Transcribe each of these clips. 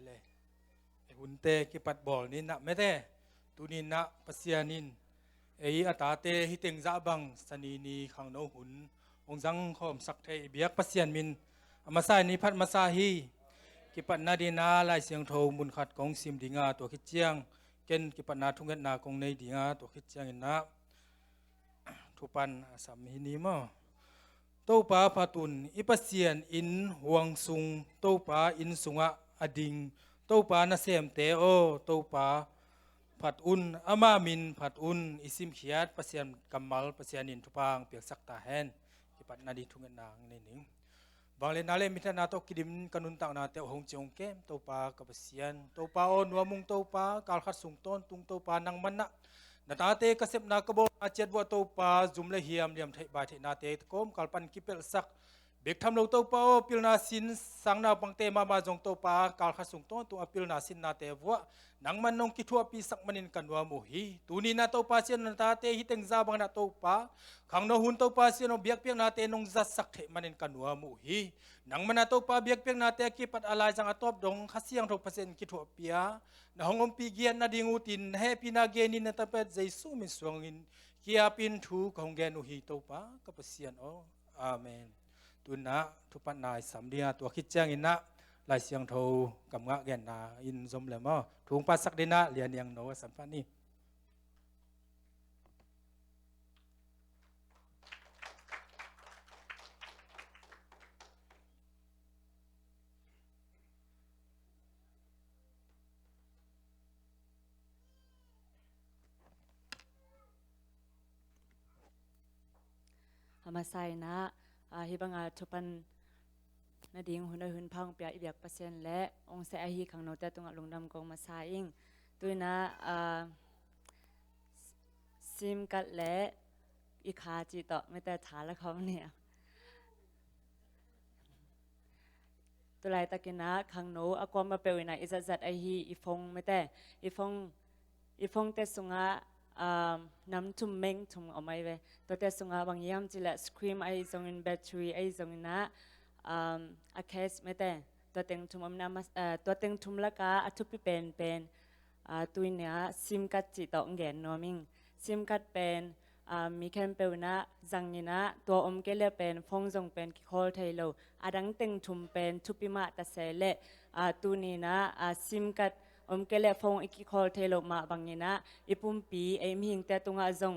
เลยหุ่นเตกิปัดบอลนี่นะไม่ได้ตุนินะปัสยานินอัตาเตฮิเต็งซาบังสนีนีขังโนหุ่นองจังขอมสักเทเบียกปัสยานมินอามาซานิพัดมาซาฮีกิปัดนาดีนาลายเสียงโทมุนขัดกองซิมดิงาตัวขิดเจียงเกนกิปัดนาทุ่งเงินนากองในดิงาตัวขิดเจียงนะทุปันสามีนี้มั้งโตปาพาตุนอิปัสยานอินห่วงซุงโตปาอินสุงะอดิงโตปานาเซมเตโอโตปาผัดอุ่นอามามินผัดอุ่นอิซิมเขียดปัสยานกัมมัลปัสยานินทุปางเปียกสักตาแหนกิปัดนาดีทุ่งเงินนางในหนิงบางเลนาเลมิทนาโตกิดิมกันุนตังนาเตอหงจงเกมโตปากปัสยานโตปาโอนัวมุงโตปากาลขัดสุงต้นตุงโตปานังมันนะนาตาเตกเสพนากบอาเจดวัวโตปาจุมเลเฮียมเลียมไทบาเทนาเตตโกมกาลปันกิเปลสักเบกทำโลโตปาโอปิลนาสินสังนาบังเตมามาจงโตปากาลขัดสุงต้นตุงอปิลนาสินนาเตวัวนังมันนงกิทัวปีสักมันินกันวัวมุฮีตูนีนาโตปาเซียนนาตาเตฮิเตงซาบังนาโตปาขังโนหุนโตปาเซียนโอเบียกเปียงนาเตนงจัดสักเทมันินกันวัวมุฮีนังมันนาโตปาเบียกเปียงนาเตกิปัดอะไรจังอตอบดงขัดเสียงทบเปอร์เซ็นต์กิทัวเปียna hongom pigian na dingutin happy na genin na tapet Jesu min suangin kiapin thu konggen uhi to pa kapasian o amen tuna thupan nai samdia to khitchang ina lai siang tho kamnga gen na in zom le mo thung pa sak dina lian yang no sampaniมาใส่นะฮิบังอาทุปันนาดิงหุ่นหุ่นพังเปียอีเบียกเปอร์เซ็นต์และองเสอฮีขังโนแต่ตรงลงดำกองมาใส่อิงตัวนะซิมกัดและอีขาจีต่อไม่แต่ฐานละเขาเนี่ยตัวไรตะกินะขังโนอากวมาเปลวินะอิจัดไอฮีอีฟงไม่แต่อีฟงแต่สุงะน้ำทุ่มเม้งทุ่มออกมาเว้ตัวแต่สุงาบางยามจิละสครีมไอซงอินแบตเตอรี่ไอซงอินนะอาเคสไม่แต่ตัวเต็งทุ่มอำนาตัวเต็งทุ่มละกาอัทุพิเป็นตัวเนี้ยซิมกัดจิตต่อเงินนอมิงซิมกัดเป็นมีแค่เป็นนะจังนี่นะตัวอมเกลือเป็นฟงจงเป็นกิโคลไทโลดังเต็งทุ่มเป็นทุพิมาตะเสเลตัวนี้นะซิมกัดอมเกลือฟงอีกิโคลไทโลมาบางนี่นะอีปุ่มปีไอมีหิงแต่ตรงจง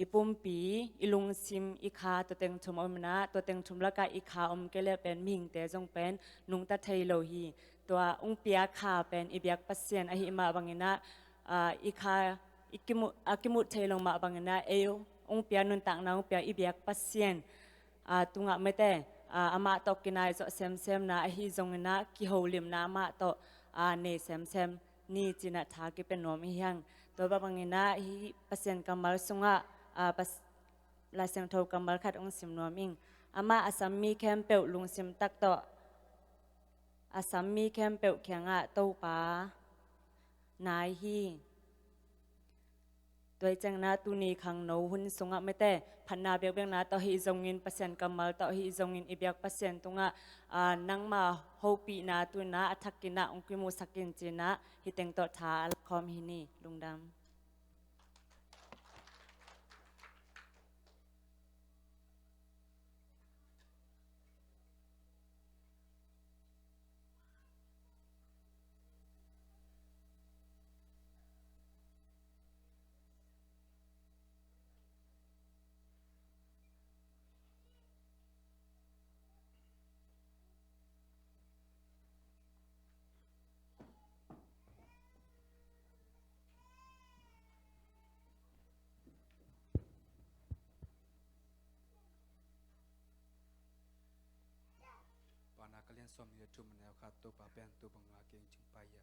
อีปุ่มปีอีลุงซิมอีขาตัวเต็งทุ่มอมนะตัวเต็งทุ่มละกาอีขาอมเกลือเป็นมีหิงแต่จงเป็นนุงตะไทโลฮีตัวองเปียขาเป็นอีเบียกปัสเซียนอหิมาบางนี่นะอีขาอิกิมุเทลงมาบางนะองเปียนุนต่างนาองเปียอีเบียกปัสเซียนตุงะไม่แต่อามาตอกินายจะเซมนะฮิจงนะกิโฮลิมนะมาตอเนเซมนี่จินะทากิเป็นนอมิยังตัวบางนะฮิปัสเซียนกัมมัลสุงะปัสลาเซงโทกัมมัลขัดองสิมนอมิงอามาอาสัมมีแคมเปลลุงสิมตักตออาสัมมีแคมเปลเขียงะโตปานายฮีตัวจังนาตุนีขังโนหุ่นสงะไม่แต่พันนาเบียกนาต่อฮิจงอินเปอร์เซ็นต์กัมมัลต่อฮิจงอินอีเบียกเปอร์เซ็นต์ตรงนังมาโฮปีนาตุนาอัทักกินาองคิมุสักินจีนาฮิเต็งต่อทาคอมฮินีลุงดำkalian suami itu menelak tu papen tu bangga yang jumpa ya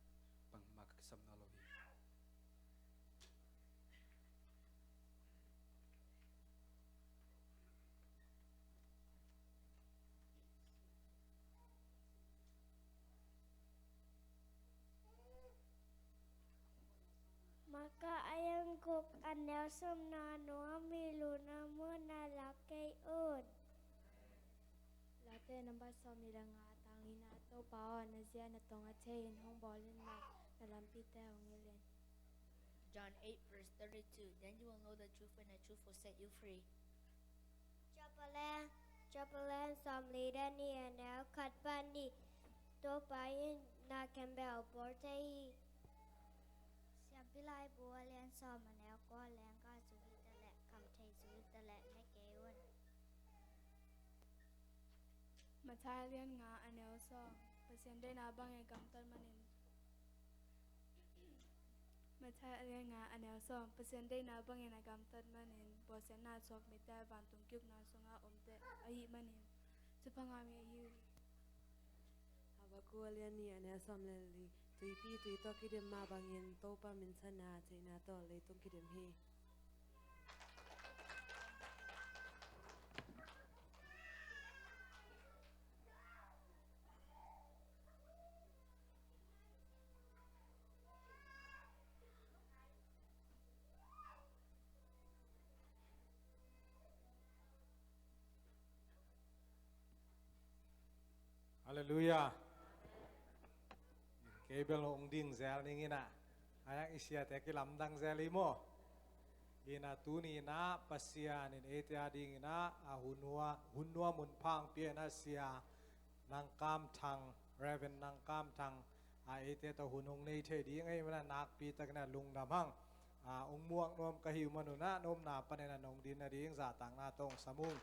bang mak samnalohi maka ayang guk anel somna noa miluna muna lakay un Late nambah som nila nga tangina to ปานะเสียนะตองอาเทนห้องบอลเล่นมานะลำปีแต่ของเรียน John 8, verse 32. Then you will know the truth, and the truth will set you free. จับแลนสอมลีแดนนี่แนวขัดปันดีตัวไปนาแคมเบลปอร์เตย์เสียพิไลบัวเลียนสอมมาแนวก็แรงก็สุวิตะแหละคำไทยสุวิตะแหละไม่เกวัน มาทายเลียนงาอันเนลซอเปอร์เซ็นต์ได้นาบางไงกำต้นมันเองมาทายเลียนงาอันเนลซอเปอร์เซ็นต์ได้นาบางไงนะกำต้นมันเองบอเซนนาชอบไม่แต่วันตุงกิกนาสงาอมแต่อายิมันเองสุพังอามีอายุ Aku alian ni ane asam leli tui pi tui to kidem ma bangin to pa min sana china to le tung kidem he Hallelujah. Kebel ong ding zel ningina. Ayak isya te kilam dang zelimo. Ina tuni na pasya nin etia dingina hunwa munpang pia na siya nang kam tang reven nang kam tang ete to hunong nei the ding ai mana nak pi tak na lung damang ong muang nom kahiu manuna nom na panena nong din na ding za tang na tong samung.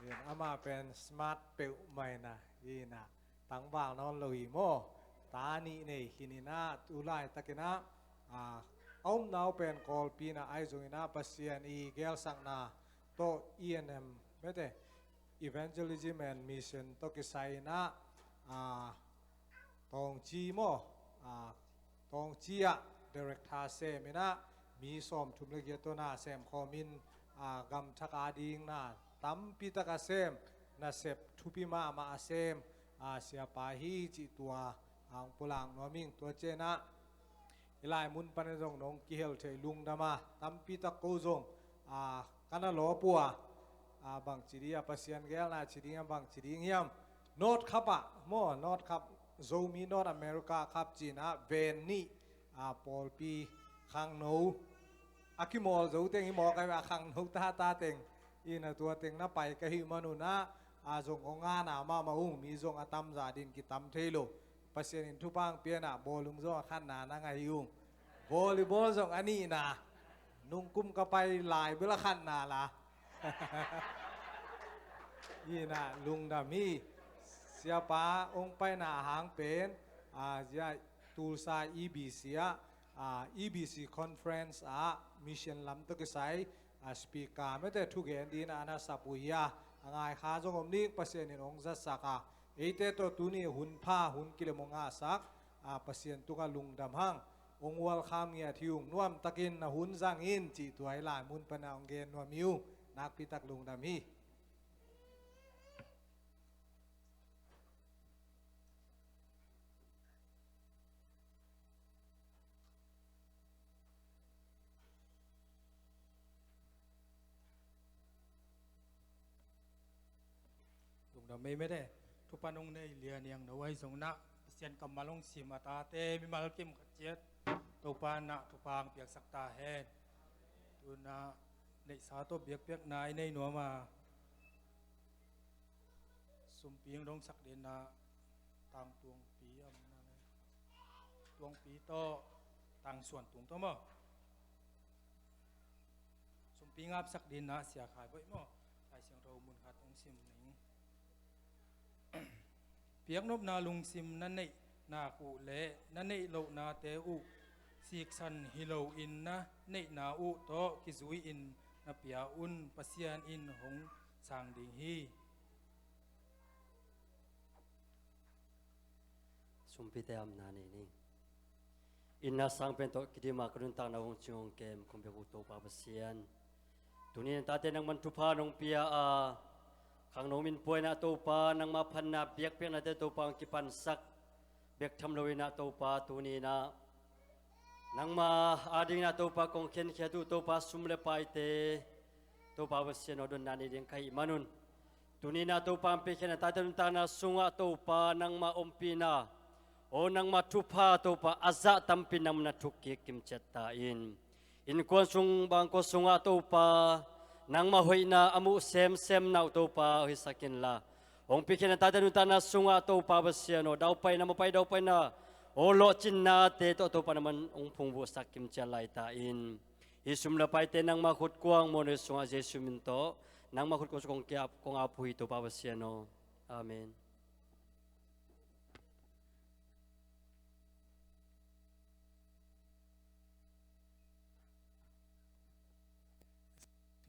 Yen ama pen smart peu mai na ina tang bang non lui mo ta ni nei hinina tulai takina om nau pen kol pina ai zungina pasian I gel sang na to ENM mete evangelism and mission to kisai na tong chi mo tong chia director se mina mi som thumle ge to na sem khomin gam thaka ding na tam pita ka sem na sep thupi ma asem sia pa hi chi tua ang pulang noming tua chena ilai mun panezong nong kihel the lung dama tam pita ko zong kana lo pua bang chiria pasian gel na chiria bang chiring yam not khapa mo not khap zomi not america khap china ven ni pol pi khang no akimol zo teng hi mo kai khang no ta teng ina tua teng na pai ka hi manu na zong onga na ma mi zong atam za din ki tam thelo pasien in thupang piana bolung zo khan na na ngai yung volleyball zong ani na nung kum ka pai lai bela khan na la ina lung da mi siapa ong pai na hang pen ya tulsa EBC EBC conference mission lam to kisai speaker mete thugen din ana sapuya angai kha jong om ni pasien in ong za saka ete to tuni hun pha hun kilemonga sak pasien tuka lungdam hang ong wal kham ngia thiung nuam takin na hun zang in chi tuai la mun pana ong gen nuam yu nak pitak lungdam hi lung daไม่ได้ทุปันองในเลียนยังเอาไว้ทรงนะเสียนกำมาลงสิมาตาเตมีมาลกิมขัดเจ็ดตัวปานะทุปางเปียกสักตาแหนตัวนะในสาตัวเปียกเปียกนายในหนัวมาสมปีงลงสักเดนนะต่างตวงปีอำนาตวงปีโตต่างส่วนตุงตัวมั้งสมปีงับสักเดนนะเสียขายไว้มั้งขายเสียงเรามุนขาดองซิมหนิงเปียกนบนาลุงซิมนั่นในนากูเละนั่นในโลนาเตอุสิกสันฮิโลอินนะในนาอุโตกิซุยอินนาเปียอุนปัสยานอินหงสางดิงฮี sumpite am nani ni inna sang pen to kidima krun ta na hong chung kem kum be to pa basian tunin ta te nang man tu pha nong pia khang no min poi na to pa nang ma phan na biak pe na te to pa ki pan sak bek tham loi na to pa tuni na nang ma ading na to pa kong khen khe tu to pa sum le pai te to pa basian odon nani ding kai manun Tunina to pa ang pikina tatanutana sunga to pa nang maumpina. O nang matupa to pa aza tampin nam natuki kimchatain. Inkuan sung bangko sunga to pa nang mahoy na amu sem na to pa hisakin la. Ong pikina tatanutana sunga to pa basyano daw pay na mapay daw pay na. Olo chinna te to pa naman ong pungbu sakim chalay tain. Isum na pay te nang makut kuang mo ni sunga Jesu minto. Nang makut ko kung apo ito papasyano. Amen.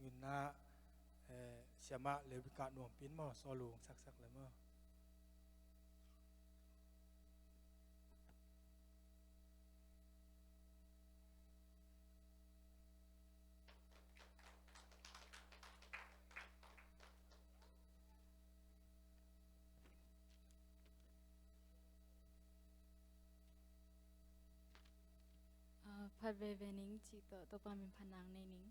Yun na siyama lebi ka nuang pin mo solung sak le mo. Phat ve ve ning chi to pa min phanang nei ning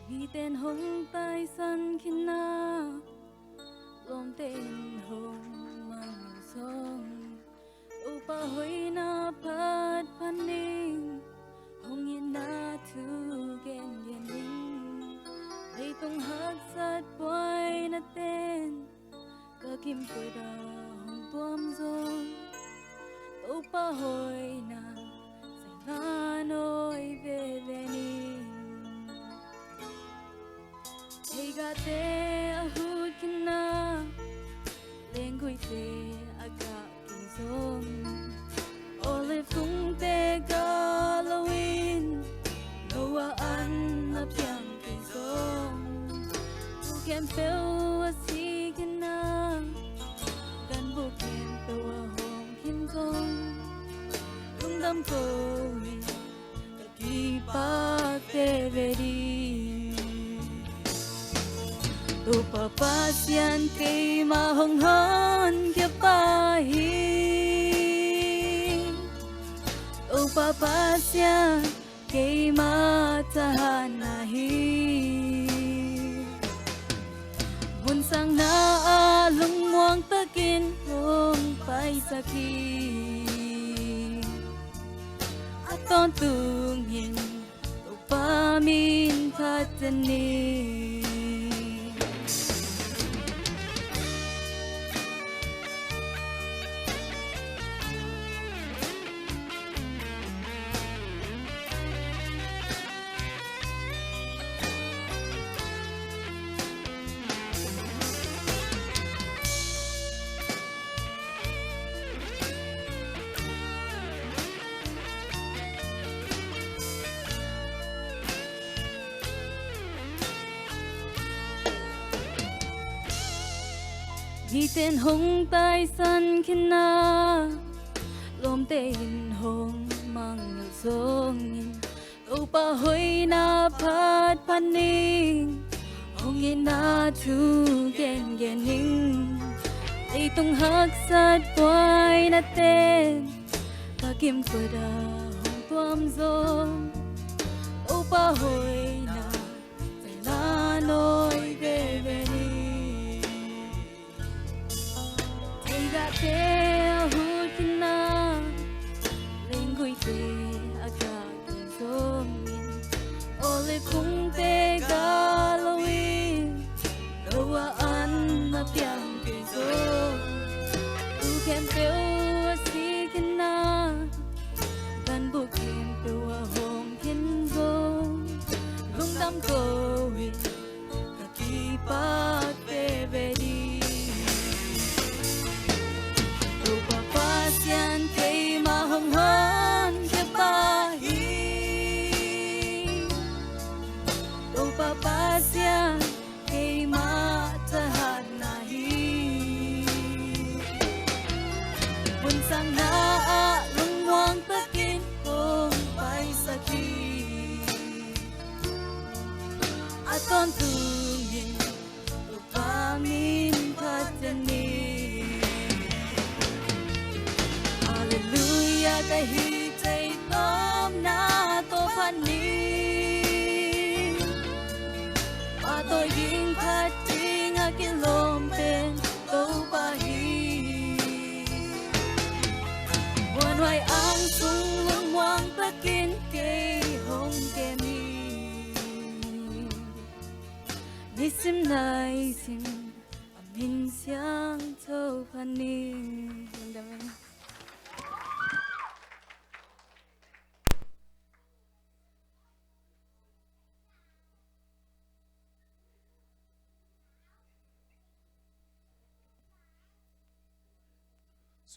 Vì tên hồng tai sân khi na lom tên hồng mang sông upa hoi na pat paning hồng yên na thu gen gen ning lấy tông hát sát boy na tên cả kim cười đà hồng tuam rong upa hoi na say na noi về về ning Egate ahud kina lengui te aga kizom olive kung te galawin noa an na piang kizom tu ken peu asi kina gan bu ken peu hong kinzom lung dam ko ri ka ki pa te veri Upapasyan kay mahonghon kapahin Upapasyan kay matahanahin Bunsang naalungwang takin kong paisakin Aton tungin upamin patanin Vì tên hồng tai sân khi na lom tên hồng mang nhiều sông upa hoi na pat paning hong yên na thu gen gen ning ay tong hak sát boy na tên ka kim phơi da hong tuam zong upa hoi na say na noi về về ning Egate ahud kina lengui te aga kizom olive kung te galawin noa an na piang kizom tu ken peu asi kina gan bu ken peu hong kinzom aton tungin upamin patani Hallelujah kahit ay tom na to pani Patoying pating aking lompen to pahi Wanway ang sungwang takin kay hong kemi Nisim na isim amin siyang to pani Ang dami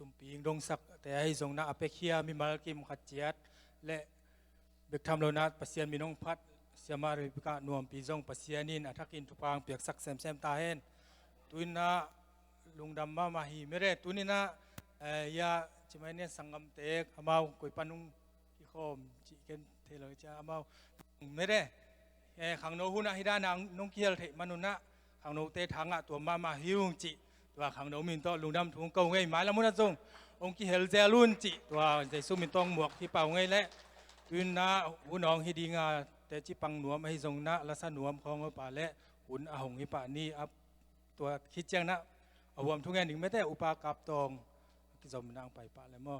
สุมปีงดงสักแต่ให้ทรงนาอเปกเฮียมีมาลกิมขัดเจียดและเบกทำโลนัดปัสเซียนมีน้องพัดเสียมาริบิกานวมปีจงปัสเซียนินอัทักินทุพางเปียกสักแซมตาเห็นตุนนาลุงดำมาฮีเมเรตุนินะยาจิไม่เนี่ยสังกมเตกอามากุยปานุงที่โคมจิเกนเทเลจ้าอามาเมเรขังโนหุนะฮิดานางนงเกียลเทมนุนะขังโนเตทังอะตัวมาฮิวงจิตัวขังโนมินโตลุงดำถุงเกาไงหมายละมุนจงองค์กิเฮลเจลุนจิตัวใจสุมินตองหมวกที่เป่าไงและตุนนาหุนองฮิดีงาแต่จิปังหนวมให้ทรงนะลัสนวมของป่าและหุนอาหงฮิปานี่อับตัวคิดเจ้านะเอาวมทุกแง่หนึ่งไม่ได้อุปากับตองกิจสมนางไปป่าและมั่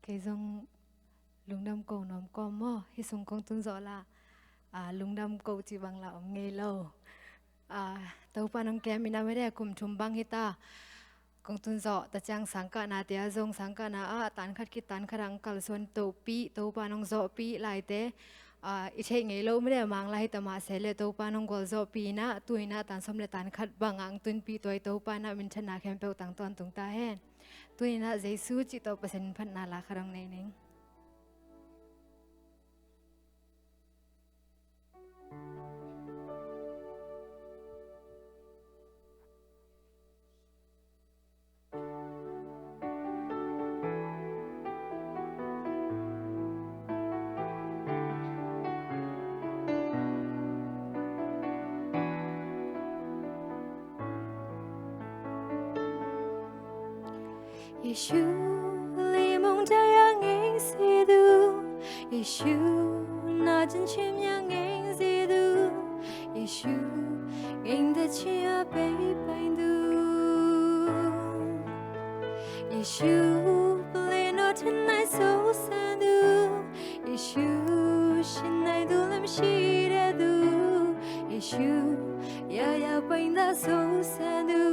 cái dòng lùng đâm cầu nóm co mò hi sung công tuân rõ là lùng đâm cầu chỉ bằng là ông nghe lâu tàu pa nông kem mình mới đây cùng chum bang hita công tuân rõ ta chang sang cả na tia dòng sang cả na tan khát kít tan khát ang kal suan tàu pa nông rõ pi lại thế ít hay nghe lâu mới đây mang lại ta mà sẽ lấy tàu pa nông gol rõ pi na tuổi na tan xóm lấy tan khát bằng ang tuân pi tuổi tàu pa na mình chân na kem bèo tăng toàn tung ta henตุยน่ะเจซูจิตอเปอร์เซ็นต์พันนาลาครังในนึงเยซูลีมงใจยังเองสิดูเยซูน่าจะชิมยังเองสิดูเยซูเองจะเชียร์ไปดูเยซูเปลี่ยนเอาทันในโซแซดูเยซูฉันในดูลำชีเรดูเยซูยาไปในโซแซดู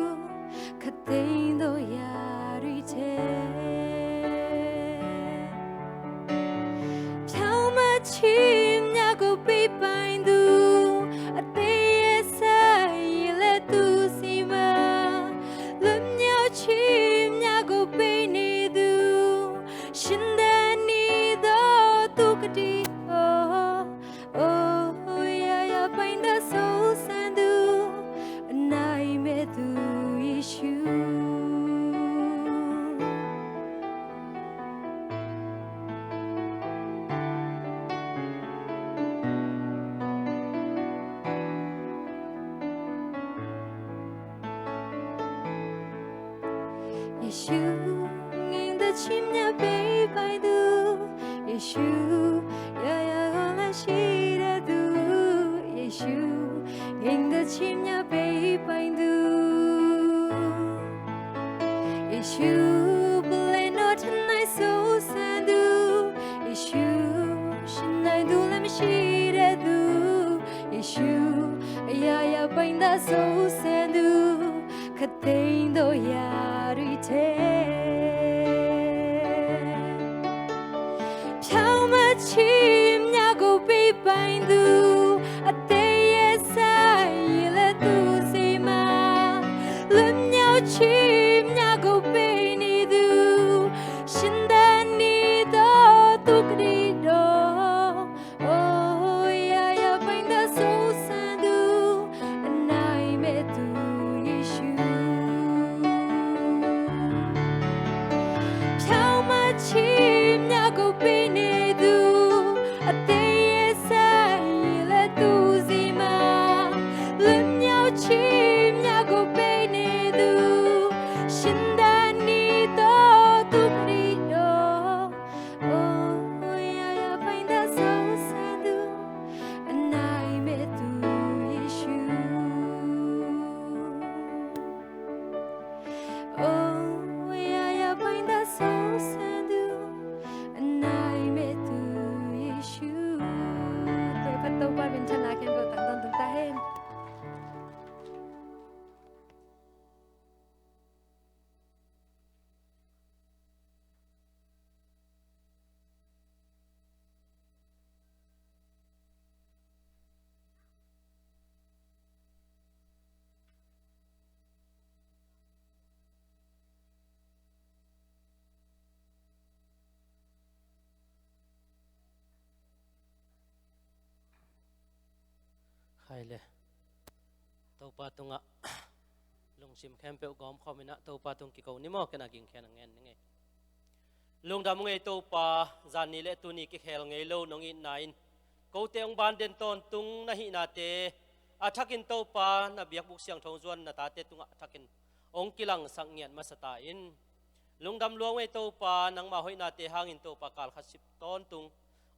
ขัดเต็งโดยาchim nhà cô bị bay du ở đây say lệ tu si mà lướm nhau chim nhà cô bị ni du xin đến ni đó tu cái đi ya bay đã sâu san du nay mẹ tu Yeshua Yeshu, ngin da chim nya bay bay du. Yeshu, ya hola shira du. Yeshu, ngin da chim nya bay bay du. Yeshu, bule no tanai so san du. Yeshu, shinai du lam shira du. Yeshu, ya bay da so san du. Khát tình đôi ya rui thế chào mà chim nhà cô bị bay du ở đây sai là tu gì mà lớn nhau chim nhà cô bị ni du xin đến ni đó tu đi đó oh ya ใครเลยตัวปาตุงะลงชิมแคมเปลกอมคอมินะตัวปาตุงกิโกนี่มอกันอากิงแค่นังเงินไงลงดำไงตัวปาจานนี่เลตุนี่กิเคลไงโลน้องอินนายกูเตองบานเดนตอนตุงนะฮินาเตอาทักินตัวปานะเบียกบุกเสียงทองจวนนะตาเตตุงะทักินองกิลังสังเงียนมาสตาอินลงดำลวงไงตัวปานังมาหอยนาเตหางินตัวปากาลขัดสิบตอนตุง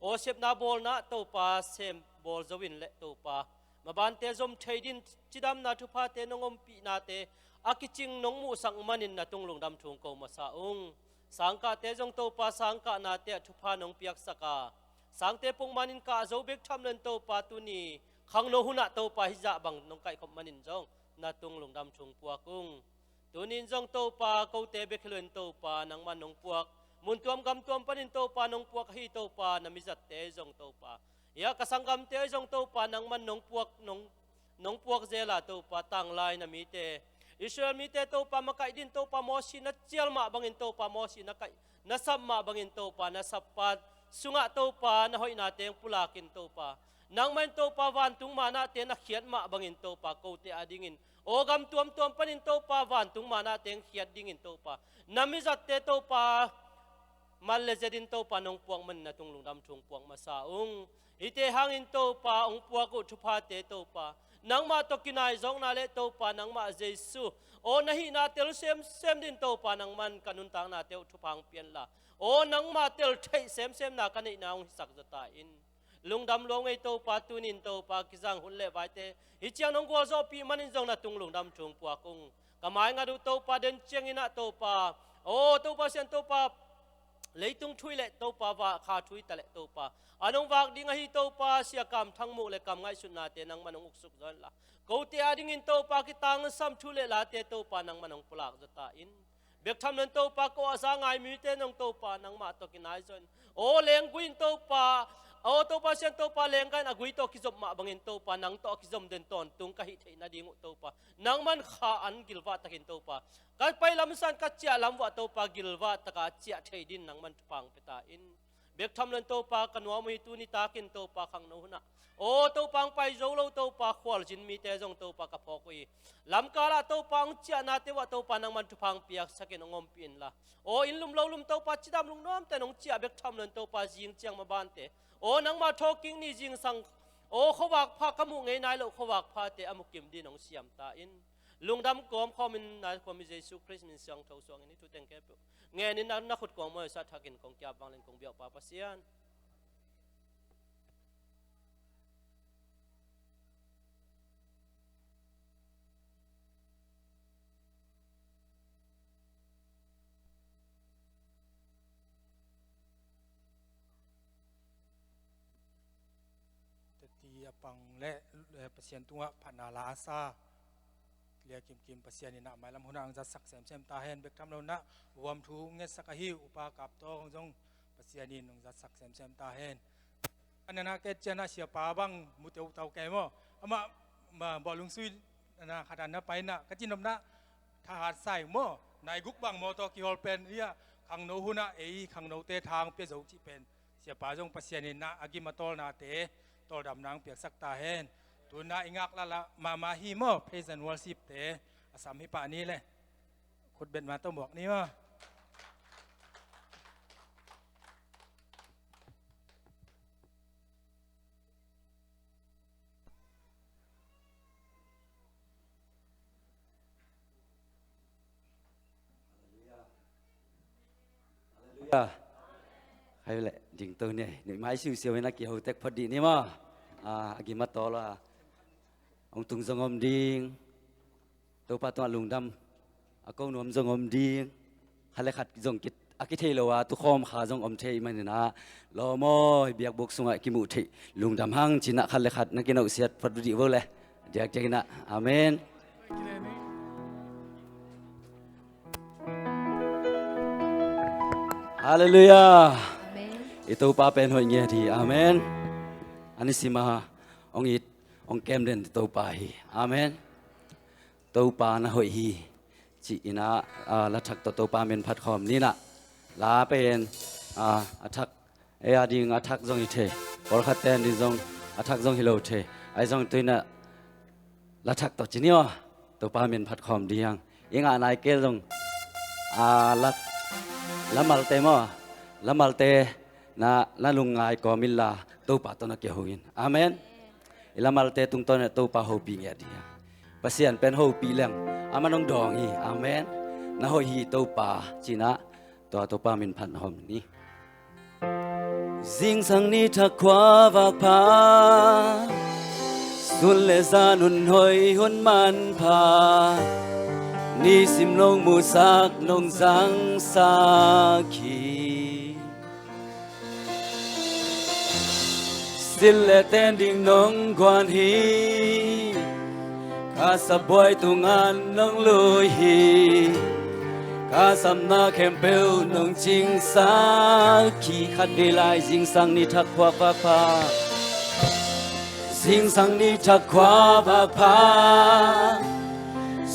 โอเซบนาบอลนะตัวปาเซมบอลจวินเลตัวปามาบานเตจอมเทดินจิดำนาทุพาเตนงอมปีนาเตอากิจิงนงมูสังมันินนาตุงลงดำทุงโกมาสาองสังกาเตจงตัวปาสังกานาเตทุพานงเปียกสกาสังเตปงมันินกาโจเบกทำเล่นตัวปาตุนีขังโนหุนะตัวปาฮิจะบังนงไก่ขบมันินจงนาตุงลงดำทุงปัวกุงตัวนินจงตัวปาเขาเตเบกเล่นตัวปานังมันนงปวกมุนตัวมกำตัวปานินตัวปานงปวกฮีตัวปานามิจัดเตจงตัวปายากสังกำเตจงตัวปานังมันนงปวกนงปวกเจลาตัวปาตั้งลายนามิเตอิสราเอลมีเตตัวปามาไก่ดินตัวปาโมชินัดเจียลมาบังอินตัวปาโมชินักไก่นัสับมาบังอินตัวปานัสับปาสุงะตัวปานาหอยนาเตงปุลากินตัวปานางมันตัวปาวันตุงมานาเตนักเขียนมาบังอินตัวปาโกเตอดิ่งินโอกำตัวปานินตัวปาวันตุงมานาเตงเขียนดิ่งินตัวปานามิจัดเตตัวปามันเลเจดินตัวปานงปวงมันนาตุงลุงดำทุงปวงมาสาองอิเตหังอินตัวปาองปวงกุทุพาเตตัวปานังมาตกินายจงนาเลตัวปานังมาเจสุโอนาฮินาเตลเซมดินตัวปานังมันกันุนตังนาเตลทุพังเปียนละโอนังมาเตลเทเซมนากันอินาองสักจตาอินลุงดำลงไอตัวปาตุนินตัวปากิจังหุ่นเล่ไว้เตฮิเจียนองกัวโซปีมันอินจงนาตุงลุงดำทุงปวงกุงกำไมงาดูตัวปาเดินเชียงอินาตัวปาโอตัวปาเซียนตัวปาเลยตุงทุยเละตัวปาวาขาทุยตะเละตัวปาอันองวากดิ้งให้ตัวปาเสียกรรมทั้งหมดเลยกรรมไงสุนาเตนังมันองอุกสุกจนละกูเตียดิ้งตัวปากิตังซ้ำทุเละลาเตตัวปานังมันองปลากจตาอินเบียกทำนั้นตัวปาก็อาสาไงมีเตนังตัวปานังมาตกินายจนโอเลงกุยตัวปาโอตัวปาเสียนตัวปาเลงกันอากุยตัวกิจมมาบังอินตัวปานังตัวกิจมเดินตอนตุงกะหิเทนาดิ้งตัวปานังมันขาอันกิลวาตกินตัวปากันไปลำสันกัจเจลำว่าตัวปากิลวาตกาเจเทดินนังมันฟังเปตาอินเบกทำเล่นตัวปากันว่ามีตุนิตากินตัวปาขังโนหนะโอ้ตัวปังไปโจโลตัวปาขวลจินมีเตจงตัวปากระพกุยลำกาลาตัวปังเจนาเทว่าตัวปานังมันฟังเปียกสักนงอมปินละโอ้อินลุมเราลุมตัวปาจิดามลุงน้อมแต่นงเจเบกทำเล่นตัวปาจิงเจียงมาบ้านเตโอ้นังมาทอกิ้งนี่จิงสังโอ้เขาวักพากมุงไงนายโลเขาวักพาเตอมุกิมดีนงเสียมตาอินลุงดำกอมข้อมินนายข้อมิเจสุคริสมินเสียงเท่าสวงนี้ทุเตงแก่เงี้ยนี่นักขุดกองมือสัตว์ทักินกองจับบางเล่นกองเบียวปาปัสยานตีปังและเปเซียนตัวพันาลาซาเรียกิมเปเซียนินะหมายลำหุนังจะสักเซมตาเห็นเบกทำเรานะรวมทุงเงสกะฮิอุปากับตัวของจงเปเซียนินงจะสักเซมตาเห็นอันนั้นแกเจนะเสียปาบังมุเตอุตาแกมั้งมาบอลุงซุยนะขนาดนั้นไปนะกจินนนะทหารใส่มั้งนายกุกบังมอตอกิฮอลเป็นเรียขังโนหุนะขังโนเตทางเปียโจจิเป็นเสียปาจงเปเซียนินะอากิมาตอลนาเตตัวดำนางเปียกสักตาเห็นตัวน่าอิงักละมาฮีโม่เพรสแอนด์วอลซิปเตะอาสามฮิปานี้เลยขุดเบ็ดมาต้องบอกนี่ว่าใครเลยจริงตัวเนี่ยหนึ่งไม้ชิวเสียวนักเกี่ยวเต็กพอดีนี่มั้งอากิมาตอละองตุงจงอมดิงตัวปาตัวลุงดำอากงนวมจงอมดิงฮัลเลขัดจงกิดอากิเทโลวาตุคอมขาจงอมเทมันนะลอมอยเบียกบุกสุงกิมุเทลุงดำหังจินะฮัลเลขัดนักกินเอาเสียดพอดีเวอร์เลยเดี๋ยวจะกินนะอาเมนฮาเลลูยาitu papen hoynya di amen ani sima ong it ong kem den to pa hi amen to pa na hoi hi chi ina la thak to pa men phat khom ni na la pen athak e ading athak jong i the or khaten di jong athak jong hilo the ai jong tuina ละชักต่อจีเนียวตัวป้ามินพัดคอมดียังยังอ่านายเกลงละมัลเตมอละมัลเตนะละลุงไงก็มิลลาตัวป้าตัวนักเกี่ยวหินอาเมนละมัลเตตุงตัวเนี่ยตัวป้าโฮปีเงียดีภาษาเป็นโฮปีเลี้ยงอามันองดองฮีอาเมนนะโฮฮีตัวป้าจีนะตัวป้ามินพัดคอมนี้สิ่งสังนี้ทักขวาวักพาสุนเลซานุนหอยหนมันพานี่สิมลงมูสักนงสังสาขีสิเลเตนดิ่งนงกวนฮีข้าสบวยตุงานนงลุยฮีข้าสำนักเข้มเปลวนงจิงสาขีขัดเวลายสิ่งสังนี้ทักขวาวักพาสิ่งสังนี้ชักขวาบักพา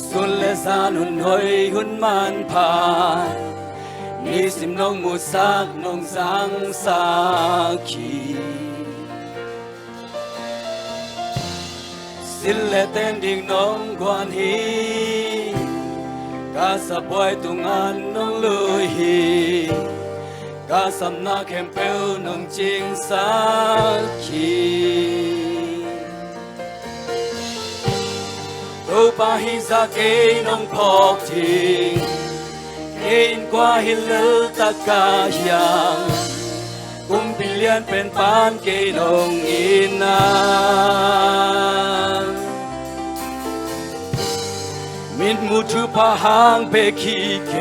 สุนเลซานุนหอยหุ่นมันพานี่สิมนงมูสักนงสังสาขีสิเลเตนดิ่งนงกวนฮีกาสบวยตุงานนงลุยฮีกาสำนักเข้มเปลวนงจิงสาขีตัวป้าฮิซาเกนองพอกทิงเกนกว่าฮิลตะกายังกุมพิเลียนเป็นปานเกนองอินามินมุทุพาหางเบคีเก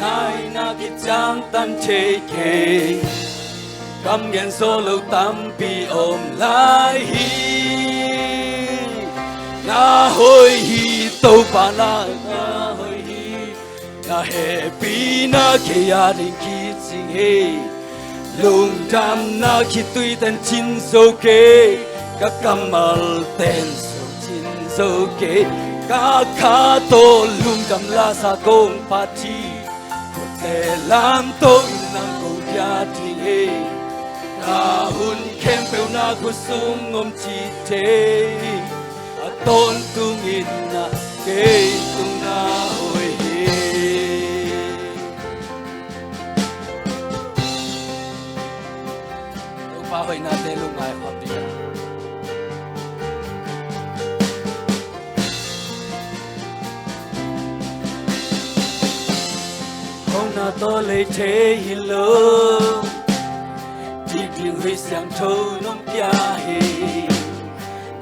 นายนากิจังตันเชเกกำเงินโซโลตัมปีอมลายฮีna hoi hi to pa na hoi hi na happy na ke ya din ki sing he lung dam na ki tui tan chin so ke ka kamal ten so chin so ke ka kha to lung dam la sa kong pa ti ko te lam to nang ko ya ti he na hun kem pe na ko sung om chi te tôn tung in na kê tung na hồi hi tung pa hồi na te lung ai hợp đi hôm na to lấy thế hi lơ chỉ điều huy sang thâu nông kia hi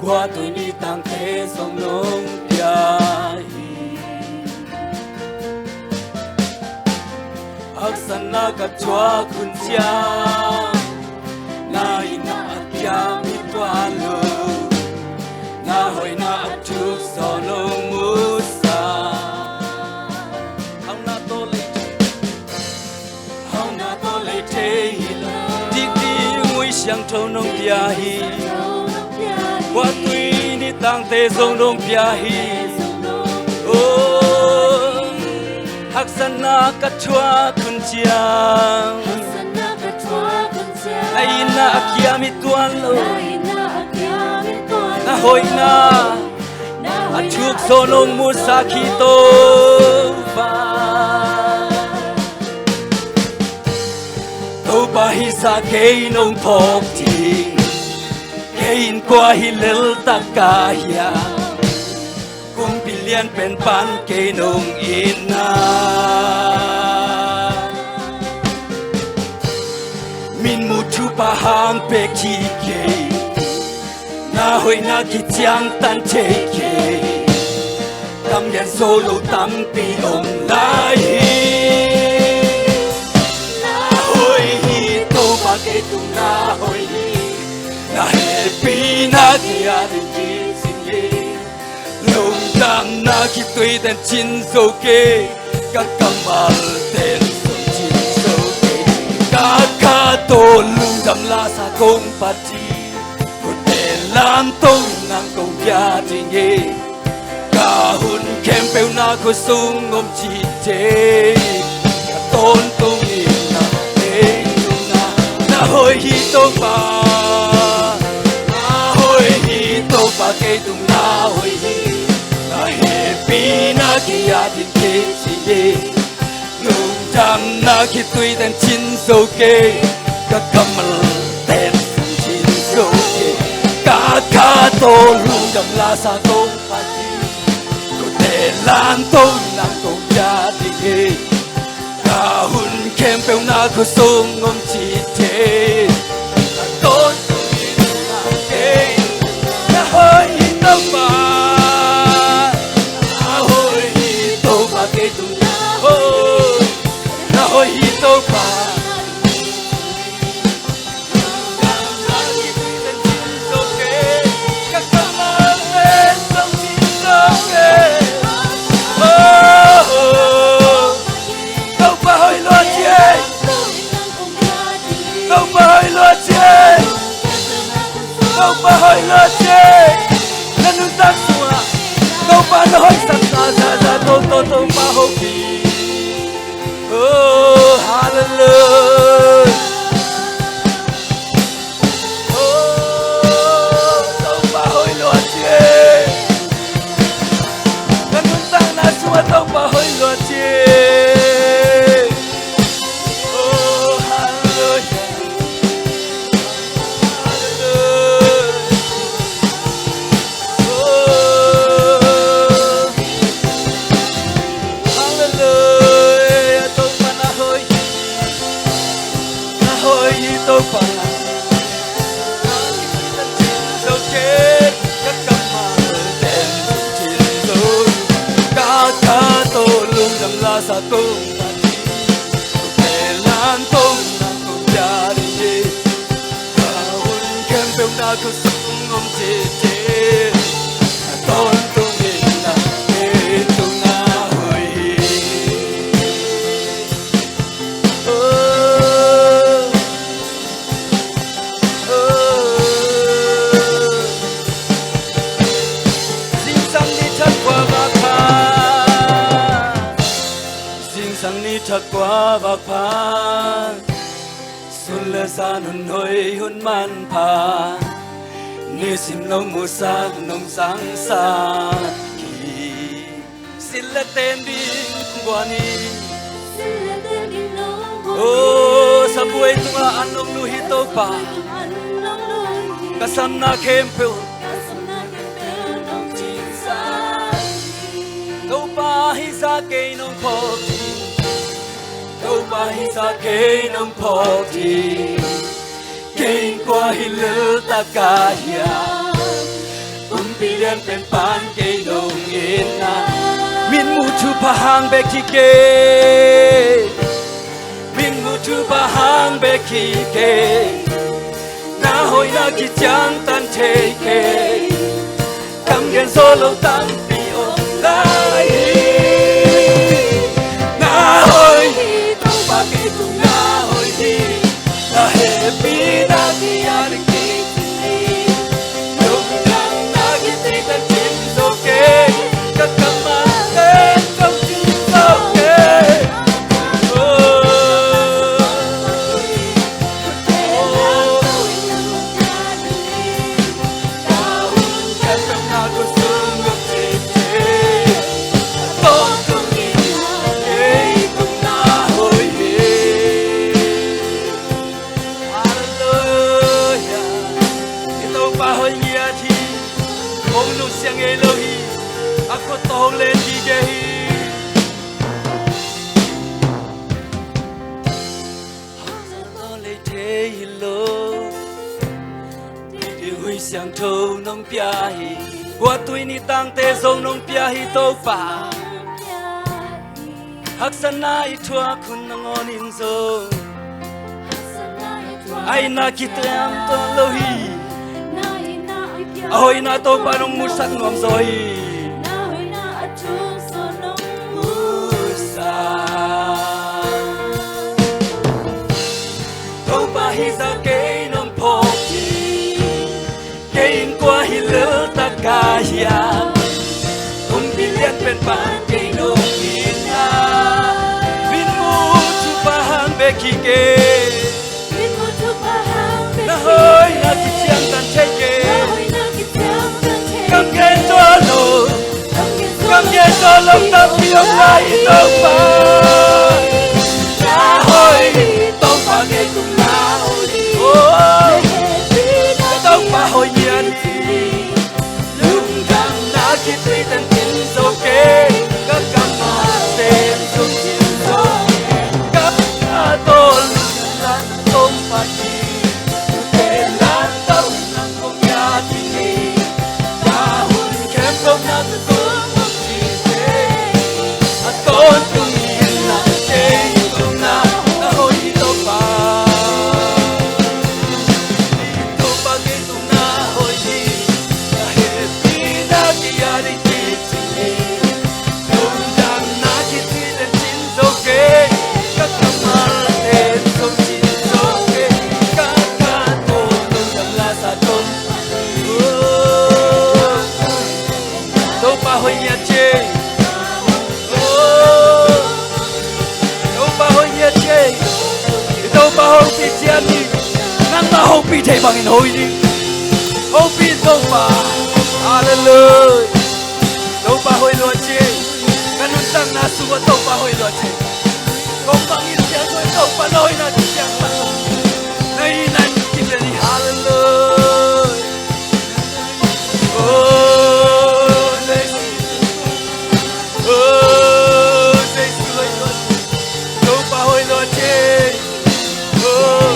qua tuổi ni tăng thế sông nông bia aksana ka chua kun cha na ina kya mi twa lo na hoi na chuk so nông musa hang na to le te dik di ngui siang thâu nông bia hi qua tuy ni tăng te sông nông bia hi oh haksana ka chua kun chiang ai na kia mi tuan lo na hoi na achuk so nông mu sa khi to va to ba hi sa ke nông thok ti kein qua hi lel takaya kum pilian pen pan ke nong ina min mu chu pa hang pe ki ke na hoi na ki chiang tan che ke kam yan solo tam pi om lai na hoi hi to pa ke tu na hoi na happy na kia din ki sing ye lung dam na ki tui den chin so ke ka kamal ten so chin so ke ka ka to lung dam la sa kong pati ko te lam to nang ko ya din ye ka hun kem pe na ko sung om chi te ka ton tung in na te na hoi hi to pa pa ke tung la ki ya din ke chi ye lung dam na ki tui dan chin so ke ka kamal ten chin so ke ka to lung dam la sa to pa ti ko te lan to nang to ya din ke ka hun kem pe na ko sung ngom chi te ton tu ni na ke na hoi to pa hoi to pa đâu pa hoi lo che na nun tak suwa đâu pa lo hoi sak sa sa to pa ho ki oh hallelujah oh đâu pa hoi lo che na nun tak na suwa đâu pa hoi lo che đâu pa đâu chết các cặp mà đèn chín rồi cá tô lung đầm la sa tung để lan tung na tung gia đình cả hôn kem bèo na cứ sống ngom chết tôn tung đi na tung na hồi thật quá bạc pha xuân lê sa nun hoi hun man pha ni sim nông mùa sa nông sáng sa kỳ xin lê tên đi qua ni ô sa buai tung la an nông nu hi to pa kasam na kem pel đâu pa hi sa ke nông pho đâu pa hi sa ke nông pho ti ke qua hi lơ ta ka ya pi lian pen pan ke nông in na min mu chu pa hang be ki ke min mu chu pa hang be ki ke na hoi na ki chang tan the ke kam gen so lo tan pi o lai na hoi pa ke tu na hoi di na happy na ki ar ki dong lang na ki ti tan chin so ke ka kama ten trong chin so ke Siang Elohi, aku tahu lagi kehi. Tahu lagi hilo, di hui siang thâu nông piahi, qua tuổi ni tang te zong nông piahi tau pa. Hak sana itua kun nangon inzo, ai na kita am to lohi. Ahoy na to parang musak ngom zoi ahoy na achung so nong musa to pa hi sa ke nong po ti ke in qua hi lơ ta ka ya bilian pen pan ke nong in na bin mu chu pa hang be ki ke bin mu chu pa hang be na hoy na ki chiang tan che ke Come get all low, come get all of the yong lai tông ba na hoi tông ba nghe cùng na hoi tông ba hoi nhiên lung đam na khi tuy tên tin dâu kê các cam ma tên dung tin dâu các tôn lan tông ba chi tên lan tông nang công ya ti ta hun kem công na tôn mong chi thế tôn tung yên na thế tung na na hoi tông ba tông ba ke tung na hoi na he pi na ki ya ri ti chi lung dam na ki ti den chin zo ke các kamal tên sông chin zo ke các ca tô lung dam la sa tôn tô ba hoi ya che tô ba hoi ya che tô ba hoi pi chian ni nang ba hoi pi thei bang in hoi ni hoi pi tô ba hallelujah tô ba hoi lo che kanun tang na su tô ba hoi lo che công bang in chiang hoi tô ba loi na chiang ba nei nai ki le ni hallelujah oh Jesus lo tô ba hoi lo che oh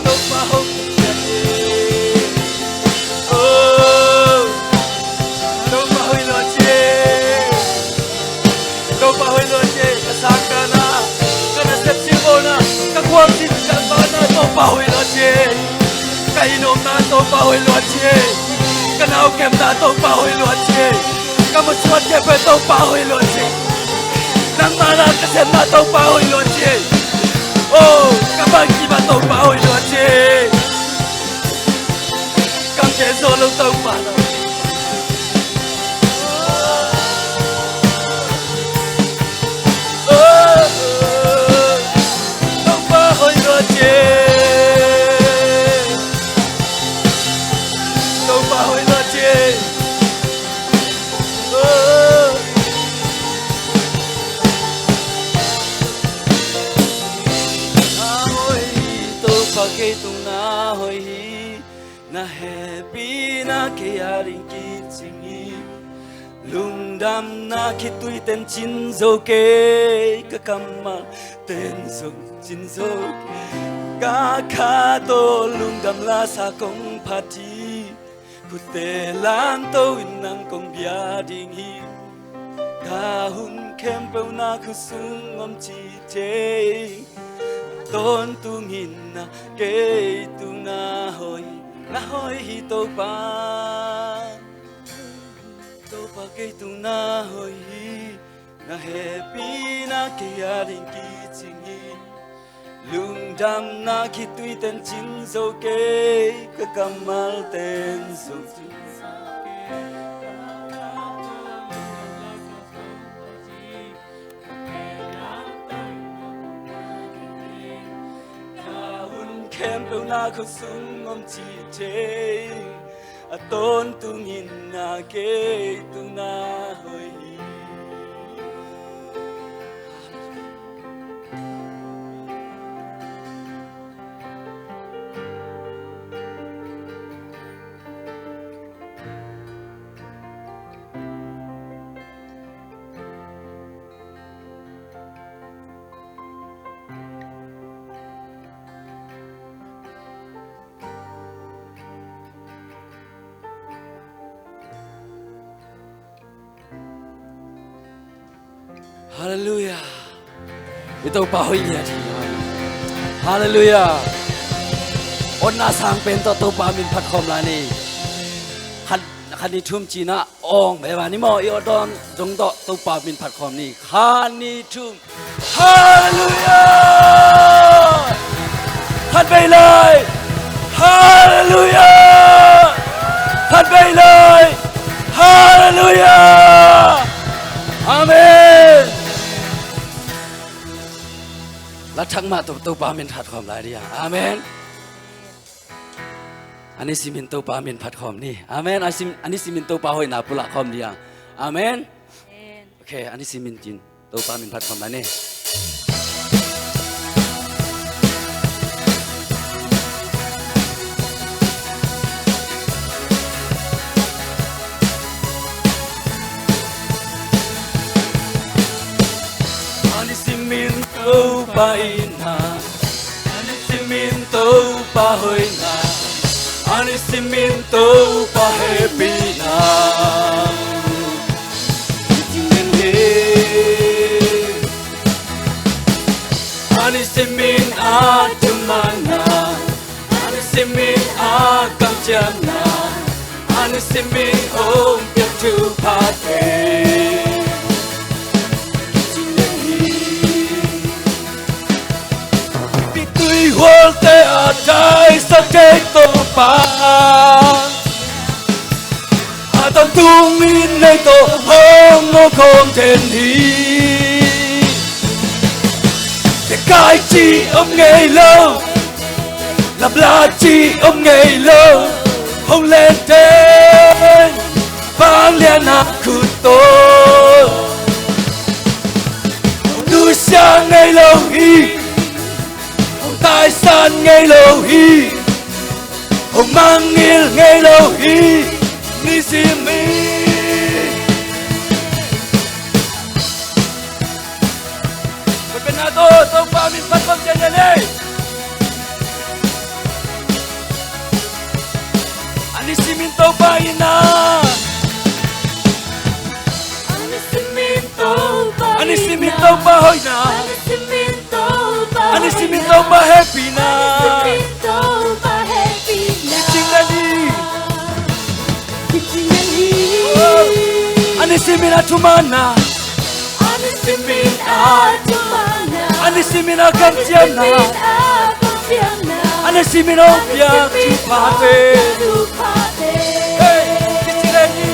tô ba hoi lo che oh tô ba hoi lo che tô ba hoi lo che kasakana kana step sibona kakwam sin kasana tô ba hoi lo che kainom na tô ba hoi lo che kanau kem na tô ba hoi lo che kamuswat ke pe tô ba hoi lo che nang mana kasem na tô ba hoi lo che oh kabagi ba tô ba hoi lo che kam che so lo tô ba lo tô ba hoi lo che tô ba hoi lo che ke tung na hoi hi na happy na ke aring ki chingi lung dam na ki tui ten chin zo ke ka kamma ten zo chin zo ka kha to lung dam la sa kong phati ku te lan to in nang kong bia ding hi ka hun kem pe na ku sung om chi te tôn tu nghìn na ke tu na hoi hi tô pa ke tu na hoi hi na happy na ke ya ring ki chingi lung dam na ki tui ten chin zo ke ka kamal ten zo kem pe na khu sung om chi che a tôn tu nghìn na ke tu na hoi Hallelujah. Ito pa hoy niya. Hallelujah. On na sang pen to pa min phat khom la ni. Khan ni thum chi na ong be ba ni mo i odon dong to pa min phat khom ni. Khan ni thum. Hallelujah. Khanไปเลย Hallelujah. Khanไปเลย Hallelujah. Amen. Là thằng mà tụi ba mình phát khom lại đi à, amen. Anh ấy xin mình tụi ba mình phát khom đi, amen. Anh ấy xin mình tụi ba hồi nào pula khom đi à, amen. โอเคอันนี้สิมินจินตัวปามินพัดความนั้นเนี่ยอันนี้สิมินตัวปาอินาอันนี้สิมินตัวปาหอยนาอันนี้สิมินตัวปาเฮปีนาAni simin atumana, ani simin akamjana, ani simin om piatu pate. Pitui holte atai sa te topa, atam tumin nei to hong no kom ten hi. Cái chi ông ngày lâu làm la chi ông ngày lâu không lên trên vang liên hạ khu tôi ông núi xa ngày lâu hi ông tài sản ngày lâu hi ông mang nghiêng ngày lâu hi ni sim mi Tô pa min pat pam chen le Ani simin to pa ina Ani simin to pa hoy na Ani simin to pa happy na Ching Ani simin atumana Ani simin atumana Ani simin akamtiana Ani simin opia tupate Hey, kitireni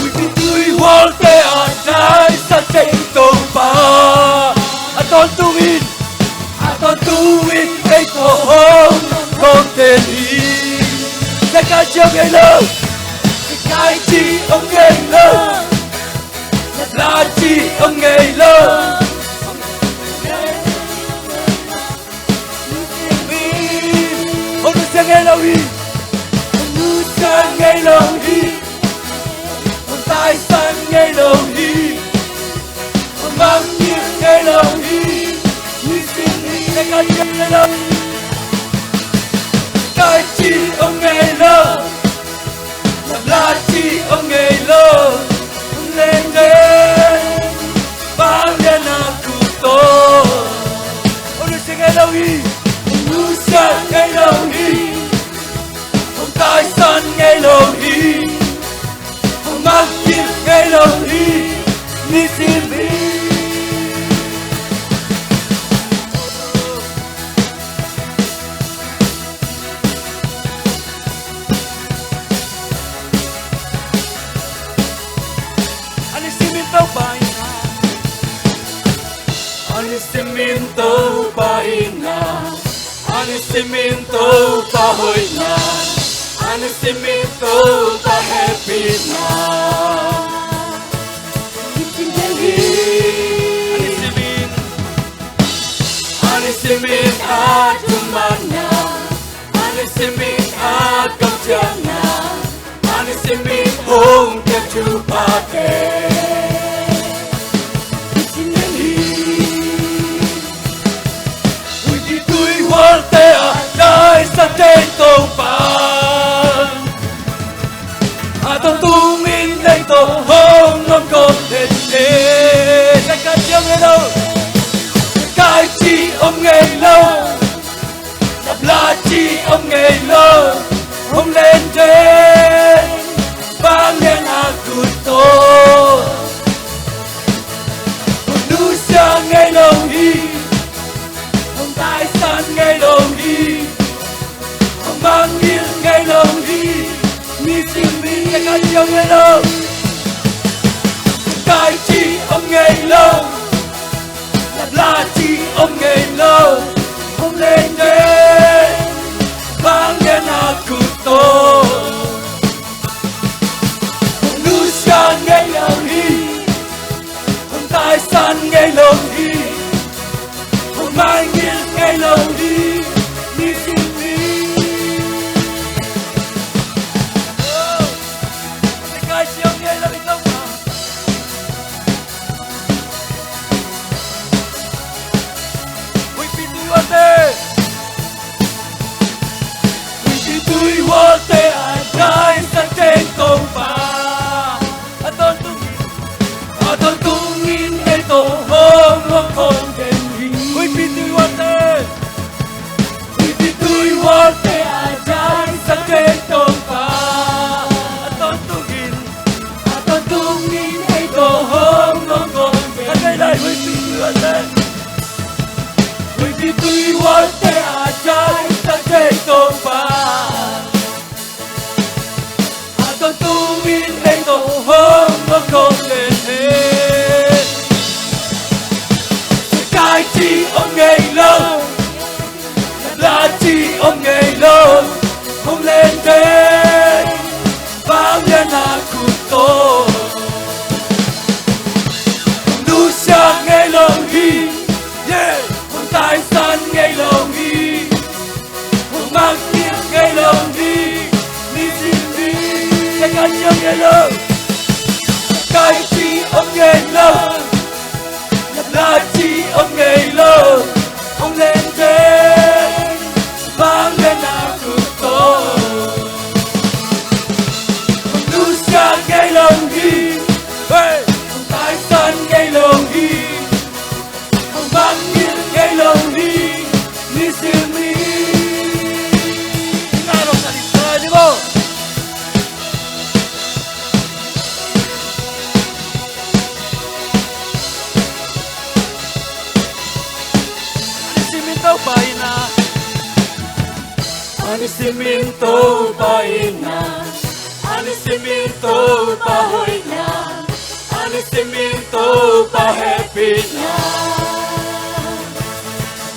We pitui walte atai sa teito pa Aton tuwin eito hong konteni Seka jam elo Cái chi ông ngày lâu là chi ông ngày lâu ông sẽ ngày lâu đi ông sẽ ngày lâu đi ông tài sản ngày lâu đi ông mang nhiều ngày lâu đi như xin đi sẽ cả chiếc ngày lâu cái chi ông ngày lâu là chi ông ngày lâu lên đến vang lên aku to ông đi sẽ ngày lâu đi ông sẽ ngày lâu đi ông tài sản ngày lâu đi ông mang tiền ngày lâu đi ni xin đi Anisimento paina, anisimento pahoina, anisimento pahepina. Anisimin atumana, anisimin akamjana, anisimin hong ketupate. Sa te to pa Aton tumin nei to hong non con te Sa ka chiang ngày lâu Cái chi ông ngày lâu Đập la chi ông ngày lâu Không lên trên vang lên aku to Một núi xa ngày lâu hi Không tài sản ngày lâu hi mang nghiêng ngày lâu đi mi xin mi cái cả chiều ngày lâu cái chi ông ngày lâu là chi ông ngày lâu không lên đến vang lên aku to tui wa te a jai sa te to pa a to tu min nei to hong mo ko te he kai chi ông ngày lâu là chi ông ngày lâu không lên đây bao nhiêu là cuộc tôi nu sang ngày lâu hi yeah không tài sản ngày lâu hi không mang tiếng ngày lâu hi đi xin đi sẽ cả chiều ngày lâu cái chi ông ngày lâu là chi ông ngày lâu không lên đây vang lên là cuộc tôi không nu sang ngày lâu hi không tài sản ngày lâu hi không mang tiếng ngày lâu hi đi xin đi ngài đồng sản đi đi vô Anisiminto paina, anisiminto pa hoina, anisiminto pa happyna.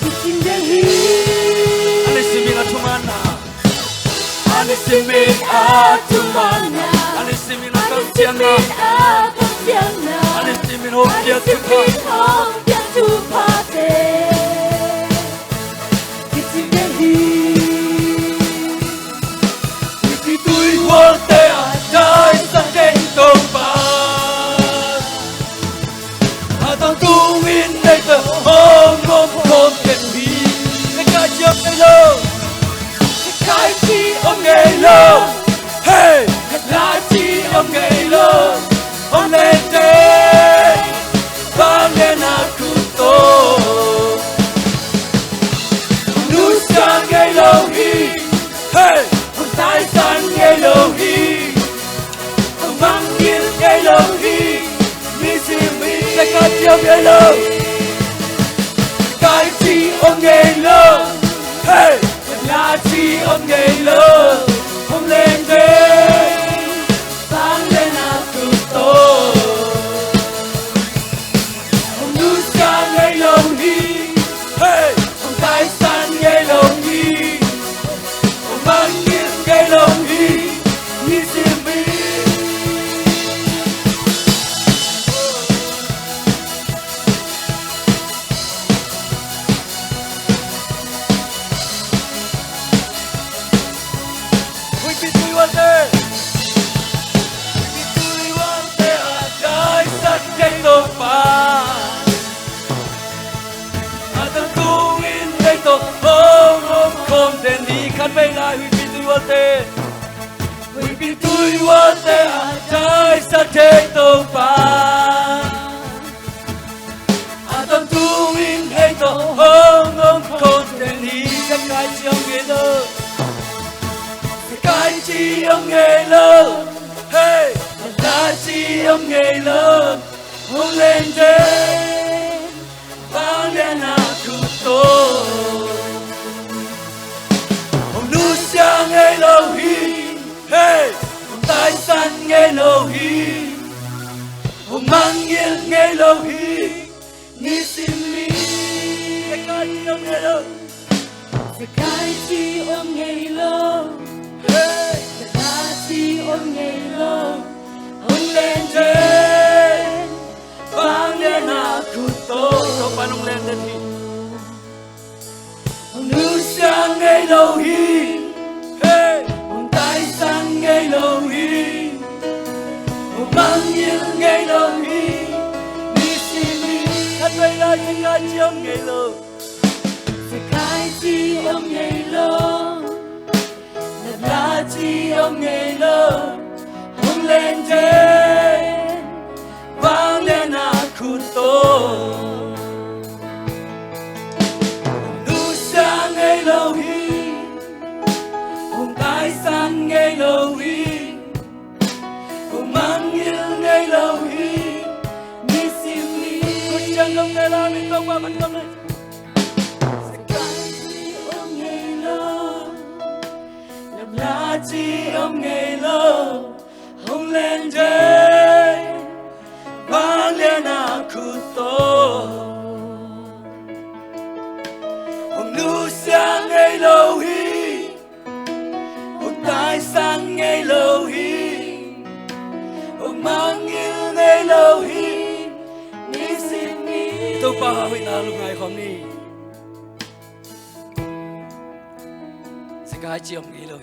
Itindehi, anisimin atumana, anisimin atumana, anisimin atumana, anisimin hopia tupate. World te a dai sa ten to pa a tong tu win nei te hong hong hong ten hi ne ka chop nei lo kai chi ông ngày lo hey la chi ông ngày lo ông lên đây vang lên a cu to nu sa ngày lo hi hey tài sản ngày lâu hi không mang tiếng ngày lâu hi mi si mi sẽ có chiều ngày lâu cái chi ông ngày lâu hey là chi ông ngày lâu không lên đây vang lên à cực to không nu sang ngày lâu hi hey không tài sản ngày lâu hi không mang ngày lâu hi mi si mi we be tui wa te a dai sa te to pa a tang tu in dei to hong hong kom den ni khan bei lai we be tui wa te we be tui wa te a dai sa te to pa a tang tu in dei to hong hong kom den ni sa kai chiong ge lo cái chi ông ngày lâu hey là chi ông ngày lâu không lên đây vang lên à cụ tô ông nu sang ngày lâu hi hey ông tài sản ngày lâu hi ông mang nghiêng ngày lâu hi ni xin mi cái chi ông ngày lâu cái chi ông ngày lâu là chi ông ngày lâu ông lên trên vang lên à cụ tô không phải ông lên lên thì ông nu sang ngày lâu hi hey ông tài sản ngày lâu hi ông mang nghiêng ngày lâu hi đi xin đi hát về lại những ngày chi ông ngày lâu cái chi ông ngày lâu là chi ông ngày lâu ông lên trên vang lên à cụ tô nu sang ngày lâu hi ông tài sản ngày lâu hi ông mang nghiêng ngày lâu hi mi si mi cô chẳng ông ngày lâu mi tông qua vẫn không lên chi âm ngày lâu hồng lên trời vang lên aku to hồng nu sang ngày lâu hi hồng tai sang ngày lâu hi hồng mang yêu ngày lâu hi ni xin ni tôi pa huy na lúc ngày hôm nay cái chiêm nghe lời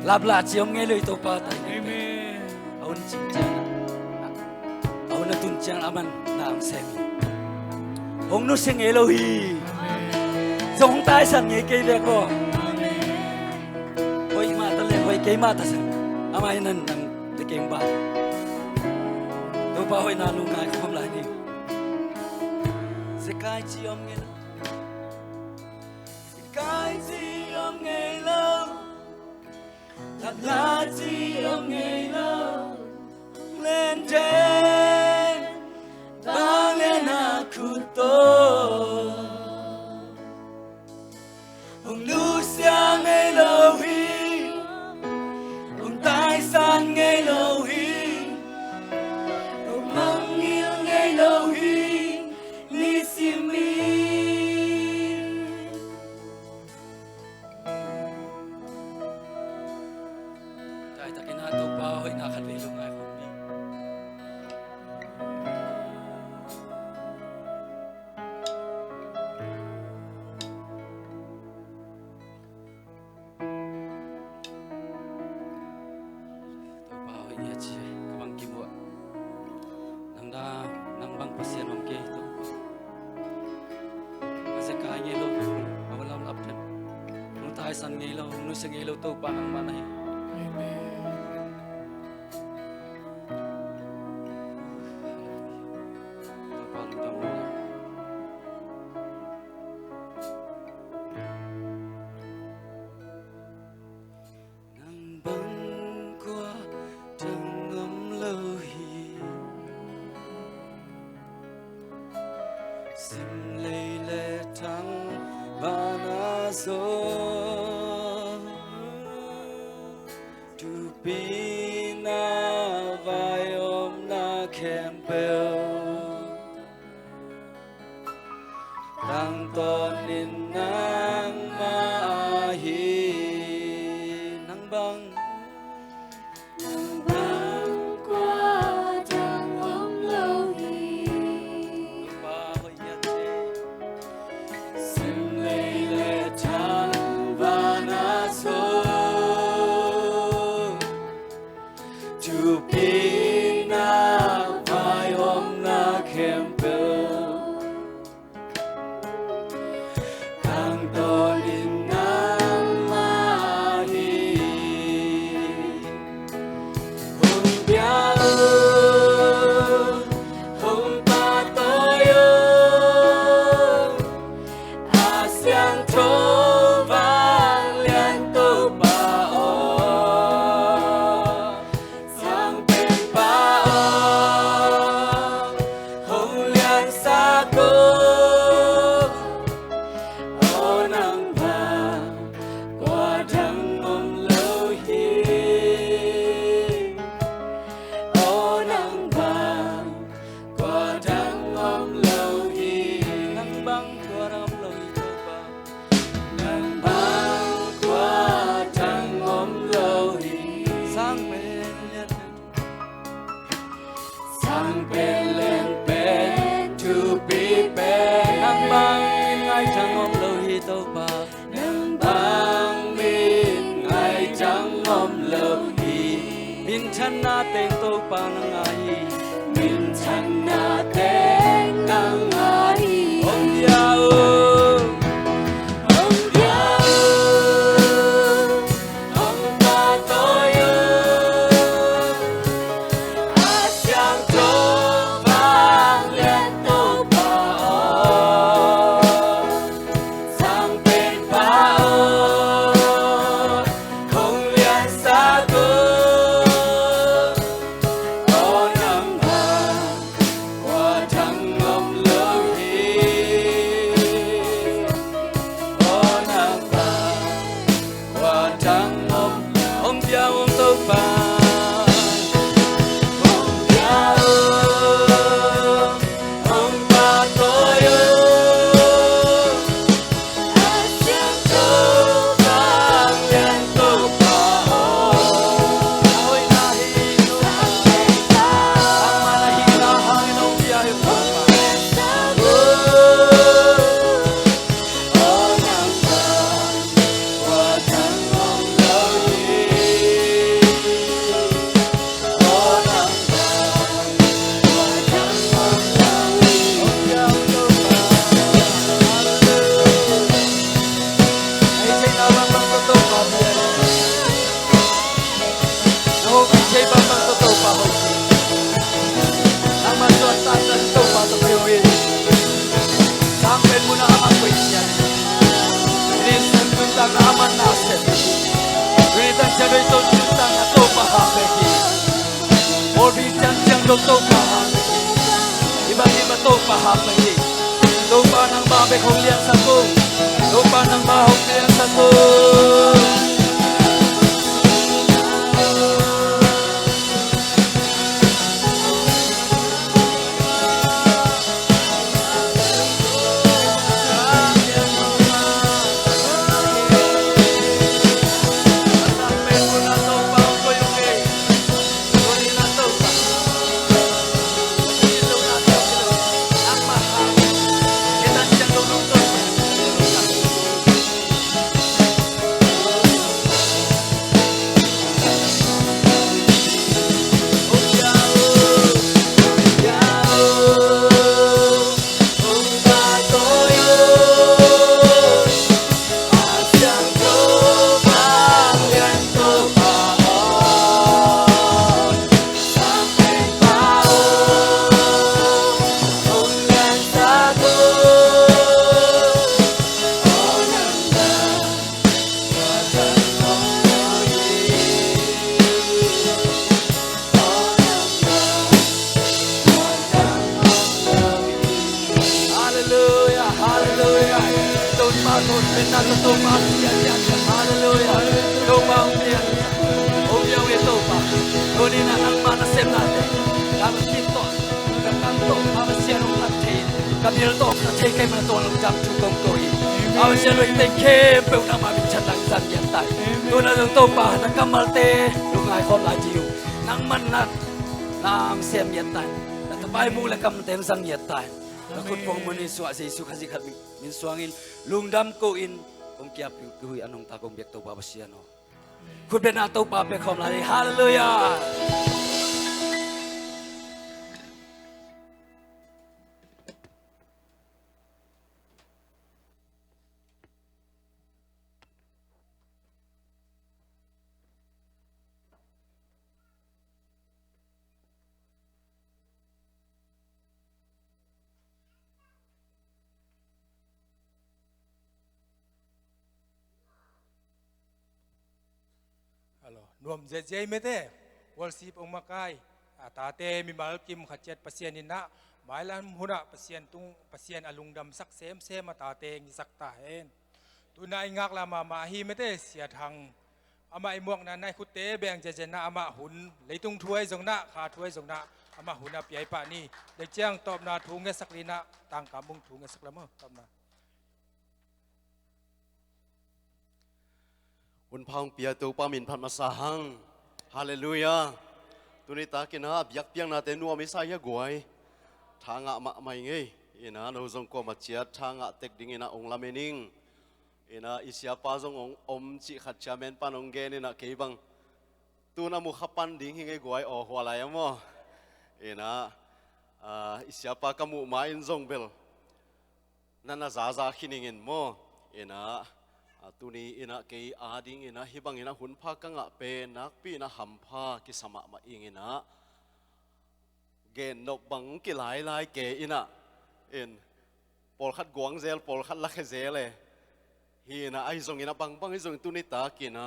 lặp lại chiêm nghe lời tôi pa tay ông chính trang ông là tuân trang aman nam xem ông nó sẽ nghe lời giống tai san nghe cây đẹp không ôi mà ta lên ôi cây mà ta san amai nan nang để keng ba tôi pa ôi na lu ngai không lại đi sẽ cái chiêm nghe cái gì ông ngày lâu thật là gì ông ngày lâu lên trên vang lên aku to ông lu sang ngày lâu hi ông tai san ngày lâu hi ông mang yêu ngày lâu hi ni sim mi san ngay lâu nu sang ngay lâu tu pa nang manay nang băng qua trăng ngấm lâu hi sim lê lê trăng và na so Pina vai om na kempel Tang ton in nang ma hi nang bang qua trăng ôm lâu hi ba hơi nhạt sim lê lê trăng và na so Pina vai om na kempel Tang ton in nang ma hi hùng bia hùng pa toyo asiang thô vang liên tục ba o Chana teng to pa nang ai min chana teng nang ai om dia om ta toyo asiang to vang lên to pa sang pen pa không liên xa cô dong to pa iba to pa hap lagi to pa nang ba be khong lian sa ko to pa nang ba hong lian sa ko sang nhiệt tài là khôn phong môn suy sĩ su khasi khát min suangin lungdam ko in ông kia hui anong ta kong biak to pa basiano khut be na to pa pe khom la hallelujah nuam je me te worship ong makai tate mi mal kim khachet pasien in na mailan huna pasien tung pasien alungdam sak sem tate ngi sak ta hen tu na ingak la ma hi me te sia thang ama i muak na nai khutte beng je na ama hun leitung thuai jong na kha thuai jong na ama huna piai pa ni de chiang top na thu nge sak lina tang ka bung thu nge sak la mo top na un phang pia tu pa min phat ma sa hang hallelujah tu ni ta kina biak piang na te nu mi sa ya guai thanga ma mai nge ina no zong ko ma chia thanga tek ding ina ong lamening ina isia pa zong ong om chi khat cha men pan ong ge ni na ke bang tu na mu khapan ding hi nge guai o hwa la ya mo ina isia pa ka mu ma in zong bel nana za khiningin mo ina tu ni ina ke ading ina hibang ina hun pha ka nga pe nak pi na ham pha ki sama ma ing ina gen no bang ki lai ke ina en pol khat guang zel pol khat la khe zele hi na ai zong ina bang i zong tu ni ta ki na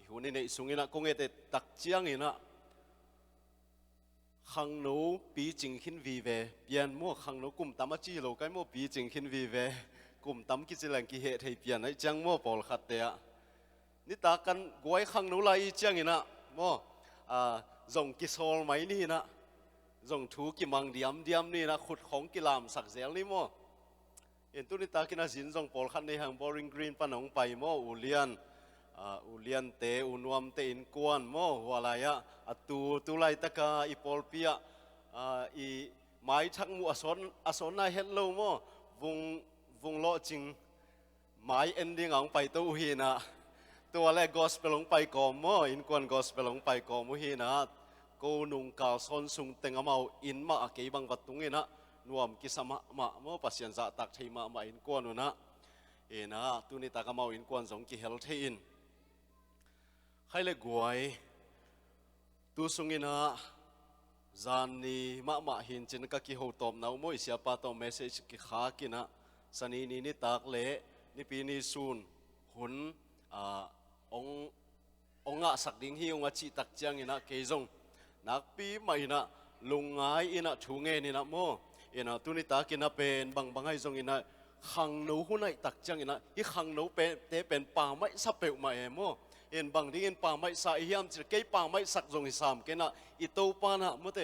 hu ni nei sung ina kong ete tak chiang ina khang no pi jing hin vi ve pian mo khang no kum tama chi lo kai mo pi jing hin vi ve cùng tắm cái gì là cái hệ thầy biển ấy chẳng mua bò khát tệ ní ta cần gói khăng nấu lại chẳng ina mua dùng cái sol máy ní na dùng thú cái mang diam ní na khut khống cái làm sạc dẻo ní mua hiện tu ní ta cái na dính dùng bò khát này hàng boring green pan ông bay mua ulian te unuam te in quan mua hoa lại tu lại ta ka ipol pia i mai thắc mu ason này hello mua vùng lo chinh mai ending ông bay tu hi naตัวแรก gospel ลงไปก่อมออินกวน gospel ลงไปก่อมุฮีนะกูนุงกาซอนซุงเต็งเอาอินมาเกี่ยบังวัดตุงเงินะนวมกิสมะมะมอปัสยันจะตักเทมาอินกวนนะนะตุนิตากเอาอินกวนสงกิเฮลเทอินใครเล็กกวยตุซุงเงินะจานนี้มะหินจินก็กิโฮตอมนะมวยเสียปาตอมเมสเซจกิขากินะสันนี้นี่ตักเละนี่ปีนี้ซูนหุนองค์สักดิ่งฮีองค์จีตักเจียงนะเกยงนักปีใหม่นะ ลุงไงอินะชูเงนี่นะโมอินะตุนิตากินะเป็นบางให้ทรงอินะขังหนูหุ่นไอตักจังอินะอีขังหนูเป็นป่าไม้สับเปลมาเอโมอินบางที่อินป่าไม้สายยามจะเกยป่าไม้สักทรงอิสามเกนะอิโตปานะโมเต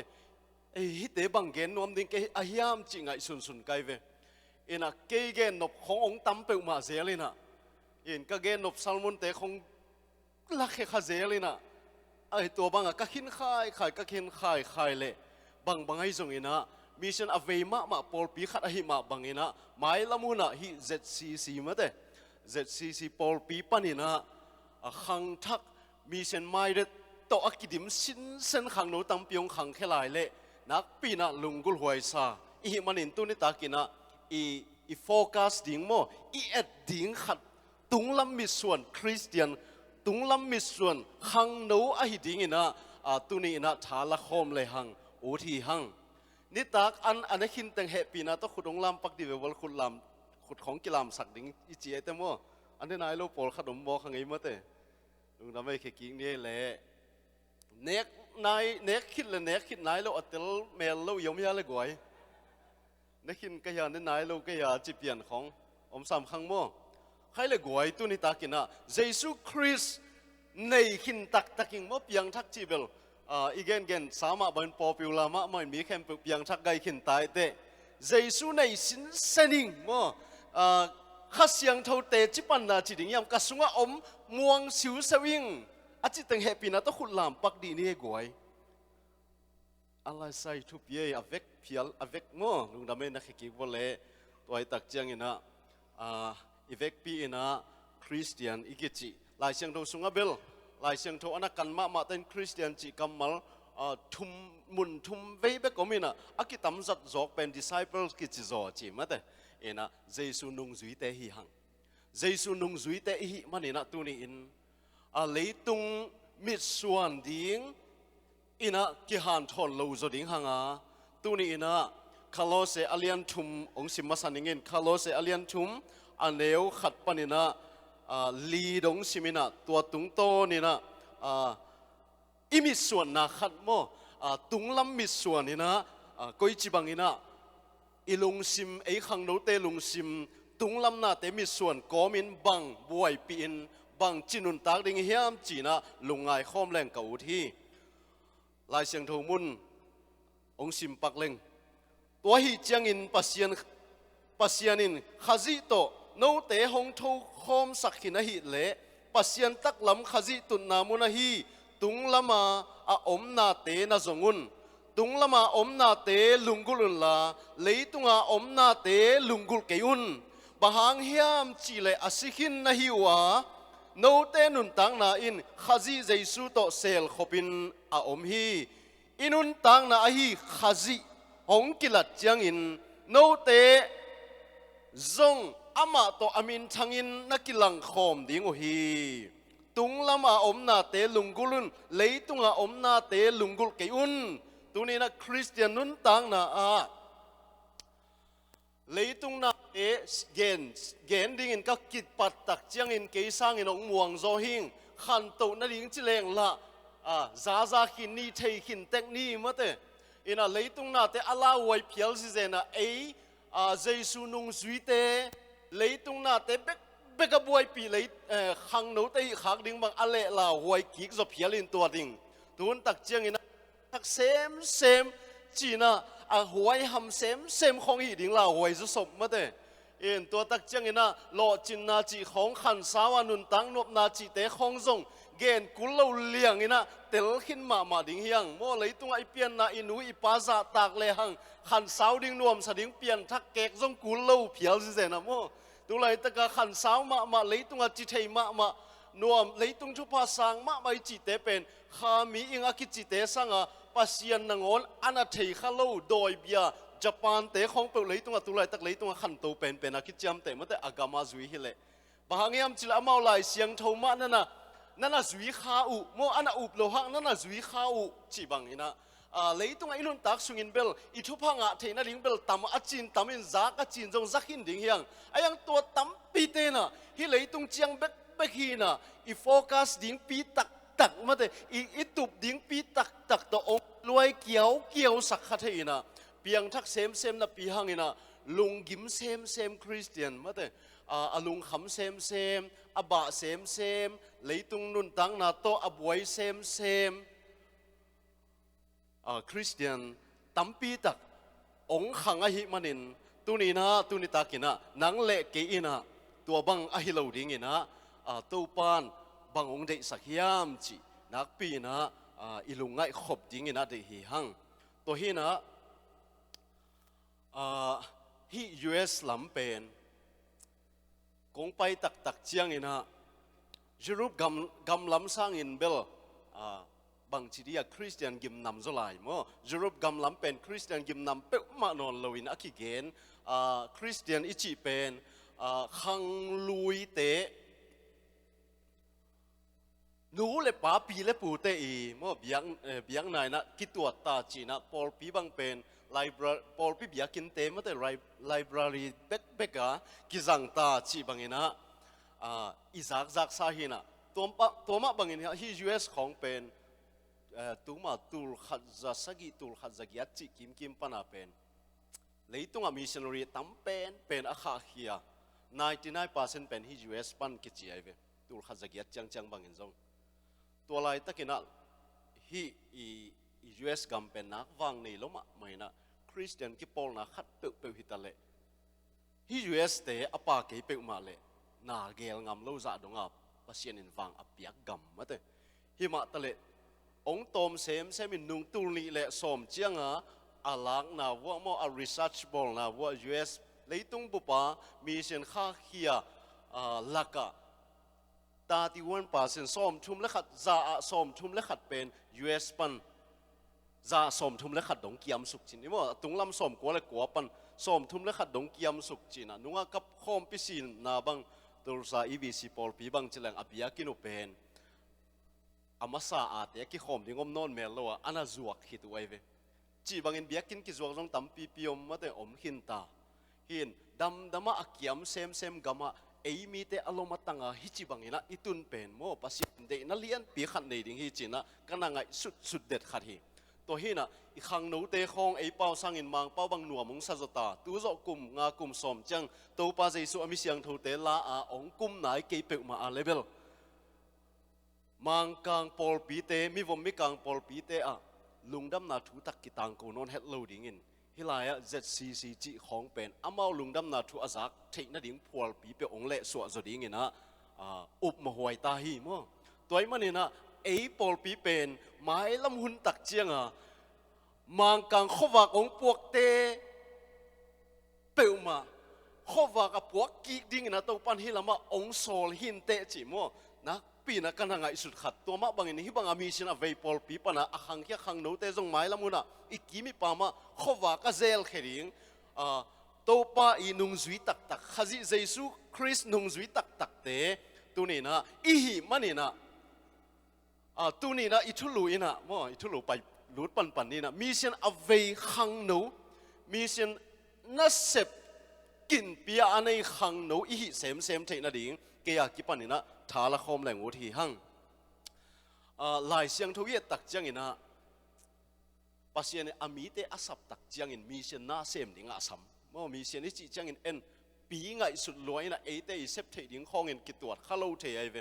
ไอฮิเตบางเกนนวมดิ้งเกยอายามจิงไอสุนไกเวอินะเกยเกนนบขององค์ตั้มเปลมาเสียเลยนะอินก็เกนนบซัลมอนเตของลักเขคาเสียเลยนะไอตัวบางอะก็ขินขายก็ขินขายเลยบางให้ทรงอินะมิชันอเวมาปอลปีขัดอหิมาบางอินะหมายละมุนะฮิ ZCC มาเต ZCC ปอลปีปันอินะขังทักมิชันไม่ได้ต่ออักิดิมสินเส้นขังโนตั้มปียงขังแค่หลายเลยนักปีนะลุงกุลหวยซาอีมันอินตุนิตากินะอีโฟกัสดิ่งโมอีเอ็ดดิ่งขัดตุงลำมิส่วนคริสเตียนตุงลำมิส่วนขังโนอหิดิ่งอินะตุนีอินะชาละคมเลยหังโอทีหังนี่ตากอันนี้ขินแต่งเหปีนะต้องขุดองลำปักดีเวลขุดลำขุดของกิลามสักดิ่งอีเจียแต่โมอันนี้นายโลปอลขนมบอกขังไงมาเต้ลุงทำให้แค่กิ้งนี่แหละเน็กนายเน็กคิดเลยเน็กคิดนายโลอัตเตลเมลโลยมยาเลยกวยเน็กคิดก็ยานี่นายโลก็ยาจีเปลี่ยนของอมสามขังโมใครเลยกวยตัวนี้ตากินนะเยซูคริสต์ในขินตักกิ่งโมเปียงทักจีเบลอีกเกนสามารถเป็นป๊อปปูล่ามะมันมีแค่เพียงชักไกขินตายเตะเยซูในสินเซนิงมั่วข้าเสียงเท่าเตจิปันนาจิดิ่งยามกระสุงอมม่วงสิวสวิงอาจิตังเฮปีนะต้องขุดลามปักดีนี่กวยอะไรใส่ทุบเย่อเวกเพียลอเวกมั่วลุงดำเนินนักขิกวอลเล่ตัวไอ้ตักเจียงอินะอีเวกปีอินะคริสเตียนอีกิจิลายเสียงเท่าสุงอเบลลายเสียงโทอนักกันมาเป็นคริสเตียนจีกัมมัลทุมมุนทุมเวเบกอมินะอากิตัมจัดจอกเป็น disciples กิจิจอจีมาเตเอนะเยซูนุงจุยเตหิหังเยซูนุงจุยเตหิมันเอนะตัวนี้อินเลยตุงมิดส่วนดิ้งอินะกิฮันทอนโลจดิ้งหังตัวนี้อินะคาโลเซอเลียนทุมองค์สิมาสันนิงินคาโลเซอเลียนทุมอันเลวขัดปันอินะลีดงสิมินะตัวตุงโตนี่นะอิมิส่วนนะขัดโมตุงลำมิส่วนนี่นะก้อยจีบังนี่นะอิลุงซิมไอขังโนเตลุงซิมตุงลำนาเตมิส่วนกอมินบังบวยปีนบังจินุนตากดิ่งเฮียมจีนะลุงไงข้อมแรงเก่าที่ลายเสียงโทมุนองซิมปักเล็งตัวฮีเจียงอินปัสยานินขจิโตโนเตหงทูคอมสักขินหิเละปัสยันตักลำขจิตุนนามุนหิตุงละมาอมนาเตนะจงุนตุงละมาอมนาเตลุงกุลุนลาเลยตุงอมนาเตลุงกุลเกยุนบางเฮียมจีเลอสิขินนะฮิวะโนเตนุนตังนาอินขจิเจสุโตเซลขบินอมฮีอินุนตังนาฮีขจิหงกิลัดจังอินโนเตจงอามาโตอามินทังอินนักกิลังคอมดิ่งโอฮีตุงละมาอมนาเตลุงกุลุนเลยตุงอมนาเตลุงกุลเกยุนตัวนี้นะคริสเตียนนุนตังนะเลยตุงนาเตเกนดิ่งอินก็กิดปัดตักเจียงอินเกยสร้างอินองม่วงโซหิงขันโตนั่นดิ่งจิเลงละซาขินนี่เทขินเทคนี่มาเตอินะเลยตุงนาเตอลาไว้เพียลซิเซนะเเยซูนุงสุยเตเลยตุงนาเตเบกบวยปีเลยขังโนเตขักดิ่งบางอะไรล่ะหวยกิกจะเพียลินตัวดิ่งตุนตักเจียงอินะตักเซมจีน่ะหวยหำเซมของอีดิ่งล่ะหวยจะสมมาเตตัวตักเจียงอินะหล่อจินนาจีของขันสาวันุนตังนบนาจีเตของทรงเกณฑ์กุลเราเลี้ยงอินะเตลขินมาดิ่งเฮียงโมเลยตุงไอเปียนนาอินุอิปาซาตากเลหังขันสาวดิ่งนวมสดิ่งเปียนทักเกกทรงกุลเราเพียวสิเซนะโมตุเลยตะกะขันสาวมาเลยตุงจิเทมานวมเลยตุงชุภาสังไปจิเตเป็นขามีอิงอากิจิเตสังปัสยันนงอนอันเทขะโลโดยเบียญี่ปุ่นเตะของเปเลยตุงตุเลยตะเลยตุงขันโตเป็นอากิจามเตะมันแต่อากามาจุยฮิเลบางอย่างจิละมาลายเสียงโทมานั่นน่ะจุยข้าอุโมอันอุบโลหังนั่นน่ะจุยข้าอุจีบังอินะเลยตุงอินุนตักสุงินเบลอิทุพังเทน่ะลิงเบลตามอาจินตามินจากอาจินจงจักหินดิ่งเฮียงไอ้ยังตัวตั้มปีเตน่ะฮิเลยตุงเจียงเบกฮีน่ะอีโฟกัสดิ่งปีตักมาแต่อีตุบดิ่งปีตักตัวอง รวยเกี่ยวสักขัดให้นะเปียงทักเซมนะปีหังนะลุงกิมเซมคริสเตียนมาแต่อาลุงขำเซมอบะเซมเลยตุงนุนตังนาโตอบวยเซมคริสเตียนตั้มปีตักองขังอหิมันินตุนีนะตุนิตากินะนังเละเกีนะตัวบังอหิโลดิงินะตัวปานบังองเดสักยามจีนักปีนะอิลุงไงขบดิงินะเดหิหังตัวฮีนะฮี US ลำเป็นกงไปตักเจียงอินะยุโรปกำลำสร้างอินเบลบางทีเดียคริสเตียนกิมนำจะลายมั้งยุโรปกำลำเป็นคริสเตียนกิมนำเป๊ะมานอนลวินอักเกนคริสเตียนอิจิเป็นขังลุยเตะหนูเล็บป้าปีเล็บปูเตอีมั้งเบียงไหนนะคิดตัวตาจีนะพอลปีบางเป็นไลบราพอลปีเบียกินเตะมั้งแต่ไลบรารีเบกะกิจังตาจีบางเงินะอิซักสาหินะตัวมาบางเงินะที่ US ของเป็นตัวมาตูลขัดจะสกิตูลขัดจะยัดจิกิมปนาเป็นเลยตัวมิชชันนารีตั้มเป็นอาคาเฮีย99% เป็นที่ US ปันกิจไอเวตูลขัดจะยัดจังบางเงินจงตัวลายตะกินะที่US กัมเป็นนักวางในล้มไม่นะคริสเตียนกิปอลนะขัดเปิวหิตาเลที่ US เตะอปาเกยเปิวมาเลนาเกลงามโลจ่าดงอับปัสยานินฟังอภิยกัมมาเตหิมะตะเลองตอมเซมินนุงตูนีเละสมเจียงอาลักนาว่ามอ research ball นาว่า US เลยตุงบุปผามีเส้นข้าเขียลักะตาที่วันป่าเส้นสมทุมเล็ขัดจ่าสมทุมเล็ขัดเป็น US ปันจ่าสมทุมเล็ขัดดงเกียมสุกจินนี่ว่าตุงลำสมกัวเล็กกัวปันสมทุมเล็ขัดดงเกียมสุกจินะนุงกับโคมพิสินนาบังตัวสา EBC ปอลปีบังเจริญอภิยากินุเป็นอามาสาอาเตะกิขมที่งมนอนเมลโลอันน่าจวกหิตไว้เวจีบางเงินเบียกินกิจวกจงตั้มปีอมมาแต่อมหินตาหินดำมาอักยมเซมกามาเอมีเตอารมณ์ตั้งฮิจิบางเงินอิตุนเป็นโมปัสยินเดนัเลียนปีขัดในดิ่งฮิจินะกันนังไงสุดเด็ดขัดฮิตัวหินะอีขังหนูเตะคองเป้าสังอินมังเป้าบางหนัวมุงสัจตาตัวจกุมงากุมสมจังตัวปาเจสุอมิเสียงทูเตลาองกุมไหนเกยเปกมาเลเวลมังกังปอลปีเตมีวมมีกังปอลปีเตลุงดำนาถูตักกิตังกูนนเฮดโลดิ้งินฮิลายะ ZCCG ของเป็นอามาลุงดำนาถูอาซักเทนดิ่งพอลปีเปองเละสวดจดิ้งินนะอุบมาหวยตาหิมั้งตัวมันนี่นะปอลปีเป็นไม้ลำหุนตักเจียงมังกังขวักองพวกเตเปิวมาขวักกับพวกกีดิ้งนะตัวปันฮิลามาองโซลหินเตจิมั้งนะปีนักกันหางสุดขัดตัวมาบางอย่างนี้บางอามีสินะเวปอลปีปนะขังแค่ขังโนเตจงไม้ละมุนะอีกกี่มีปามาขวากเซลเขริงตัวป้าอีนุงจุยตักขจิเจสุคริสนุงจุยตักเตตัวนี้นะอีหิมันนี่นะตัวนี้นะอิทุลุยนะมั่วอิทุลุไปลุดปันนี่นะมีเสียนอเวขังโนมีเสียนนัสเซบกินปีอันในขังโนอีหิเซมเทนะดิ่งเกียกิปันนี่นะทาละคมแหล่งอุทีหังหลายเสียงทุกอย่างตักเจียงอินะปัสยานี่อามีเตอสับตักเจียงอินมีเสียนน่าเสมดิ่งอาสัมมั่วมีเสียนที่จีเจียงอินเอ็นปีไงสุดรวยนะเอเตอีเซฟเทดิ่งข้องอินกิตรวจข้าโลเทไอเว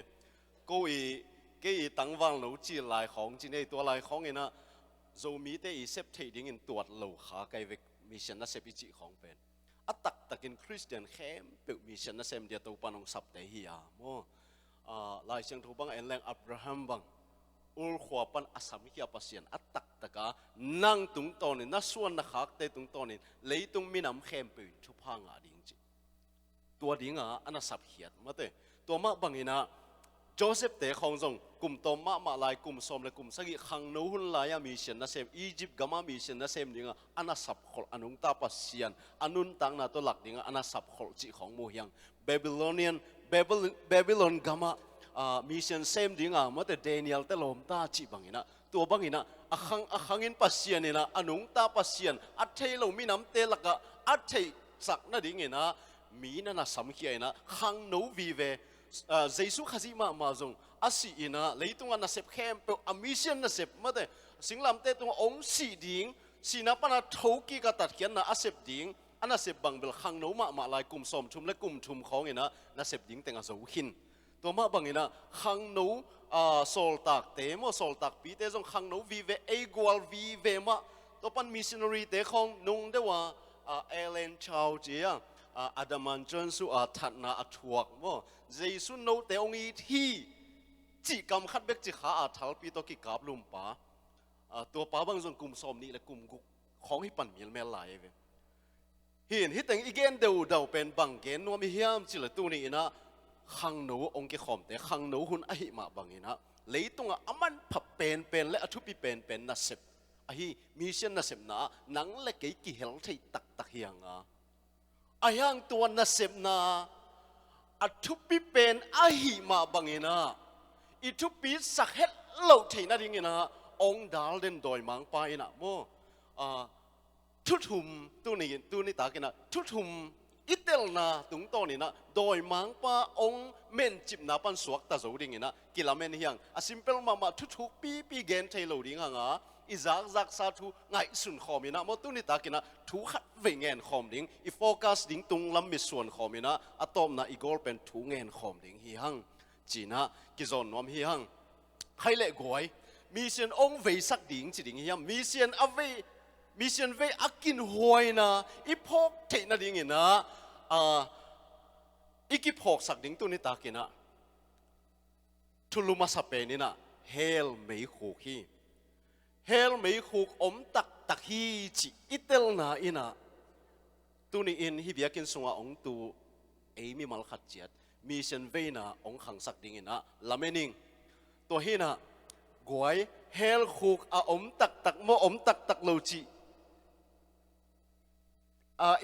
ก็อีตั้งวางหลูจีลายของจีในตัวลายของอินะโจมีเตอีเซฟเทดิ่งอินตรวจหลูขาไกเวมีเสียนน่าเซฟจีของเป็นตักอินคริสเตียนเข้มเปิดมีเสียนน่าเซมเดียตัวปานองสับเตหียมั่วลายเชียงทูบังเอ็นแรงอับราฮัมบังอุลขวาปันอาสามิกาปัสยันอัตตักตะกานั่งตุงตอนินนัส่วนนักขักเตตุงตอนินเลยตุงมีน้ำเข้มไปชุบหางาดิ่งจีตัวดิ่งอันนัสับเหียดมาเตตัวมาบังอินะโจเซฟเตของจงกลุ่มตัวมาลายกลุ่มสมและกลุ่มสกิขังนู้นลายมีเชียนนัเซมอียิปต์กามามีเชียนนัเซมดิ่งอันนัสับขลอนุงตาปัสยันอันนุนตังนาตัวหลักดิ่งอันนัสับขลจีของโมยังเบบิลอนกามามีเสียนเซมดิ่งมาแต่เดนิเอลแต่ลมตาจีบังอินะตัวบังอินะขังอินปัสยันอินะอนุงตาปัสยันอัดเทลมีน้ำเตลักะอัดเทสักนั่นดิ่งอินะมีนั่นน่ะสำคัญนะขังโนวีเวเจสุขจิมาจงอาศัยอินะเลยตรงนั้นน่ะเสพเข้มเปอามีเสียนน่ะเสพมาแต่ สิงลำเตตัวองสีดิ่งสีนับปนาทูกีกตัดเขียนนะอาเสบดิ่งอันน่ะเสบบังเบลขังโนมาลายกลุ่มสมชุมและกลุ่มชุมของเองนะน่ะเสบดิ่งแต่งอาสูขินตัวมาบังเองนะขังโนโซลตักเตมโซลตักปีเตจงขังโนวีเวเอกวลวีเวมาตัวปันมิชชันนารีเตของนุ่งเดว่าเอเลนชาวเจียอาดามันจนสุทัดนาทวกมั้งเจสุนโนเตองอีที่จีกำคัดเบกจีขาทัลปีตัวกิกาบลุมป้าตัวป้าบางส่วนกลุ่มสมนี่และกลุ่มกุของที่ปั่นมีลเมลายเวเห็นที่แต่งอีเกนเดาเป็นบังเกนนัวมีเฮียมจิละตัวนี้นะขังหนูองค์เกขอมแต่ขังหนูหุ่นอหิมาบังเองนะเลยตรงมันผับเป็นและอทุปิเป็นนัสเซบอหิมีเช่นนัสเซบนะหนังเล็กกี่เฮลที่ตักเฮียงอายังตัวนัสเซบนะอทุปิเป็นอหิมาบังเองนะอีทุปิสักเฮลเหล่าที่นั่นเองนะองดาลเดนดอยมังไปนะโมทุทุมตัวนี้ตากินะทุทุมอิเตลนาตุงโตนี่นะดอยมังปาองเมนจิบนาปันสวกตาโจดิ่งนะกิลาเมนเฮียงอาซิมเปิลมาทุกปีเกนเทโลดิ่งหางอิจักซาทุไงสุนขอมินะโมตัวนี้ตากินะทุขัดเวงเงินขอมดิ่งอีโฟกัสดิ่งตุงลำมิส่วนขอมินะอะตอมนะอีกอลเป็นทุเงินขอมดิ่งฮีหังจีนะกิจอนนวมฮีหังใครเละกวยมีเสียนองเวสักดิ่งจีดิ่งฮียมมีเสียนอเวมีเสียนเวอักกินหวยนะอีพกเทนะดิ่งนะอีกิพกสักดิ่งตัวนี้ตากินะทุลุมาสเปนี่นะเฮลไม่คูกีเฮลไม่คูกตักฮีจีอิเตลนาอินะตัวนี้อินฮิเบียกินสงะองตัวมีมัลขัดเจียดมีเสียนเวนะองขังสักดิ่งนะลาเมนิงตัวฮีนะกวยเฮลคูกตักโมตักโลจี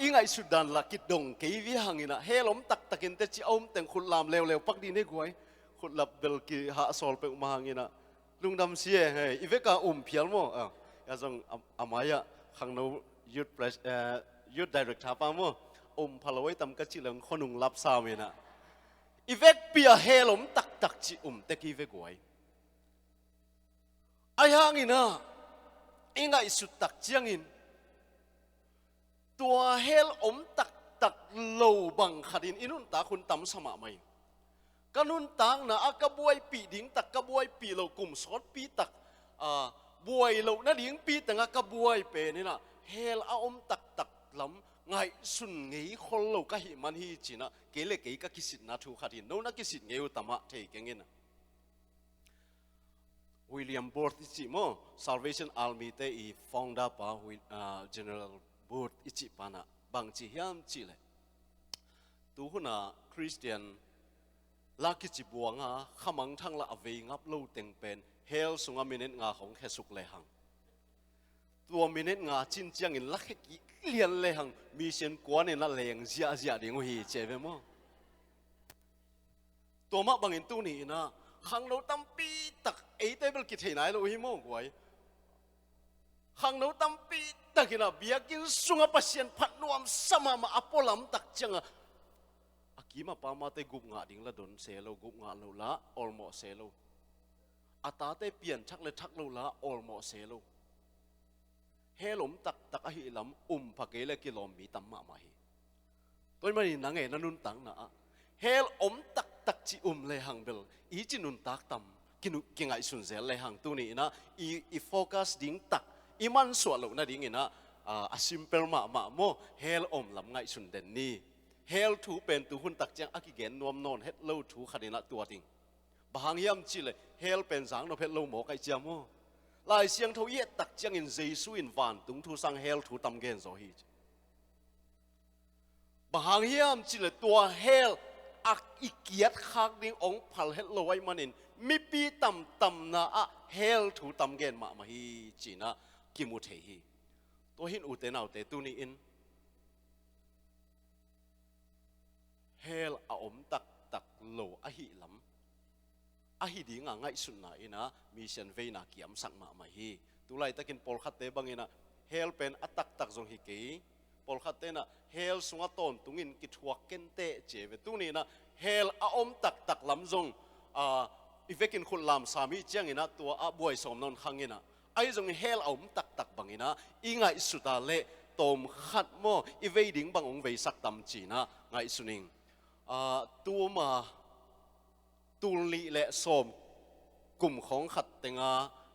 อิงไอสุดันลักิดงเกวิหังอินะเฮลตักเตจิแต่งขุดลามเร็วปักดีนี่กวยขุดลับเบลกีหาโซลเปอุมาหังอินะลุงดำเสียเฮ้ยอีเวกาเพียลโมยาจงอามายะขังโนยุดไดเรกทาปามโมพลอยตำกะจิเลงขนุงลับสามินะอีเวกเปียเฮลตักจิเตกีเวกวยไอหังอินะอิงไอสุดตักเจียงอินตัวเฮลตักโลบังขัดินอินุนตาคุณตำสมาไหมกันุนตังนะกระบวยปีดิ่งตักกระบวยปีโลกุ่มสดปีตักบวยโลนั่นดิ่งปีตังกระบวยเปนี่นะเฮลตักลำไงสุนไงคนโลกะหิมันฮีจีนะเกลเกยกะกิสิตนาทูขัดินโนนักกิสิตเงอุตมะเทเกงินะวิลเลียมบอร์ติจิโม Salvation Army เตอีฟองดาปาGeneralบูดอิจิปานะบางจีฮิมจีเลยตัวหุ่นคริสเตียนลักกิจิบัวงาขมังทั้งละอเวงับโลเต็งเป็นเฮลสุงามิเนตงาของแค่สุกเลยหังตัวมิเนตงาจินเจียงอินลักเกเลียนเลยหังมีเสียนกวนในละเลงเสียดิ่งหีเจ็บมั้งตัวมะบางอินตัวนี้นะขังเราตั้มปีตักเอเตเบิลกิจไหนเราหิมงไว้ขังเราตั้มปีตักกินะเบียกินสุงปัสยันพัดนวมสมามาอโปลัมตักจังอากิมาปามาเตกุบงาดิ่งละดนเซโลกุบงาโลละออลโมเซโลอาตาเตเปลี่ยนชักเลยชักโลละออลโมเซโลเฮลมตักอหิลำพักเกลกิโลมีตัมมามาฮีตัวมันนี่นังเงนันุนตังนะเฮลตักจิเลยหังเบลอีจินุนตักตัมกินไอสุนเซลเลยหังตัวนี้นะอีโฟกัสดิ่งตักอีมันสวดลูกนะดิ่งนะซิมเปิลมาโมเฮลลำไงสุนเดนนี่เฮลถูเป็นตัวหุ่นตักจังอากิเกนนวมนอนเฮลโลถูขัดินะตัวติงบางยามจิเลยเฮลเป็นสังนเฮลโลหมอไกเจียโมลายเสียงทวีตักจังอินเจสุอินวานตุงทูสังเฮลถูตำเกนโซฮีบางยามจิเลยตัวเฮลอักอีเกียดคักดิ่งองพัลเฮลโลไว้มันอินมีปีต่ำนะเฮลถูตำเกนมาฮีจีนะกิมุเทฮีตัวหินอุเตนเอาเตตุนีอินเฮลตักโลอหิลำอหิดีงาง่ายสุดนะอินะมีเชนเวนักยำสังมาฮีตุไลตะกินปอลขัดเตบังอินะเฮลเป็นตักจงฮิกีปอลขัดเตนะเฮลสุงตอนตุงินกิทวกเกนเตเจเวตุนีนะเฮลตักลำจงอีเวกินคนลำสามีเจียงอินะตัวบวยสมนนขังอินะ ไอ้จงเฮลเอาตักตักบังอินะอีไงสุดาเล่ตอมขัดโมอีเวดิ่งบังองเวสักตำจีนะไงสุนิงตัวมาตุลีเละสมกลุ่มของขัดเตงา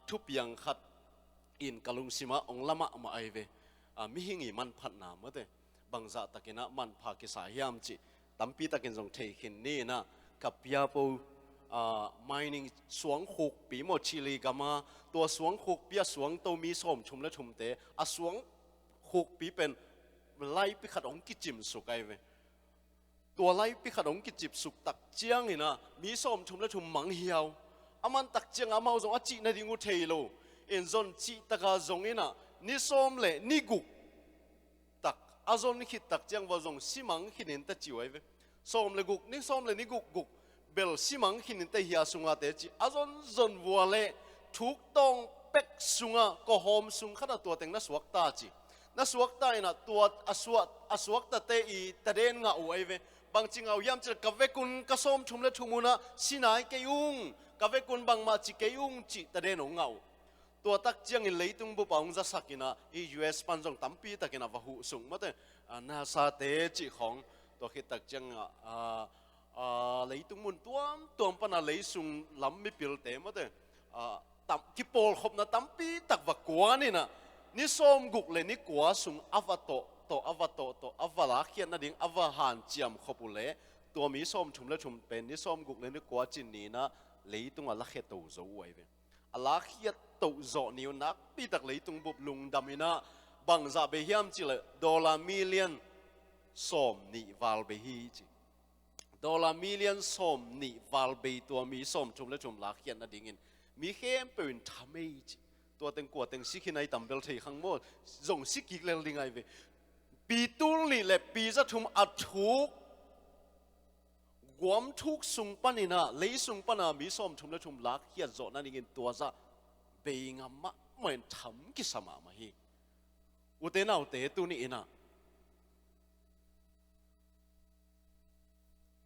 ทุบยังขัดอินกะลุงสิมาองละมะมาไอเวมิหิงีมันพัดนามะเตบางจะตะกินะมันพากิสายามจิตั้มปีตะกินจงเทขินนี่นะกับยาปูmining สวงขุกปีโมชิลีกามาตัวสวงขุกปีสวงโตมีสมชุมและชุมเตสวงขุกปีเป็นไล่ปีขัดองกิจิมสุกไอเวตัวไล่ปีขัดองกิจิมสุกตักเจียงนี่นะมีสมชุมและชุมมังเหียวมันตักเจียงอามาจงจินาดิงูเทโลเอ็นจนจิตะกาจงนี่นะนิสมเลนิกุกตักอาจนนี่คิดตักเจียงว่าจงสิมังคิดเห็นตะจิวไอเวสมเลกุกนิสมเลนิกุกกุกเบลสิมังหินเตหิอาสุงาเตจิอาจนจนวัวเล่ทุกต้องเป็กสุงาก็หอมสุงขนาดตัวเต็งนัสวกตาจินัสวกตาอินะตัวอสวกตาเตอีตะเดนงาอวยเวบางจริงเอายามจะกับเวกุนกระสมชุมและชุมุนะสินายเกยุงกับเวกุนบางมาจิเกยุงจิตะเดนงาตัวตักเจียงอิเลยตุงบุปผงจะสักกินะอี US ปันจงตั้มปีตะกินะวะหุสุงมาเตนาซาเตจิของตัวคิดตักเจียงlấy tung mun tuam pana lấy sung lam mi pil te ma te tam ki pol khop na tam pi tak wa kwa ni na ni som guk le ni kwa sung avato to avala khian na ding avahan chiam khopule to mi som chum le chum pen ni som guk le ni kwa chin ni na lấy tung ala khet to zo wai ve ala khiat to zo ni nak pi tak lấy tung bup lung damina bang za be hiam chi le dollar million som ni val be hi chi dollar million som ni val beตัวมีsom chum le chum la khian na dingin mi khem pen thamei chi ตัวเต็งกวดเต็งสิกินในต่ำเบลทีข้างโมดส่งสิกิกเลลิงไงเวปีตุลนี่แหละปีจะทุ่มอัดทุกกวมทุกสุงปันนี่นะเลยสุงปันน่ะมีส้มทุ่มและทุ่มลักเฮียจอนั่นเองตัวจะเบงอ่ะมะเหมือนทำกิสมามาฮีอุเตน่าอุเตตุนี่นะ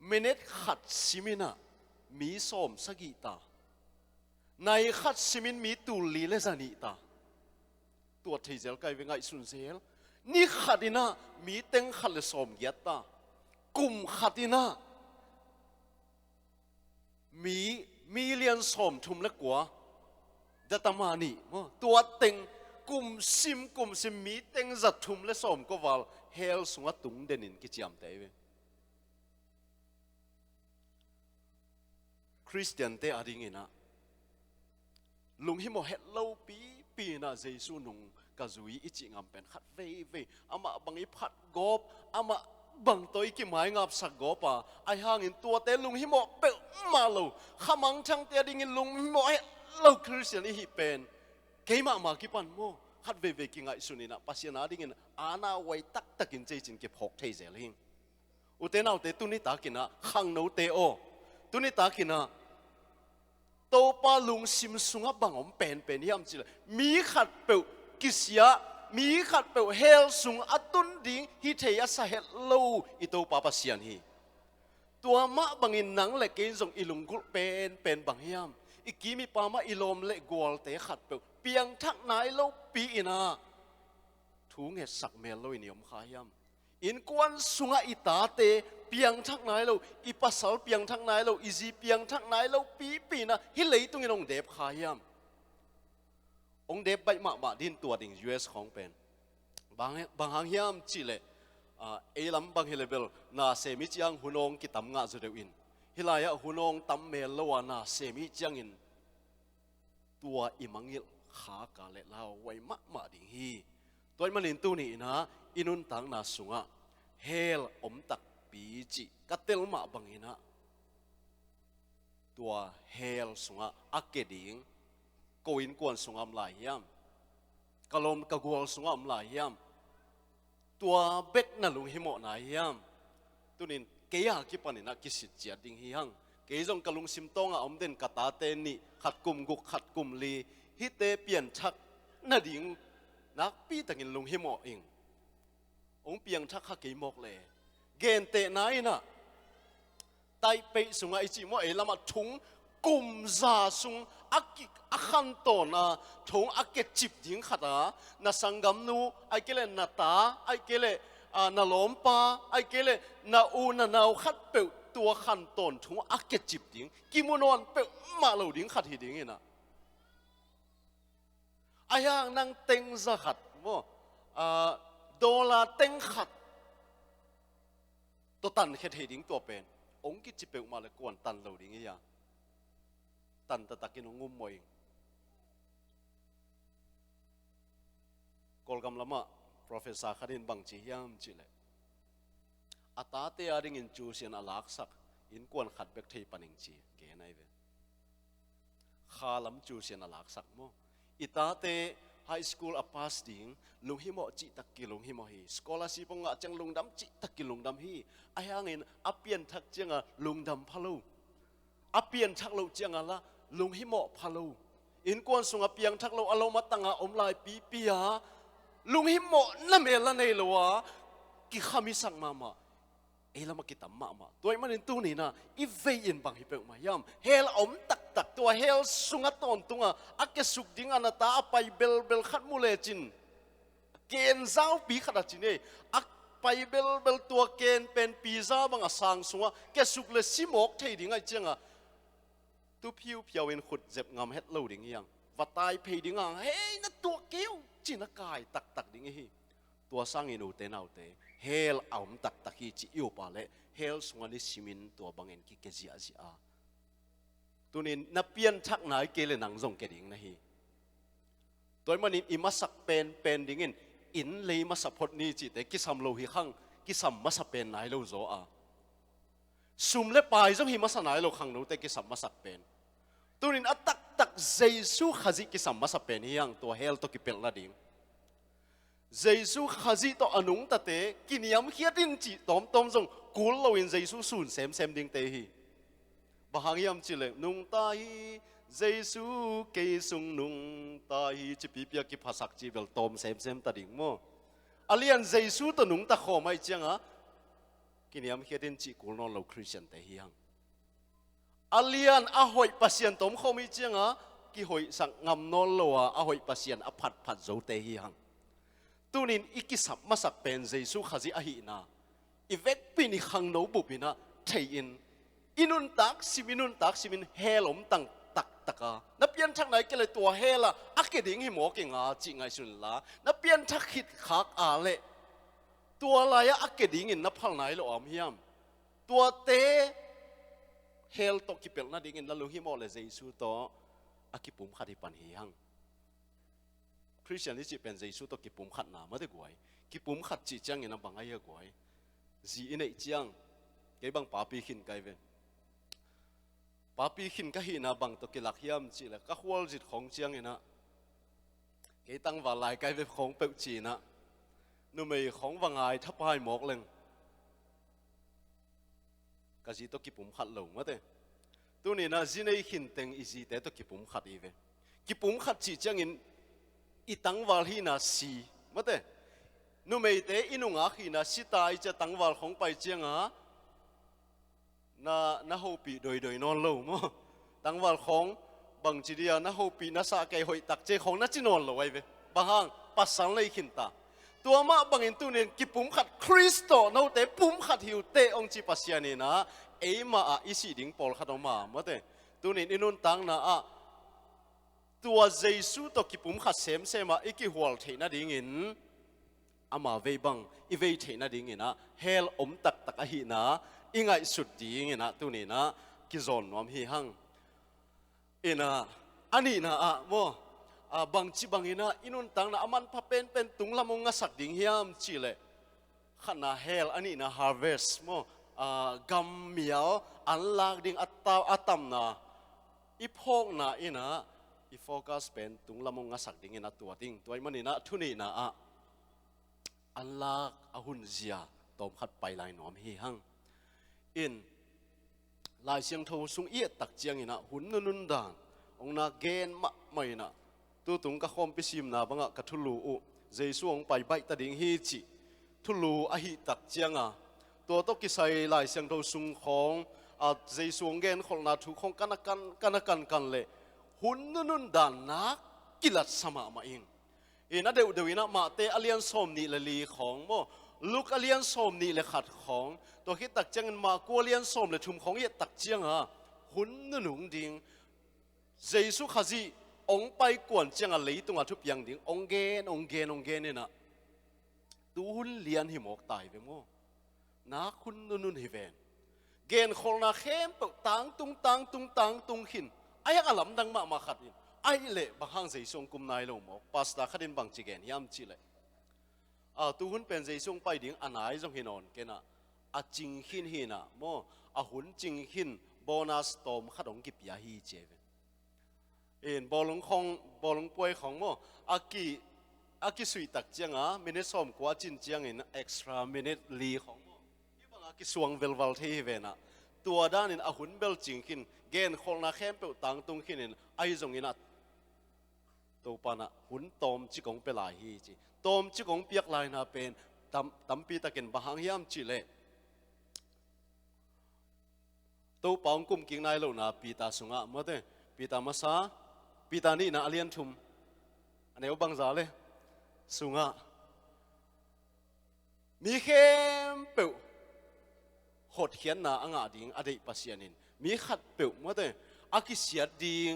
เมเนตขัดซิมินะมีส้มสกิตาในขัดซิมินมีตุลีเลซานิตาตัวที่เจลไกเวงไอสุนเซลนี่ขัดินะมีเต็งขัดเลสอมเกียตากุมขัดินะมีมิเลียนสอมทุมเล็กกว่าเดตามานีตัวเต็งกุมซิมมีเต็งจัดทุมเลสอมก็วาลเฮลสงตุงเดนินกิจยามเตเวคริสเตียนเตอดิงินะลุงฮิโมเฮลโลปีน่ะเจสุนุงกะจุยอิจิงามเป็นขัดเวอามาบังอิพัดกบอามาบังตัวอีกิหมายงับสักกบอ่ะไอห่างอินตัวเตลุงฮิโมเปลมาโลขมังช่างเตดิงินลุงฮิโมเฮลโลคริสเตียนฮิเป็นเกยมากิปันโมขัดเวกิงไอสุนินะปัสยานาดิงินอาณาไว้ตักกินเจจินเก็บหกเทเจลิงอุเตน่าอุเตตุนิตากินะขังโนเตโอตุนิตากินะโตปาลุงซิมสุงบังอมเป็นยามจิละมีขัดเปลกิเสียมีขัดเปลเฮลสุงอัตุนดิงฮิเทียสาเฮลโลอิโตปาปเสียนฮีตัวมะบังอินนังเล็กเกนส่งอิลุงกุเป็นบังยามอีกีมีปามาอิลมเล็กกวลเตะขัดเปลเปียงทักนายโลปีอินาทุงเหตุสักเมลโลอินิยมขายามอินกวนสุงอิตาเตเปียงทักนายเราอีปัสสาวเปียงทักนายเราอีจีเปียงทักนายเราปีนะฮิเลยตุงอินองเดบขายามองเดบใบมาดินตัวดิ่ง US ของเป็นบางหางยามจิเลเอลัมบางเฮเลเบลนาเซมิจังหุนองกิตำงาจุดเดวินฮิลายะหุนองตำเมลวานาเซมิจังอินตัวอิมังยิลขากาเลลาวไว้มาดิ่งฮีตัวมันอินตัวนี้นะอินุนตังนาสุงะเฮลอมตักปีจิกัตเตลมาบังอินะตัวเฮลสุงะอักเกดิงโกอินกวนสุงามลายยามกะลมกะกวลสุงามลายยามตัวเบ็กนั่นลุงฮิโมนายยามตัวนี้เกียร์กิปันนะกิสิเจียดิงฮิฮังเกยจงกะลุงซิมตองอ่ะอมเด่นกะตาเตนี่ขัดกุมกุกขัดกุมลีฮิเตเปลี่ยนชักนาดิงนักปีตังินลุงฮิโมเององเปียงชักขักเกยมอกเลยเกนเตนายนะไตไปสุงไอจิโมเอลามาทุง kum za sung akhan to na thong aket chip ding khata na sangam nu ai kele na ta ai kele na lompa ai kele na u na nau khat pe tua khan ton thong aket chip ding kimonon pe ma lo ding khat hi ding ina ayang nang teng za khat mo dollar teng khat to tan khet hi ding to pen ong ki chi pe ma le kon tan lo ding ya tan ta takin ngum moi kolgam lama professor kharin bang chi hiam chi le ata te aring in chu sian alak sak in kon khat bek thei paning chi ke nai ve khalam chu sian alak sak mo ita te high school a pass ding lung hi mo chi tak ki lung hi mo hi scholarship nga chang lung dam chi tak ki lung dam hi ayangin apian thak chenga lung dam phalo apian thak lo chenga la lung hi mo phalo in kon sunga piang thak lo alo matanga omlai pi pia lung hi mo na me la nei lo wa ki khami sang mama elama kita mama toy manin tu ni na I vei in bang hi pe ma yam hel om tak tak tua hel sunga ton tunga ake suk ding ana ta pai bel bel khat mule chin ken zau pi khata chin e ak pai bel bel tua ken pen pizza bang asang sunga ke suk le simok thei ding ai chenga tu phiu phiu in khut zep ngam het lo ding yang vatai phei ding ang hey na tua keu chin na kai tak tak ding hi tua sang in u te nau te hel om tak tak hi chi yu pa le hel sunga ni simin tua bangen ki ke zia zia tunin na pian thak nai ke le nang zong ke ding na hi toy manin I masak pen dingin in le masapot ni chi te ki sam lo hi khang ki sam masak pen nai lo zo a sum le pai zong hi masa nai lo khang no te ki sam masak pen tunin atak tak jesu khazi ki sam masak pen hi yang to hel to ki pel na ding jesu khazi to anung ta te kiniam hiatin chi tom tom zong kul lo in jesu sun sem ding te hi bahang yam chile nung ta hi jesu ke sung nung ta hi chi pi pia ki phasak chi bel tom sem ta ding mo alian jesu to nung ta kho mai changa kiniam hiatin chi kul non lo christian te hi hang alian a hoi pasien tom kho mi changa ki hoi sang ngam non lo a hoi pasien a phat zo te hi hang tunin ikisap masak pen jesu khazi a hi na ivek pini khang no bu pina thei in inun tak simin helom tang tak taka na pian thak nai ke le tua hela ake ding hi mo ke nga chi ngai sun la na pian thak hit khak a le tua la ya ake ding in na phal nai lo am hiam tua te hel to ki pel na ding in la lu hi mo le jesu to akipum khati pan hi hang Christian chi pen jesu to kipum khat na ma de guai kipum khat chi chang ina bangai ya guai ji inei chiang ke bang pa pi khin kai ven pa pi khin ka hi na bang to kilak hiam chi la ka hwal jit khong chiang ina ke tang wa lai kai ve khong pe chi na nu mei khong wangai thapai mok leng ka ji to kipum khat lo ma de tu ni na jinei khin teng I ji te to kipum khat I ve kipum khat chi chang in itang wal hi na si mate nu mei te inunga khi na sitai cha tangwal khong pai chianga na hopi doi non lo mo tangwal khong bang chi dia na hopi na sa kai hoi tak che khong na chinon lo ai ve bahang pasang lei khin ta tua ma bangin tu nen ki pum khat Kristo no te pum khat hiu te ong chi pasiani na e ma a isi ding pol khatoma mate tu nen inun tang na a tua jesu to ki pum kha sem a iki hwal theina ding in ama ve bang I ve theina ding ina hel om tak tak a hi na ingai sut ding ina tu ni na ki zon nom hi hang ina ani na a mo a bang chi bang ina inun tang na aman pha pen tung lamong nga sak ding hiam chi le khana hel ani na harvest mo gam miao an lak ding atam na I phok na ina I focus pen tung lamong nga sak ding ina tua ting tuai manina thuni na a anlak ahun zia tom khat pai lai nom hi hang in lai siang tho sung ie tak chiang ina hun nun dan ong na gen ma mai na tu tung ka khom pisim na banga ka thulu u jesu ong pai bai ta ding hi chi thulu a hi tak chianga to to ki sai lai siang tho sung khong ใจสวงเกนคนนาทุกของกันเลยหุ่นนุ่นด่านนักกิลัดสมามาเองน่าเดี๋ยวนะมาเตอเลียนสมนี่ละลีของโมลูกอเลียนสมนี่ละขัดของตัวคิดตักจังมากัวเลียนสมเลยทุ่มของเยตักจังหุ่นนุ่งดิ่งใจสุขจีองไปกวนจังอะไรตรงทุบยังดิ่งองเกนเนี่ยนะตูหุ่นเลียนหิมอกตายไปโมนักหุ่นนุ่นหิเวนเกณฑ์คนนาเข้มปตังตุงหินไอ้ยังอลัมดังมาขัดนี่ไอ้เละบางครั้งใจทรงกุมนายลงหมอกปัสตาขัดินบางจีเกนยามจีเละตัวหุ่นเป็นใจทรงไปดิ่งอันไหนทรงหินอนเกน่ะจิงหินน่ะโมหุ่นจิงหินโบนัสตอมขัดองกิบยาฮีเจเวนบอลงป่วยของโมอากิสุยตักเจียงมินิสอมกว่าจินเจียงเอ็กซ์ตร้ามินิลีของโมยี่บังอากิสวงเวลวัลเทเวน่ะตัวด้านหุ่นเบลจิงหินเกณฑ์คนนาเข้มเปตังตุงหินไอ้ตรงนี้ตัวปานะหุ่นตอมจิกงเปลายฮีจีตอมจิกงเปียกลายน่ะเป็นตั้มปีตะเกนบางยามจิเล่ตัวปองกุมกิ่งนายโลน่ะปีตาสุงะมาเต้ปีตามาซาปีตานี่น่ะอเลียนทุมอันนี้บังซาเลยสุงะมีเข้มเปวหดเขียนน่ะอ่างดิ่งอดีตปัสยานินมีขัดเปวมาเต้อากิเสียดิ่ง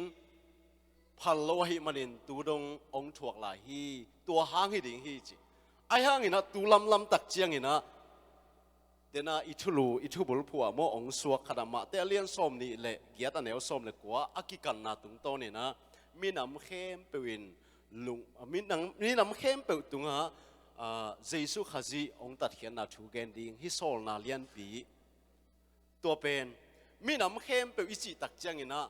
พันโลหิมันินตูดงองถวกลายฮีตัวห้างให้ดิ่งฮีจีไอห้างนะตูลำตักเจียงนะเดน่าอิทุบุลผัวโมองสวกขนาดมาแต่เลี้ยงส้มนี่แหละเกียรติอันเนวส้มเลยกว่าอากิกันนาตุงโตนี่นะมีน้ำเข้มเปวินลุงมีน้ำเข้มเปวตุงเจสุขจีองตัดเขียนนาทูเกนดิ่งฮิโซลนาเลียนปีตัวเป็นมีน้ำเข้มเปวอิจิตักเจียงนะ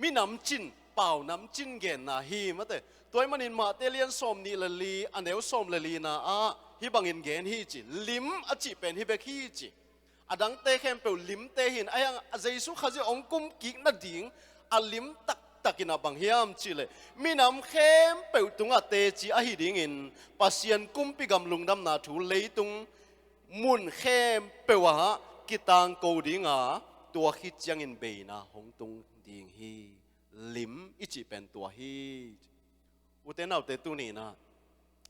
มีน้ำจินเป่าน้ำจินเกนนาฮีมาแต่ตัวมันอินมาเตเลียนส้มนี่ละลีอันเนวส้มละลีนะฮิบังอินเกนฮีจิลิมอจิเป็นฮิเบกฮีจิดังเตเข้มเปวลิมเตหินไอ้ยังเจสุขจีองกุมกิกนาดิ่งลิมตักินาบังเฮียมจิเลยมีน้ำเข้มเปวตุงเตจิอหิดิ่งอินปัสยันกุมปิกำลุงดำนาทูเลยตุงมุนเข้มเปวกิตังโกดิ่งตัวฮิตยังอินเบนะหงตุงดิ่งฮีลิมอิจิเป็นตัวฮีอุเทนเอาเตตุนี่นะ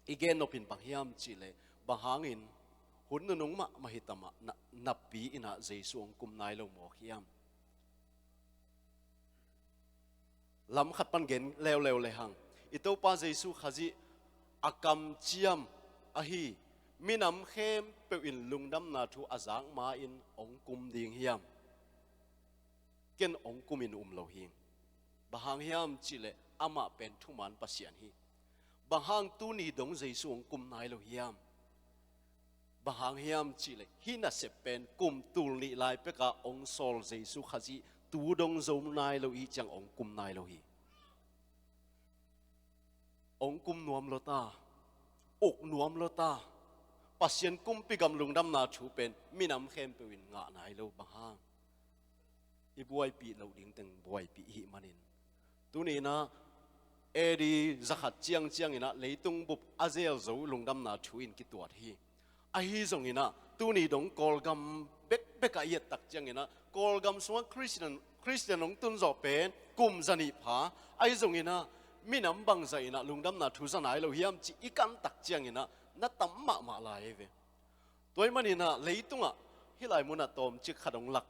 อีเกนนพินบังเฮียมจิเลยบางหางอินหุ่นนุ่งมาหิตมานับปีอินะเจสวงกุมนายลงหมอกเฮียมลำขัดปันเกนเร็วเลยหังอิโตปาเจสุขจิอากรรมเจียมอหีมีน้ำเข้มเปวินลุงดำนาทูอาจางมาอินองกุมดิ่งเฮียมเกนองกุมินโลหิงบางเฮียมจิเลอามาเป็นทุมันปัสยันฮีบางตูนีดงเจสวงกุมนายโลหิมบางเฮียมจิเลฮินาเสเป็นกุมตูนีลายเปกาองโซลเจสุขจิตูดงโจมนายโลหิจังองกุมนายโลหิองกุมนวมโลตาอกนวมโลตาปัสยันกุมปิกำลุงดำนาชูเป็นมีน้ำเข้มเปวินงะนายโลบางอีบวยปีเราดิ่งตึงบวยปีหิมันินตัวนี้นะเอดีจะขัดเจียงอินะเลยตุงบุบอาเซลโจลุงดำนาชูอินกิตัวที่ไอฮิจงอินะตัวนี้ดงกอลกัมเบกายตักเจียงอินะกอลกัมสวงคริสเตียนนงตุนจอเป็นกุมจันิพาไอจงอินะมีน้ำบังใจอินะลุงดำนาชูสนายเราเฮียมจีอีกันตักเจียงอินะนัดตั้มมาลายเวตัวมันอินะเลยตุงฮิไลมุนัตอมจิขัดงหลัก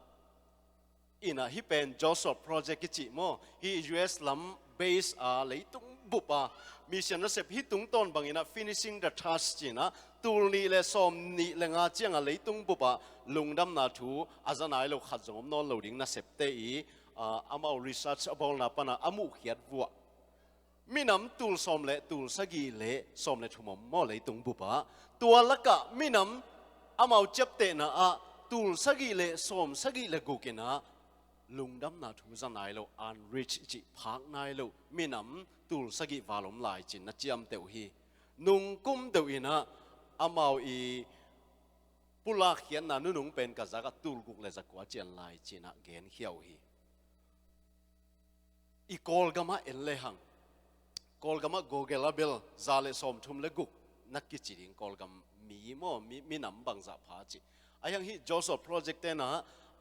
อินะฮิเป็นจอสอบโปรเจกต์จิโมฮิ US ลำ base เลยตุงบุปมิชชั่นเสพฮิตุงต้นบางอินะ finishing the task จินะตูนี่เลสอมนี่เลงอาเจียงเลยตุงบุปลุงดำนาทูอาจารย์นายเราขัดจงนอนเราดิ่งนะเสพเตอีอามา research about นะปนะอามุขีดวัวมีน้ำตูลสอมเลตูลสกีเลสอมเลทุมมอเลยตุงบุปตัวละกะมีน้ำอามาเจ็บเตนะตูลสกีเลสอมสกีเลกูกินะลุงดำนาทูจะนายเราอันริชจิพักนายเรามีน้ำตูลสกีวาลมลายจินนะเจียมเตวฮีนุงกุมเตวินะอามาอีปุลาเขียนนะนุงเป็นกษัตริย์ตูลกุกเลจะกว่าเจียนลายจินะเกนเขียวฮีอีกอลกามาเอลเลหังกอลกามาโกเกลาเบลซาเลสอมทุมเลกุกนักกิจดิงกอลกามมีน้ำบังจะพาจิไอ้ยังฮีโจสอปโปรเจกต์นะ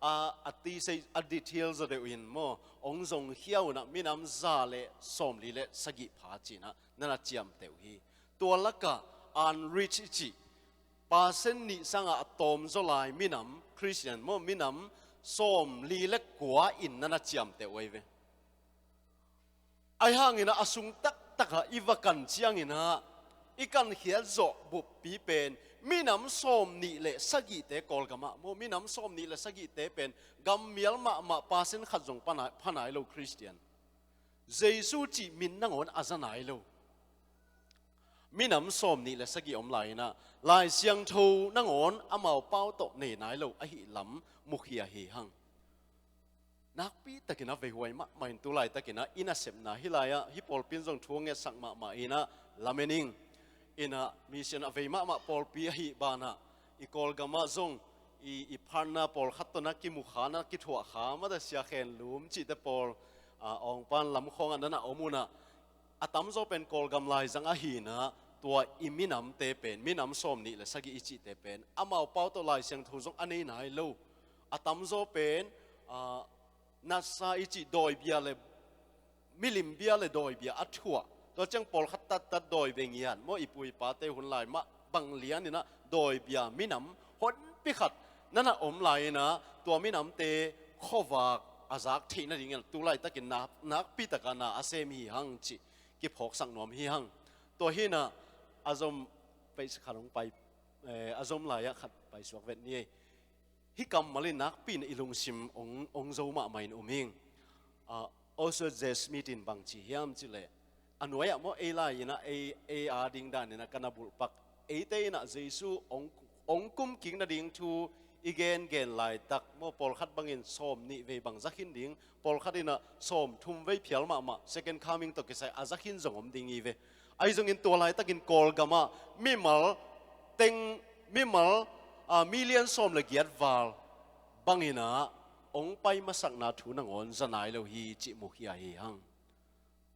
ati say details of the win mo ong zong hiao na minam za le som li le sagi pha chi na nana chiam teu hi tua laka unreached chi pasen ni sanga atom zo lai minam Christian mo minam som li le kwa in nana chiam teu wei ve ai hang ina asung tak tak ha iwakan chiang ina ikan hial zo bu pi pen minam som ni le sagi te kol gama mo minam som ni le sagi te pen gam mial ma pasen khat jong panai lo Christian Jesu chi min nangon azanai lo minam som ni le sagi om lai na lai siang tho nangon amao pau to ne nai lo a hi lam mukhia hi hang nak pi takina ve huai ma main tu lai takina ina sep na hilaya hi pol pin jong thuange sak ma ina lamening ina mission avema ma pol pi hi bana I kol gama zong I parna pol khatona ki mukhana ki thua kha ma da sia khen lum chi te pol ong pan lam khong an na omuna atam zo pen kol gam lai zanga hi na tua iminam te pen minam som ni le sagi ichi te pen amao pau to lai siang thu zong anei nai lo atam zo pen na sa ichi doi bia le milim bia le doi bia athua to chang pol khat tat doi bengian mo ipui pa te hun lai ma bang lian ni na doi bia minam hon pi khat nana om lai na tua minam te khowak azak thina ringel tu lai takin nak pi takana asem hi hang chi ki phok sang nom hi hang to hi na azom pe kharong pai azom lai ya khat pai suak vet ni hi kam malin nak pin ilung sim ong zo ma main uming also just meeting bang chi hiam chi le anwaya mo e la ina a ding dan na kanabul pak e te na jesu ong kum king na ding thu igen gen lai tak mo pol khat bangin som ni ve bang zakhin ding pol khat ina som thum ve phial ma second coming to kisai azakhin zongom ding i ve ai zong in to lai takin kol gama mimal teng mimal million som le giat wal bangina ong pai masak na thu na ngon zanai lo hi chi mu hi hi hang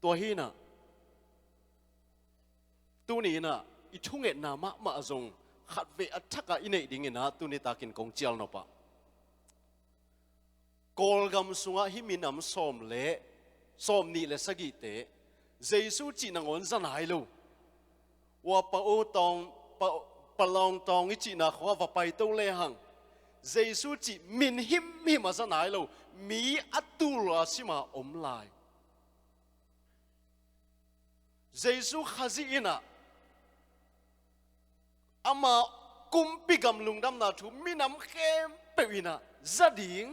to hi na tu ni na I thunge na ma zong khat ve athaka inei ding ina tu ni takin kong chial no pa kol gam sunga hi minam som le som ni le sagi te jesu chi na ngon zanai lo wa pa o tong palong tong ichi na khwa va pai to le hang jesu chi min him ma zanai lo mi atul asima om lai jesu khazi ina ama kumpi gam lungdam na thu minam khem pewina zading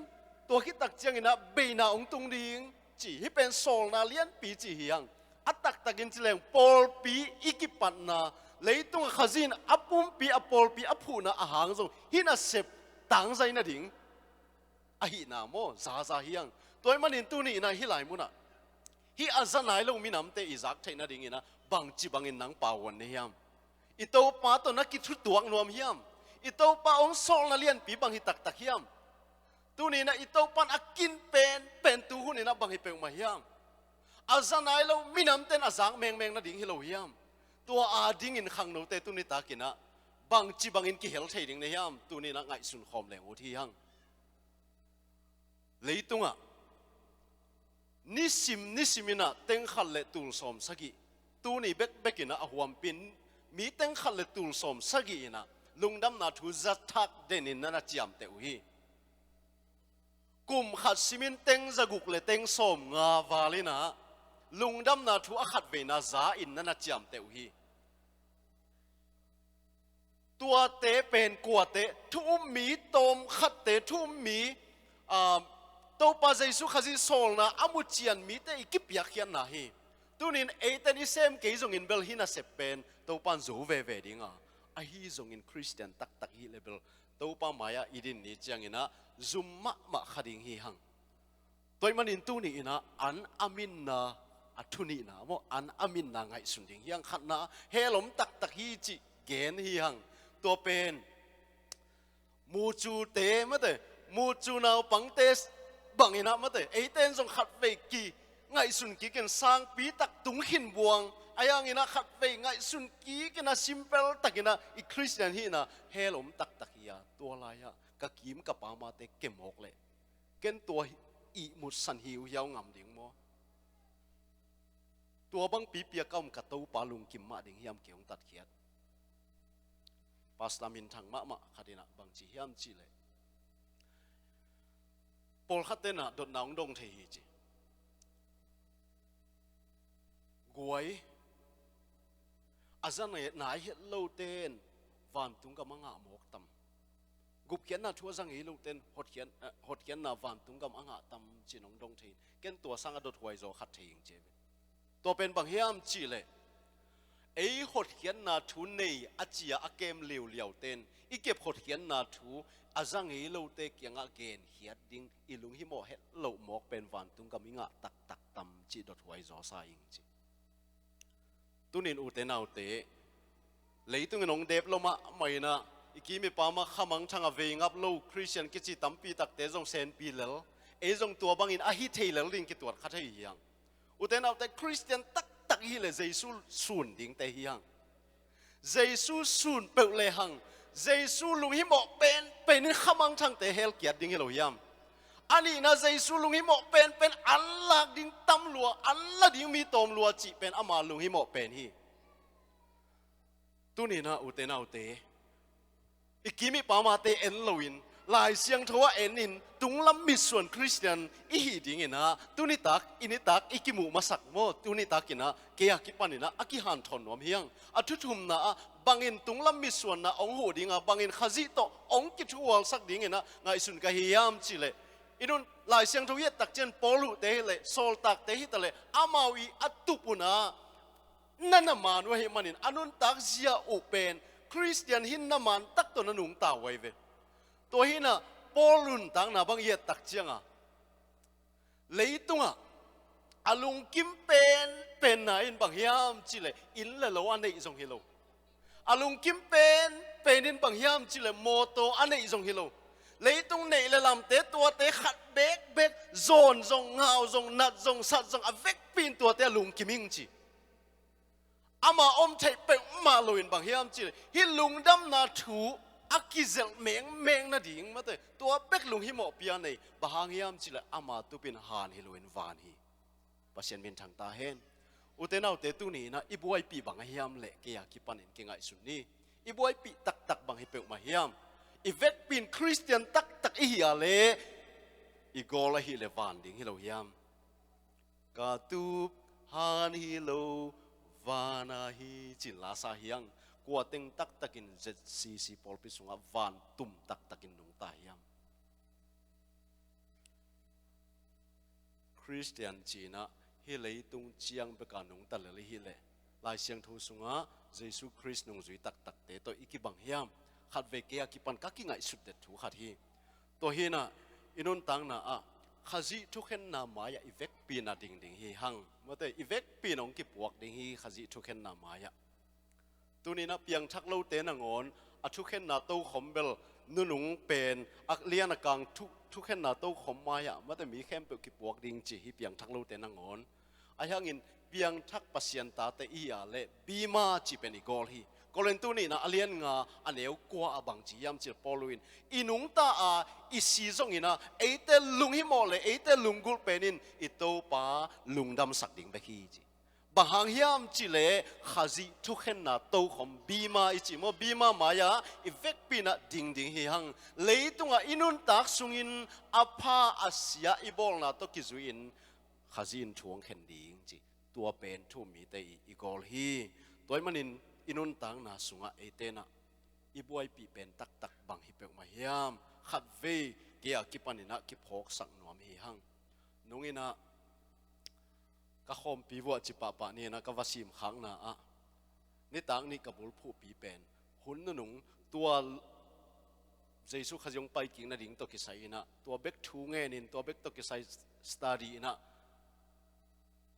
to hi tak chiang ina beina ong tung ding chi hi pen sol na lian pi chi hiang atak takin chileng pol pi ikipat na leitung khazin apum pi apol pi aphu na ahang zo hina sep tang zai na ding a hi na mo za hiang toy manin tu ni na hi lai mu na hi azanai lo minam te izak theina ding ina bang chi bangin nang pawon ne hiam ito pa to na kithu tuang nuam hiam ito pa ong sol na lian pi bang hi tak hiam tu ni na ito pan akin pen tu hu ni na bang hi pe ma hiam azanai lo minam ten azang meng na ding hi lo hiam tua a ding in khang no te tu ni ta kina bang chi bang in ki hel thei ding ne hiam tu ni na ngai sun khom leng u thi hang leitunga nisimina teng khal le tul som sagi tu ni bekina a huam pin mi teng khal le tul som sagi ina lungdam na thu zathak denin na chiam te hi kum khat simin teng zaguk le teng som nga walina lungdam na thu a khat ve na za in na chiam te hi tua te pen kwa te thu mi tom khat te thu mi to pa jesu khazi sol na amu chian mi te ikip yak hian na hi tunin eiten I sem ke zong in bel hina sepen to pan zo ve dinga a hi zong in Christian tak hi level to pa maya idin ni chiang ina zumma ma khading hi hang toy manin tu ni ina an amin na athuni na mo an amin na ngai sunding yang khat na helom tak hi chi gen hi hang to pen mu chu te ma te mu chu naw pang te bang ina ma te eiten zong khat ve ki ngai sun ki ken sang pi tak tung hin buang ayang ina khat ve ngai sun ki ken a simple takina I Christian hi na helom tak ya to la ya กะกิมกะปามาเตเกมอกเลยเก้นตัวอีมุดสันหิวยาวงำดิ่งโมตัวบังปีเปียก้ามกะตูปาลุงกิมมาดิ่งเฮียมเกี่ยงตัดเขียดปัสลามินทางมะขัดินะบางจีเฮียมจีเลยปอลขัดเตนะดดน้องดงเทียจีกวยอาจารย์นายเห็นโลเตนวันตุงกับมังงะหมกตำกุบเขียนน่ะทัวสังเฮโลเตนหดเขียนน่ะวันตุงกับมังงะตำจีนองดงเทียเก้นตัวสังกะดดหวยโจขัดเทียงเจตัวเป็นบางเฮียมจีเลยไอ้หดเขียนน่ะทุนในอาเจียอาเกมเหลียวเตนอีเก็บหดเขียนน่ะทูอาจังเฮโลเตเกียงอาเกนเฮียดดิ้งอีลุงฮิโมเฮโลหมกเป็นวันตุงกับมิงะตักตำจีดดหวยโจซาอิงจีตุนินอุเตนเอาเตเลยตุงนงเดบลมาไม่นะอีกีมีปามาขมังทางเวงับโลคริสเตียนกิจิตัมปีตักเตจงเซนปีเลลจงตัวบางอินอาฮิเทเลลิงกิตัวขัดให้ยังอุเตนเอาเตคริสเตียนตักฮิเลเจซูสูนดิ้งเตยังเจซูสูนเปิลเลหังเจซูลุงฮิโมเป็นขมังทางเตเฮลเกียดดิ้งเฮโลยามอันนี้นะเจซูลุงฮิโมเป็นอัลลาดิ้งตำลัวอัลลาดิ้งมีตอมลัวจีเป็นอามาลุงฮิโมเป็นฮีตุนี่นะอุเตนเอาเตอีกิมิปามาเตเอ็นโลวินลายเสียงทัวเอ็นนินตุงลำมิส่วนคริสเตียนอีหีดิ้งนะตุนิตักอินิตักอีกิมูมาสักโมตุนิตักนะเกียกิปันนะอากิฮันทอนวมเฮียงอัทุทุมนะบางอินตุงลำมิส่วนนะองหูดิ้งบางอินขจิโตองกิทัวสักดิ้งนะไงสุนกะฮิยามจิเลอินุนลายเสียงทัวเยตักเจนปอลุเตเลโซลตักเตฮิตเลอามาวีอัตุปุนะนั่นน่ะมันว่าเฮมันินอันนู้นตักเสียอุเป็นคริสเตียนหินน่ะมันตักตัวนั้นหนุ่งตาไว้เวตัวหินน่ะปอลุนตังน่ะบางเอียตักเจียงอ่ะเลยตุงอ่ะอาลุงกิมเป็นน่ะอินบางเฮียมจิเลอินเลโลอันนี้อีสงเฮโลอาลุงกิมเป็นอินบางเฮียมจิเลโมโตอันนี้อีสงเฮโลเลยตุงเนี่ยเลยลำเตะตัวเตะขัดเบกโซนซงเงาซงนัดซงสัดซงอเวกปีนตัวเตะลุงกิมิงจีอามาอมเทไปมาลอยบางเฮียมจีฮิลุงดำนาถูอากิเซลเมงนาดิ่งมาเตตัวเป็กลุงฮิโมเปียในบางเฮียมจีเลยอามาตุเป็นฮานฮิลุนวานฮีปัจจัยเป็นทางตาเห็นอุเทนเอาเตตุนี่นะอีบวยปีบางเฮียมเละเกียกิปันเห็นเก่งไอสุนีอีบวยปีตักบางฮิเปกมาเฮียมอีเวกปีนคริสเตียนตักอีเฮียเละอีโกละฮิเลวานดิ่งฮิโลเฮียมกาตูบฮานฮิโลวานาฮีจินลาซาฮียังกัวเต็งตักินเจ็ดซีปอลพิสุงวานตุมตักินนุงตาฮียังคริสเตียนจีนะฮิเลยตุงเจียงเปการนุงตะเลยฮิเลลายเสียงทูสุงะเยซูคริสต์นุงจุยตักเตตัวอีกิบังฮียมขัดเวกียกิปันกักกิไงสุดเด็ดถูขัดฮีตัวฮีนะอินุนตังนะข้าจีทุกเห็นนามายาอีเวกปีนาดิ่งฮีหังเมื่อแต่อีเวกปีนองกิปวกดิ่งฮีข้าจีทุกเห็นนามายาตัวนี้นะเพียงชักเล่าเตนงอนทุกเห็นนาโต้ขมเบลนุ่งเป็นอักเลียนกังทุกเห็นนาโต้ขมมายาเมื่อแต่มีแค่เปกิปวกดิ่งจีฮีเพียงชักเล่าเตนงอนอายังอินเพียงชักปัสยันตาเตอียาเลบีมาจีเป็นอีกอลฮีก็เลยตัวนี้นะเลียนงาอันเดียวกว่าบางจียามจิปอลุอินอินุงตาอีซีซงอินะเอเตลุงฮิโมเลเอเตลุงกุลเป็นินอิโตปาลุงดำสักดิ่งไปฮีจีบางยามจิเลข้าจีทุกเห็นนาโตขมบีมาอิจิโมบีมามายาอีเวกปีนะดิ่งฮีหังเลยตัวอินุนตักสุงินอภาอาเซียอีบอลนาโตกิจุอินข้าจีนทวงเข็นดิ่งจีตัวเป็นทุ่มมีแต่อีกอลฮีตัวมันอินุนตังนาสุงะเอเตนะอีบวยปีเป็นตักบางฮิเปกมาเฮียมขัดเวเกียกิปันินะกิพกสังนวมฮีหังนุงินะก็คอมปีวัวจิปะปะนี่นะก็วาซิมขังนะนี่ตังนี่กับบุลผู้ปีเป็นหุ่นนุ่งตัวเจสุขยงไปกิ่งนะดิ่งตกิไซนะตัวเบกทูเงินินตัวเบกตกิไซสตาดีนะ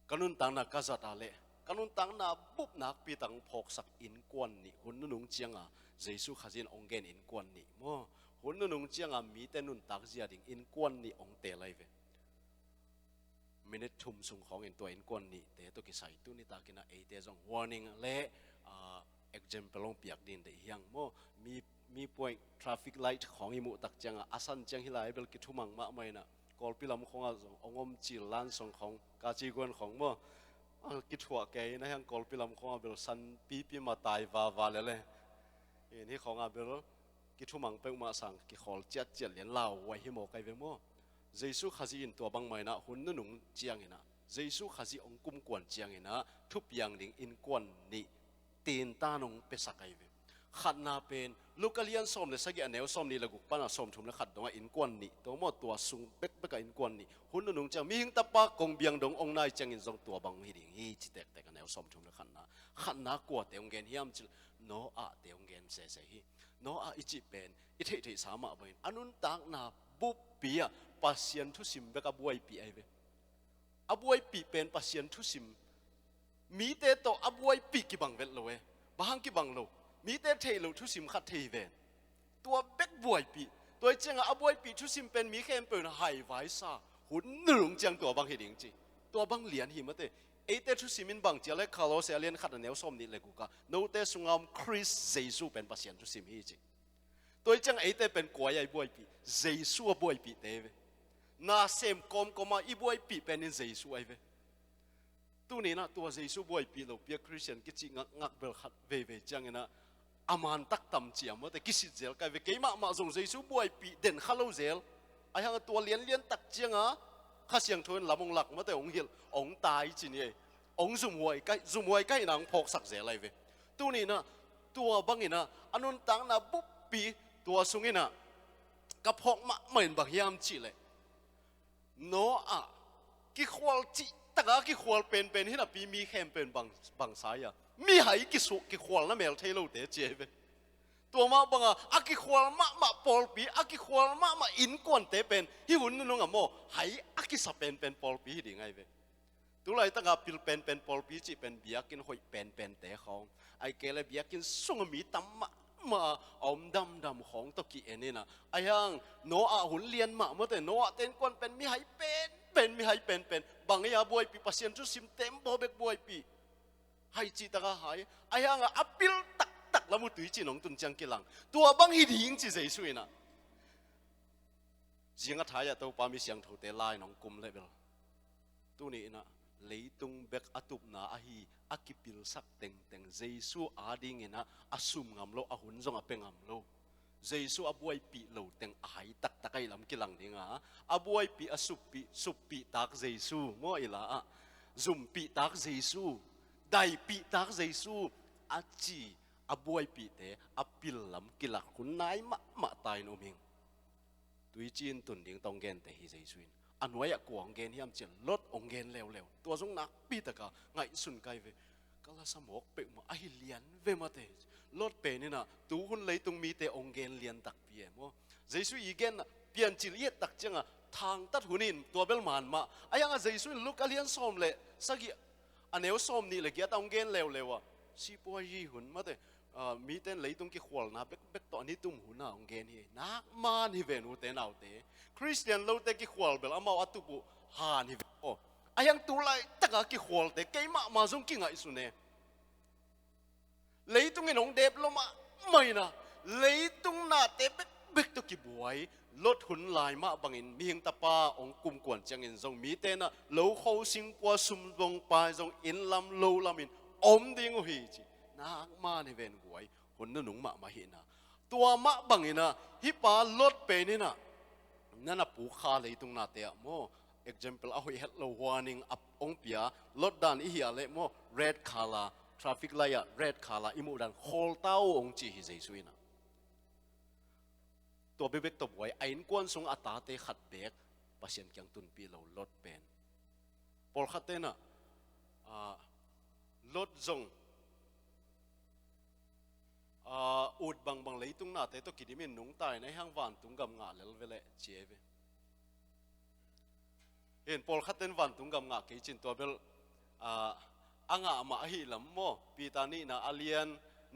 กันุนตังนะกัจจาเลกันุนตังนาบุบนักปีตังพกสักอินกวนนี่หุ่นนุ่งเจียงเจสุขจินองเกนอินกวนนี่โมหุ่นนุ่งเจียงมีแต่นุนตักเจียดิ่งอินกวนนี่องเตลัยเวมินิทุ่มสุงของอินตัวอินกวนนี่แต่ตัวกิไซตุนี่ตากินะเอเตจง warning และexample ลงเปียกดินเดียงโม มีป่วย traffic light ของอิมุตักจังอาสันจังฮิลายเบลกิทุมังมะไม่นะกอลปิลำของอาองอมจิลานสงของกาจีกวนของมั่วกิทัวแกนะยังกอลปิลำของอาเบลสันปีมาตายวาวาเลยนี่ของอาเบลกิทุมังเป็นมาสั่งกิขอลเจ็ดเลียนลาวไว้ให้หมอไกเวมั่วเยซูขาจีอินตัวบังไม่นะหุ่นนุ่งเจียงอินะเยซูขาจีองกุมกวนเจียงอินะทุบยังลิงอินกวนนี่ตีนตานงเปสักไกเวขัดนาเป็นลูกเลี้ยนส้มเลยสักอย่างแนวส้มนี่ละกุปนาส้มทุ่มแล้วขัดตรงอินกวนนี่ตัวมอตัวสูงเป๊กกับอินกวนนี่หุ่นนุ่งจังมีหิงตะปากงเบียงดงองนายจังอินทรงตัวบังฮิดิงฮีจิตแต่กันแนวส้มทุ่มแล้วขัดนากลัวเตียงเงินเฮียมจิโนอาเตียงเงินเสียฮีโนอาอิจิเป็นอิเทติสามะเป็นอนุนตักนาบุปปีอะpasien tu sim beka buai pi ai ve abuai pi pen pasien tu sim mi te to abuai pi ki bang vet lo e bahang ki bang lo mi te thei lo tu sim khat thei ven tua bek buai piตัวเจ้าabuai pi tu sim pen mi khem pen hai vai sa hun nung jangตัวbang hiding jiตัวbang lian hi mate e te tu simin bang chia le khalo se lian khat neu som ni le gu ka no te sungam chris jesu pen pasien tu sim hi ji ตัวเจ้าไอ้แต่เป็นกวยไอ้บวยปีเจสัวบวยปีเตวน่าเสมกอมก็มาอีบวยปีเป็นนินเจสัวไอ้เวตัวนี้นะตัวเจสัวบวยปีเราเปียคริสเตียนกิจงักเบลขัดเวจังนะอามันตักตำเจียมแต่กิสิเจลกันเวกี่มาส่งเจสัวบวยปีเด่นฮัลโหลเจลไอ้ห่างตัวเลี้ยนตักเจียงอ่ะข้าเสียงทวนลำองหลักมาแต่องเหี่ยวองตายจีนี่องซุ่มวยใกล้นางพกสักเจลอะไรเวตัวนี้นะตัวบังนี่นะอันนั้นต่างนะปุ๊บปีตัวสุงินะกับพกมาเหมือนบักยามจีเลยโนอะกิควอลจีตะกากิควอลเป็นที่น่ะปีมีแคมเป็นบางสายอะมีหายกิสุกิควอลนั่นแมวเทโลเตเจเวตัวมาบังอะกิควอลมาปอลปีกิควอลมาอินกวนเตเป็นที่หุ่นนุ่งอะโมหายกิสเป็นปอลปีดีไงเวตัวไรตะกาปิลเป็นปอลปีจีเป็นเบียกินหอยเป็นเตะเขาไอเกลเบียกินสุงมีตั้มมาอมดำของตะกี้นี่นะไอ้ยังโนอาหุ่นเลียนมาเมื่อแต่โนอาเต้นกวนเป็นมีให้เป็นมีให้เป็นบางอย่างบวยปีปัสเซียนจุสิมเต็มบ่เบกบวยปีให้จีตะกาหายไอ้ยังอับปิลตักแล้วมุตุยจีน้องตุนจังกิลังตัวบางฮิดิงจีใจสวยนะจิงก็ถ่ายตัวปามีเสียงถูเตลายน้องกุมเลยเบลตัวนี้นะเลยตุงเบกอตุบนาอหีอากิปิลสักเต็งเจสูอาดิงนะอาซุมงามโลอาหุนจงอาเป็งงามโลเจสูอาบวยปีโลเต็งอายตักไกลำกิลังดิงอ่ะอาบวยปีอาสุปีตักเจสูมั่วอีละซุมปีตักเจสูได้ปีตักเจสูอาจีอาบวยปีเตอาปิลลำกิลักคุณนายมะตายโนมิงตุยจีนตุนดิงตองเกนเตฮิเจสูนอันไว้กวางเกนที่ยามเจลดองเกนเร็วตัวทรงนักปีตะกาไงสุนไกเวก็ละสมอกเปกมาไอเลียนเวมาเตลดเปนี่นะตัวคนเลยตรงมีแต่องเกนเลียนตักเปียมั้งเจสุอีเกนเปลี่ยนจิเลียตักจังอ่ะทางตัดหุนินตัวเบลมานมาไอ้ยังเจสุลูกอเลียนส้มเลยสักกี่อันเนวส้มนี่เลยเกียตองเกนเร็วอ่ะสิปวยยี่หุนมาเตมีแต่เลยตรงกี่ขวลนะเบกตอนนี้ตุ้มหุนอ่ะองเกนนี่นักมานี่เวนูเตนเอาเตคริสเตียนเราแต่กี่ขวลเบลอามาอัตุบุฮานี่โอ้ไอ้ยังตัวไรตะกากี่ขวลเตกี่มาส่งกี่ไงสุนเน่เลยตรงนี้น้องเดบลงมาไม่นะเลยตรงน่ะเตเบกตัวกี่บวยลดหุ่นลายมาบางอินมีหิงตาปาองกุมกวนจังอินทรงมีเตนะโลเขาสิงกว่าสุมลงไปทรงอินลำโลลำอินอมดิ่งหิจินักมาในเวนบวยหุ่นนั่นหนุ่งมาเห็นนะตัวมาบางอินนะฮิปาลดไปนี่นะนั่นน่ะปูคาเลยตรงน่ะเตะโม example เอาให้เห็นเรา warning อับองเปียลดดันอีเหี้ยเลยโม red color traffic light red color อิมูดันโคลเต้าองจีฮิเจสุยนะตัวเบกตัวบวยไอ้นกวนทรงอัตาเตะขัดเบกปัสยันยังตุนปีเราลดเป็นพอขัดเตนะลดทรงอุดบางเลยตรงหน้าแต่ตัวกิดมินนุ่งตายในห้างวันตุงกำงาเลลเวลเจเวเห็นพอขัดเต้นวันตุงกำงาเกี่ยจินตัวเบลอ่างมาหิลำโมปีตานี่นะอาเลียน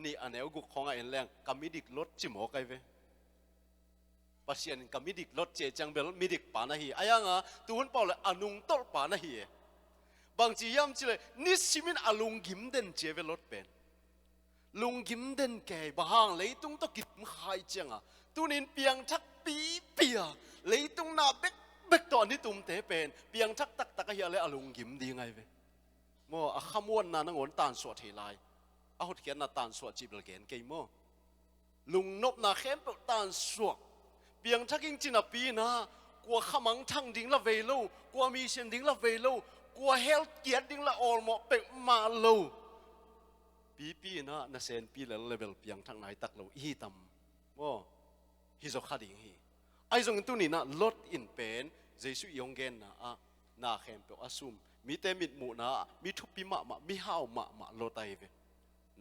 นี่อันเอวกุกของไอ้แรงกำมิดิกลดจิมโอไกเวปัสยันกำมิดิกลดเจจังเบลมิดิกปานะฮีไอ้ยังตัวคนเปล่าเลยอนุงตอปานะฮีบางทียามจิเลยนิสิมินอลุงกิมเด่นเจเวลดเป็น ลุงยิ้มเด่นแก่บางเลยตุ้งตะกิดมหายจังอ่ะตุนินเปียงทักปีเปียเลยตุ้งหน้าเบ็กตอนที่ตุ้มเตะเป็นเปียงทักตักตะกะเฮียเลยลุงยิ้มดีไงเว้ยโม่ขมวนน่ะนังอนตานสวดเฮลายเอาเขียนน่ะตานสวดจีบลเกนเกยโม่ลุงนบน่ะเข้มเปตานสวดเปียงทักยิ่งจินปีนะกลัวขมังทั้งดิ้งละเวลูกลัวมีเส้นดิ้งละเวลูกลัวเฮลเกียดดิ้งละออลหมอเป็กมาลูปีนะเซนปีละเลเวลเปียงทั้งไหนตักเราอีตำว่าฮิโซคาดิ้งฮีไอ้ตรงตัวนี้นะลดอินเป็นเจสุยองเกนนะนาเข้มเปอซุมมีเตมิดหมูนะมีทุบปีมะมีห้าวมะลดไอเว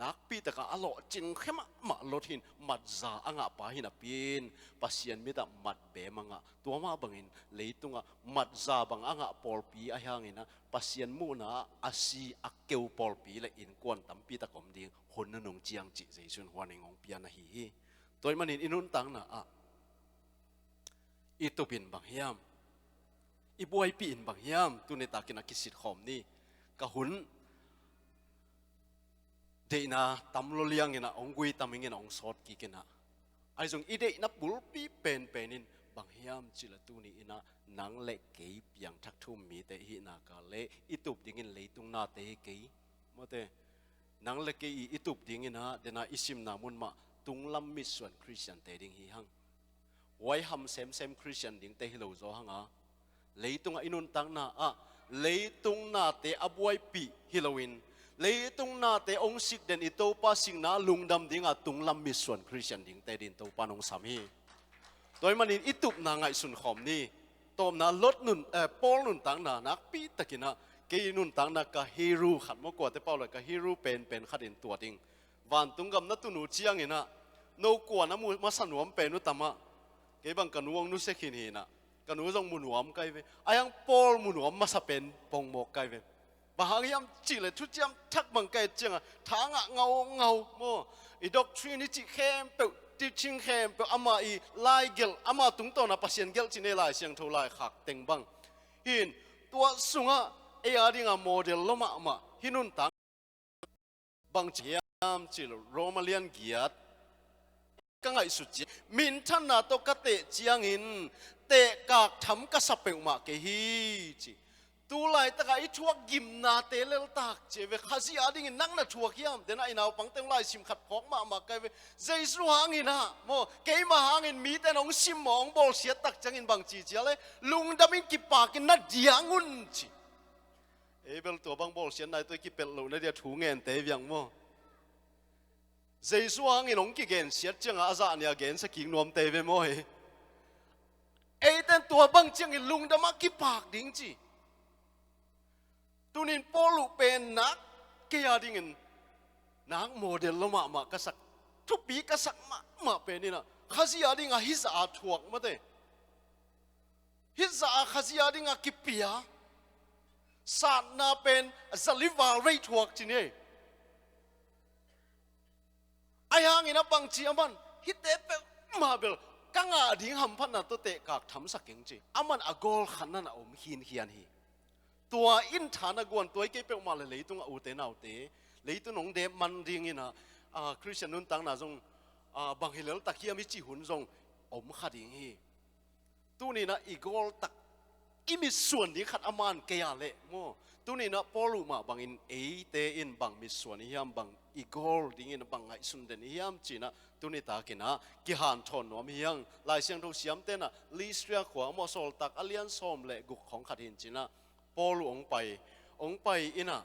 นักปีแต่ก็อร่อยจริงแค่มะลดหินมัดซาอ่างปะหินปีนปัสยันมีแต่มัดเบมังะตัวมาบังอินเลยตุงมัดซาบังอ่างปอลปีอ่างอินะปัสยันมูนะอาศีอักเกวปอลปีเลยอินกวนตั้มปีตะกอมดิ่งคนนั่นงเจียงจิเจสุนหัวในงงเปียนะฮีตัวมันอินุนตังนะอีตุปินบางยามอีบวยปีนบางยามตัวในตากินกิสิทธิ์ขอมนี่กะหุนเดน่าตำโลเลียงเงินะองกุยตำเงินะองสอดกี่กินะไอ้ส่งอีเดนับบุลปีเป็นนินบางยามจิละตัวนี้นะหนังเล็กเกี่ยอย่างทักทุ่มมีแต่หินากาเละอีตุบดิ่งเลยตุงนาเตะเกี่ยมาแต่หนังเล็กเกี่ยอีตุบดิ่งนะเดน่าอิสิมนามุนมาตุงลำมิส่วนคริสเตียนเตะดิ่งฮีฮังไว้ทำเซมคริสเตียนดิ่งเตะฮิโลโซฮังเลยตุงอินุนตังนาเลยตุงนาเตะอบวยปีฮิโลวินเลยตุงนาเตองสิกเดนอิโตปาสิงนาลุงดำดิ่งตุงลำมิส่วนคริสเตียนดิ่งเตะดินโตปานองสามีโดยมันอิตุบนางไงสุนขอมนี่ตอมนาลดนุนปอลนุนตังนานักปีตะกินะเกยนุนตังนากะฮีรูขัดมากกว่าแต่เปล่าเลยกะฮีรูเป็นขัดเด่นตัวดิ่งวันตุงกำนัตุนูเจียงเนะโนกว่านะมูมาสนวมเป็นนุตมะเกยบังกันวงนุเสกินีนะกันวงมุนวมไกเวอายังปอลมุนวมมาสเป็นปงโมกไกเวบางยามจีเลยทุกยามทักบังไกเจียงทางเงาโมอีด็อกทรีนี่จีเข้มเปที่ชิงเข้มเปอามาอีไลเกลอามาตุงโตนะปัสยันเกลจีเนลายเสียงทูลายขักเต็งบังหินตัวสุงะเออาดิงาโมเดลลมาหินุนตังบางจียามจีลโรมาเลียนเกียรติก็ไงสุดจีมินท่านนาโตกะเตจียงอินเตะกากทำกระสับเปงมาเกฮีจีตัวไหลตะไคร้ชัวกิมนาเตเลลตากเจเวข้าซีอาดิ่งนั่งน่ะชัวขี้ยมเดี๋ยวน่ะไอ้นาวปังเต็งไล่ซิมขัดพอกมาไกเวเจสุหางอินะโมเกยมาหางอินมีแต่น้องซิมมองบอลเสียตักจังอินบางจีเจเลยลุงดามินกิปากินนัดเดียงุนจีเอเบลตัวบางบอลเสียนายตัวกิเป็ดลูนั่นเดียถูเงินเตยยังโมเจสุหางอินน้องกิเกนเสียจังอาซาเนี่ยเกนสกิงนวมเตยเวโมเอแต่ตัวบางจังอินลุงดามากิปากดิ้งจีตุนินปอลุเป็นนักเกียร์ดิ่งนักโมเดลละมากษักทุกปีกษักมาเป็นนี่นะข้าซีอาดิ่งฮิซาถวกมาเตฮิซาข้าซีอาดิ่งกิปยาศาสนาเป็นสลิวาเรถวกจีนี่ไอ้หางอินะบางทีมันฮิตเตเปมาเบลกังอาดิ่งหัมพันน์ตัวเตะกากทำสักอย่างจีอามันอากอลขันนั่นอมหินเฮียนฮีตัวอินฐานกวนตัวเก็บไปมาเลยตรงอุเตนเอาเตเลยตรงน้องเดมันดิ่งนะคริสเตียนนุ่นตังนะจงบางทีแล้วตะเคียนมิจิหุ่นจงอมขัดอย่างนี้ตัวนี้นะอีกอลตักอีมีส่วนที่ขัดอามันเกียร์เละโมตัวนี้นะพอรู้มาบางอินเตอินบางมีส่วนที่ยามบางอีกอลดิ่งนะบางไงสุนเดนที่ยามจีนะตัวนี้ตากินะกิฮันทอนว่ามียังลายเสียงทุกเสียมเต้นนะลิสเรียขวามอสอลตักอเลียนซอมเละกุกของขัดหินจีนะปอลูองไปอินะ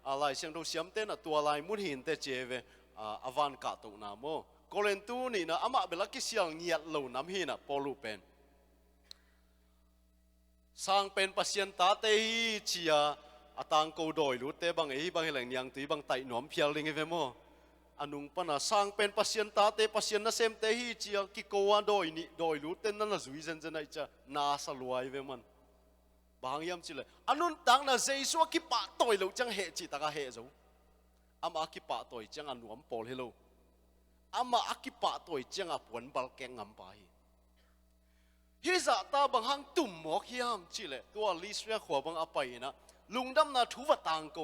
อะไรเสียงดูเสียมเต้นตัวลายมุดหินเตเจเวอวันกาตุนาโมโกเลนตูนี่นะอามาเบลักกิเสียงเงียดเหล่าน้ำหินะปอลูเป็นสร้างเป็นปัสยันตาเตฮีเชียตังกูดอยรู้เตบางบางแหล่งยังตีบางไตหนอมเพียลิงเอเวโมอนุงปนะสร้างเป็นปัสยันตาเตปัสยันนะเซมเตฮีเชียกิโกวาดอยนี่ดอยรู้เต้นนั่นนะจุยเซนเจนไอจ้านาสลวยเวมันบางยามจิเลยอันนู้นต่างนะเจสัวกิปะต่อยเราจังเหตุจิตากาเหตุจูอามากิปะต่อยจังอันหวมปอลเฮโลอามากิปะต่อยจังอับวนบาลแกงงำไปฮิซาตาบางหังตุ่มหมอกยามจิเลยตัวลิสเรียขวบางอไปนะลุงดำนาทุวตังโก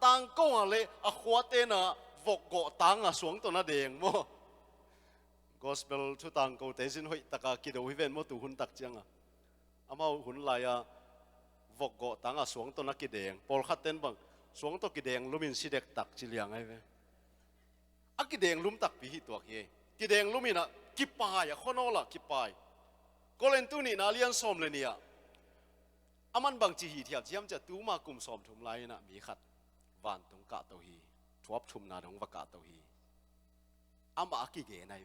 ตังโกอะไรขวเตนะ vok go tang a suang to na deng mo gospel thu tang ko te sin hoi taka ki do hi ven mo tu hun tak chang a amau hun lai a vok go tang a suang to na ki deng pol khat ten bang suang to ki deng lumin si dek tak chi liang ai ve a ki deng lum tak pi hi tuak ye ki deng lumin a ki pai a khonola ki pai ko len tu ni na lian som le nia aman bang chi hi thiam chiam cha tu ma kum som thum lai na mi khat van tung ka to hi thuap thum na dong wa ka to hi ama ki ge nai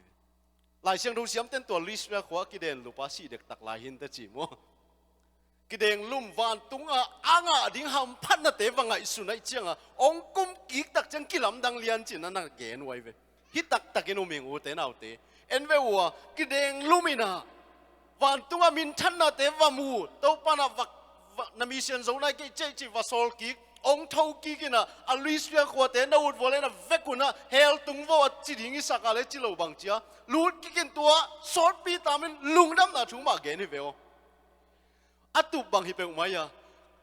lai siang do siam ten to list ra khwa ki den lupa si dek tak lai hin ta chi mo ki deng lum van tung a anga ding ham phat na te wanga isu nai chiang a ong kum ki tak chang ki lam dang lian chin na ge nuai ve hi tak tak inu ming u te nau te en ve wa ki deng lumina van tung a min than na te wa mu to pa na vak na mission zo nai ki che chi va sol ki ông thâu kia kia na Alicia khua tên đâu ut vô lên là vét của na hell tung vô chỉ đi nghĩ sạc lại chỉ lâu bằng chia lút kia tua short pi tamin lung đâm là chúng mà ghé như vậy à tụ bằng hiệp bèo mày à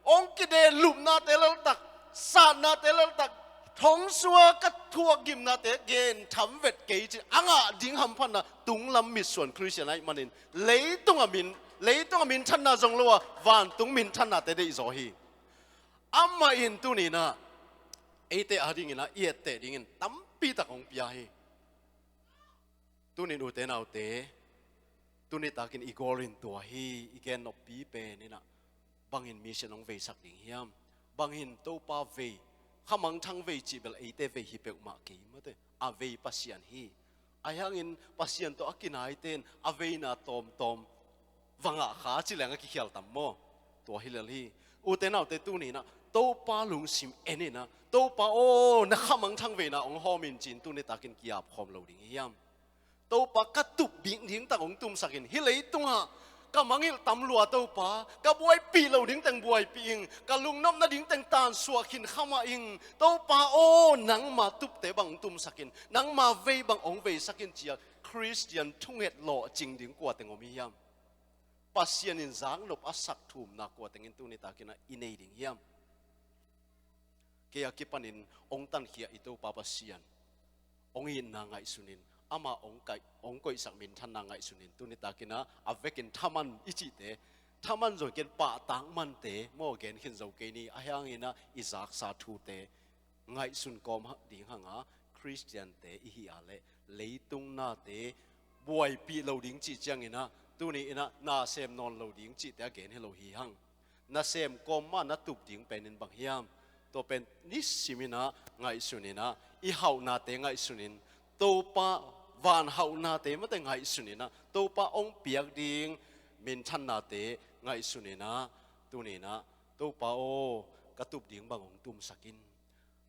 ông kia đen lụm na té lal tak sàn na té lal tak thong xua cắt thua gim na té gen thắm vẹt kế chứ anh à dính hầm phan na tung lâm mít xuân Christian này mà nên lấy tung à min chân na giống lo à van tung min chân na té đây rồi hi amma in tu ni na ete ading ina iete dingin tampi ta kong pia hi tu ni u te nau te tu ni takin igorin to hi igen no pi pe ni na bangin mission ong ve sak ding hiam bangin to pa ve khamang thang ve chi bel ete ve hi pe ma ki ma te a ve pasian hi ayangin pasian to akinai ten a ve na tom wanga kha chi lenga ki khial tam mo to hi le hi u te nau te tu ni na tô pa lung sim ene na tô pa o na khamang thang ve na ong homin chin tu ne takin kiap khom lo ding hiam tô pa ka tup bing ding ta ong tum sakin hi lei tunga ka mangil tam lua tô pa ka buai pi lo ding tang buai pi ing ka lung nom na ding tang tan suak hin khama ing tô pa o nang ma tup te bang tum sakin nang ma ve bang ong ve sakin chia Christian thunget lo jing ding kwa teng om hiam pasian in zang lop asak thum na kwa tengin tu ne takin inei ding hiam kaya kipanin ong tan hiya ito papasian ong in na ngai sunin ama ong koi sak min than na ngai sunin tu ni takina avekin thaman ichi te thaman zo ken pa tang man te mo gen hin zo ke ni ahyang ina izak sa thu te ngai sun kom ding hanga Christian te i hi ale leitung na te buai pi lo ding chi chang ina tu ni ina na sem non lo ding chi te gen hello hi hang na sem kom ma na tup ding penin bang hiam to pen ni simina ngai sunina i hau na te ngai sunin to pa van hau na te ma te ngai sunina to pa ong piak ding min than na te ngai sunina tu ni na to pa o ka tup ding bang ong tum sakin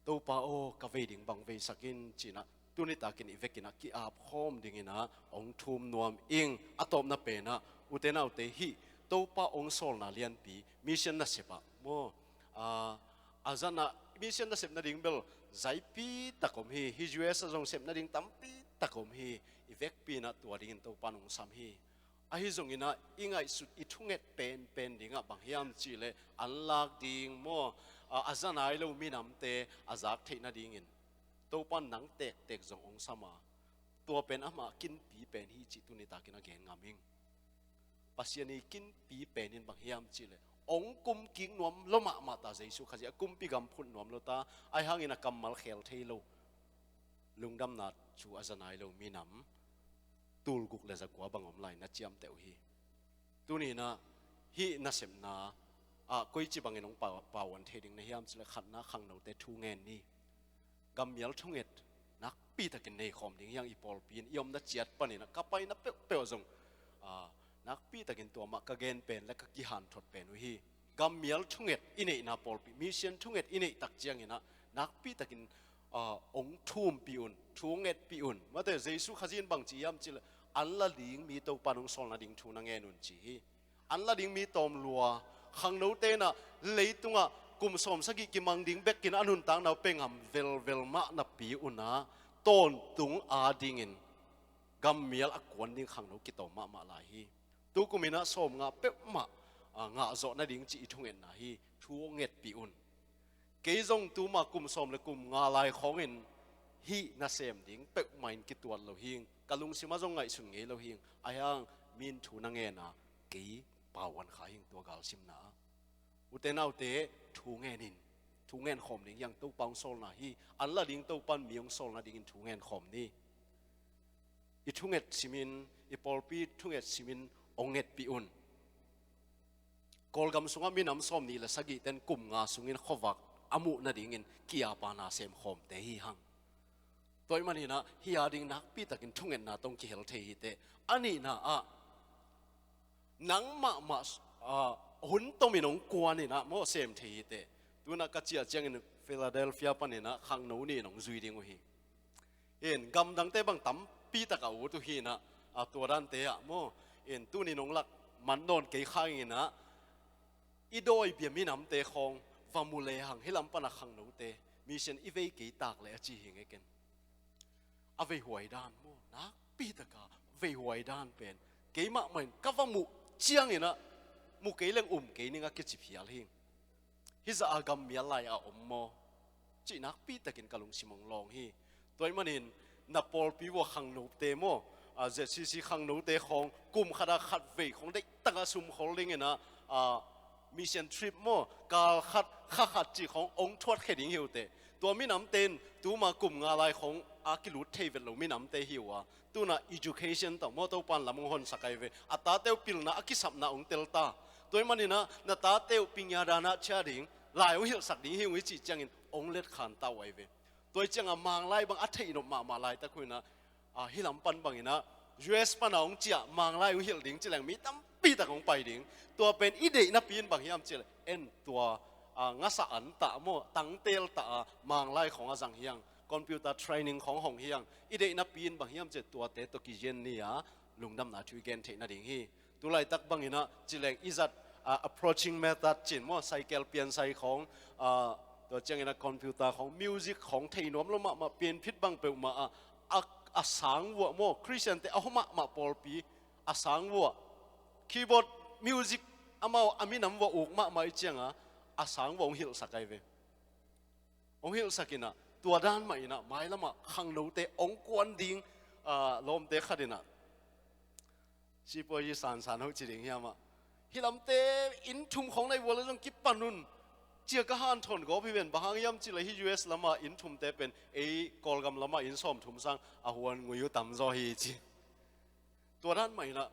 to pa o ka ve ding bang ve sakin china tu ni takin i vekina ki ap hom dingina ong thum nuam ing atom na pe na utena ute hi to pa ong sol na lian pi mission na sepa mo azana mission na sep na ding bel zaipi takom hi US zong sep na ding tampi takom hi ivek pi na tua ding to panong sam hi a hi zong ina ingai sut ithunget pen dinga bang hiam chi le anlak ding mo azana ai lo minam te azak theina ding in to pan nang tek zong ong sama tua pen ama kin pi pen hi chi tu ni takina gen ngaming pasiani kin pi pen in bang hiam chi le ong kum king nuam loma ma ta jesu khaji kum pi gam phun nuam lo ta ai hangina kamal khel theilo lungdam na chu azanai lo minam tul guk le zakwa bangom lai na chiam teu hi tuni na hi na sem na koi chi bangin ong pawan theding na hiam chile khat na khang no te thu ngen ni gam mial thunget nak pi takin nei khom ding yang ipol pin iom na chiat panina kapai na pe zong nak pi takin tua ma ka gen pen la ka ki han thot pen hi gam mial thunget inei na pol pi mission thunget inei tak chiang ina nak pi takin ong thum pi un thunget pi un ma te jesu khajin bang chi yam chil an la ding mi to panung sol na ding thu na nge nun chi hi an la ding mi tom lua khang no te na leitunga kum som sagi ki mang ding bek kin anun tang na pengam vel ma na pi una ton tung a ding in gam mial akwan ding khang no ki to ma lai hi tu kumina som nga pe ma nga zo na ding chi thungen na hi thu nget pi un ke zong tu ma kum som le kum nga lai khong in hi na sem ding pek main ki tuan lo hing kalung sima zong ngai sun ngei lo hing ayang min thu na nge na ki pawan kha hing to gal sim na uten autte thu nge nin thu ngen khom ding yang to pang sol na hi an la ding to pan miong sol na ding in thu ngen khom ni i thu nget simin i polpi thu nget simin onget pi un kol gam sunga min am som ni la sagi ten kum nga sungin khowak amu na dingin kia pa na sem khom te hi hang toy mani na hi ading nak pi takin thungen na tong ki hel the hi te ani na a nang ma hun to minong kwa ni na mo sem the hi te tu na ka chia chang in Philadelphia pa ni na khang no ni nong zui ding hi en gam dang te bang tam pi ta ka u tu hi na a to dan te a mo en tu ni nong lak man non ke khang ni na i doi bia mi nam te khong va mu le hang hilam pa na khang no te mission i ve ke tak le chi hi nge ken a ve huai dan mo na pi ta ka ve huai dan pen ke ma men ka va mu chiang ina mu ke leng ke ni nga ke chi phial hing hi za agam mi lai a mo chi nak pi takin kalung simong long hi toy manin na pol pi wo khang no te mo a ZCC khang no te khong kum khada khat ve khong dei taka sum holding ina mission trip mo kal khat khat chi khong ong thwat kheding hiu te to mi nam ten tu ma kum nga lai khong a ki lut thei vel lo mi nam te hiwa tu na education ta mo to pan lamong hon sakai ve ata te pil na akisap na ong tel ta toy manina na ta te pinya dana cha ding lai ong hil sak ding hiu chi changin ong let khan ta wai ve toy changa mang lai bang a thei no ma lai ta khuina a hilam pan bangina US pa na ong chia mang lai ong hil ding chilang mi tam pi ta ong pai dingตัวเป็นอีเดนับปีนบางยามเจริญเอ็นตัวงาสอันตะโมตั้งเตลตะมางไล่ของอาจังเฮียงคอมพิวเตอร์เทรนนิ่งของหงเฮียงอีเดนับปีนบางยามเจตัวเตตัวกิเจนนี่ลุงดำนาทุยเกนเทนัดเองฮีตัวไล่ตักบางยินะจิเลงอิจัด approaching method จินโมไซเคิลเปลี่ยนไซของตัวเจ้ายินะคอมพิวเตอร์ของมิวสิกของเทนอมแล้วมาเปลี่ยนพิษบางเปลวมาอาสังวัวโมคริสเตียนแต่เอามาปอลปีอาสังวัวคีย์บอร์ดมิวสิกอามาอามินำว่าอุกมาไม่เจียงอาสังว่าองหิลสักไงเวองหิลสักินะตัวด้านใหม่นะไม่ละมาขังโนเตองกวนดิ้งลมเตขัดินะชีพอยสานเขาจีดิงเฮียมาฮิลำเตอินทุมของในวัวแล้วต้องกิบปานุนเจียกหันทนก็พี่เป็นบางยามจีเลยที่ US ละมาอินทุมเตเป็นกอลกำละมาอินซ้อมทุมสังอาหวนงวยต่ำจอฮีจีตัวด้านใหม่นะ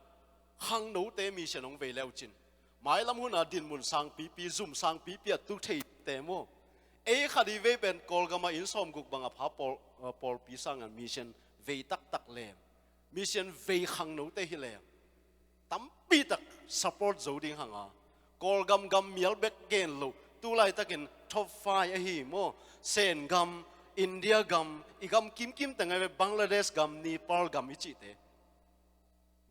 ขังโนเตมีเชนองเวลแล้วจินหมายลำหุ่นดินมุนสังปีซุ่มสังปีตุกเทเตโมคดีเวเป็นกอลกามาอินสอมกุกบังอภาปอลปีสังอันมิเชนเวตักเลมมิเชนเวขังโนเตฮิเลมตั้มปีตักสปอร์ตโจดิงหังกอลกัมมีลเบกเกนโลตุไลตักินท็อปไฟฮีโมเซนกัมอินเดียกัมอีกัมกิมแต่ไงเวบังกลาเทศกัมนีปาลกัมอิจิเต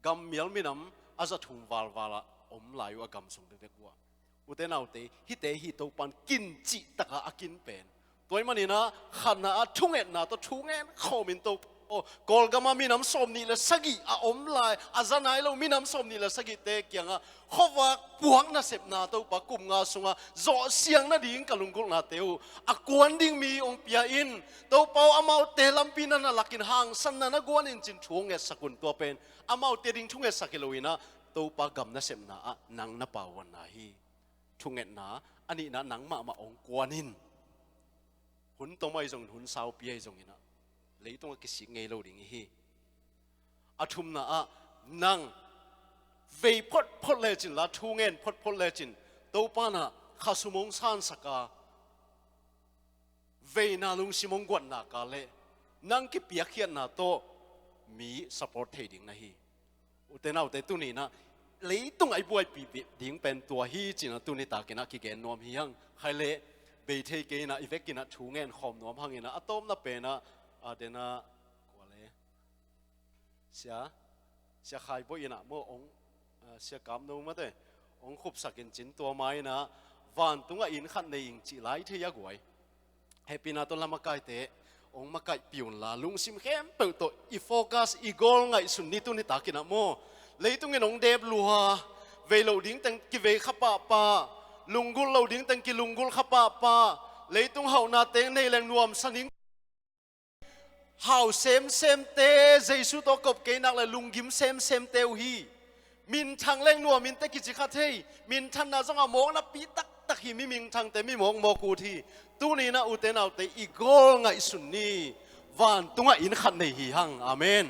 กัมมีลมินำอาจจะทุ่งวาลาอมลายว่ากำสงเด็กว่าอุเทนเอาเตฮิโตปันกินจิตะอากินเป็นตัวมันนี่นะขันนะทุ่งเอ็นนะตัวทุ่งเอ็นข้ามินโตโอ้กอลก็มามีน้ำส้มนี่ละสกิอมลายอาจารย์ไหนเรามีน้ำส้มนี่ละสกิเตกียงเขาว่าปวงน่ะเสพนาตัวปะกุมงาสุงจ่อเสียงน่ะดิ่งกับลุงกุลนาเตียวกวนดิ่งมีองเปียอินตัวเปาอามาเตลัมปีนันน่ะลักินหางสันนันกวนอินจินทุ่งเอ็ดสกุลตัวเป็นอามาเตดิ่งทุ่งเอ็ดสกิโลอินะตัวปากำน่ะเสพนานังน่ะป่าวันนาฮีทุ่งเอ็ดนาอันนี้นะนังมาองกวนินหุ่นตัวไม่ส่งหุ่นสาวเปียส่งอินะเลยต้องกิสิเงยเราดิ่งฮีอาทุมนะนังเวพดเลจินละทุ่งเงินพดเลจินตัวป้านะข้าสมองสันสกาเวนาลุงสิมงกวนนักาเลนังกิเปียกเขียนนะโตมีสปอร์ตเทดิ่งนะฮีอุเทนเอาแต่ตัวนี้นะเลยต้องไอ้บวยปีดิ่งเป็นตัวฮีจินะตัวนี้ตากินะกิเกนนวมฮียังใครเละเบเทเกนะอีเวกินะทุ่งเงินขอมนวมพังกินะอะตอมนะเป็นนะเดนะกว่าเลยเสียขายบ่อยนะเมื่อองเสียกำนูมาเต้องคุบสักินจินตัวไม้นะวันตุงอินขันในอิงจีไลที่ยากวยเฮปินาตัวละมาไกเตองมาไกปิวละลุงซิมเข้มเปิดตัวอีโฟกัสอีกอลไงสุนนิตุนิตากินะโมเลยตุงเงินองเดบลัวเวลาดิ้งตังกิเวขับปะลุงกุลเราดิ้งตังกิลุงกุลขับปะเลยตุงเฮานาเตงในแรงนวมสนิง hào xem te Giêsu to cop cái nạc là lung gim xem teo hi min thằng lên nua min te kịch khát hey min thằng na zong among na pi tak hi mi min thằng te mi mong mo ku thi tu ni na uten au te igol ngai sun ni van tunga in khat nei hi hang amen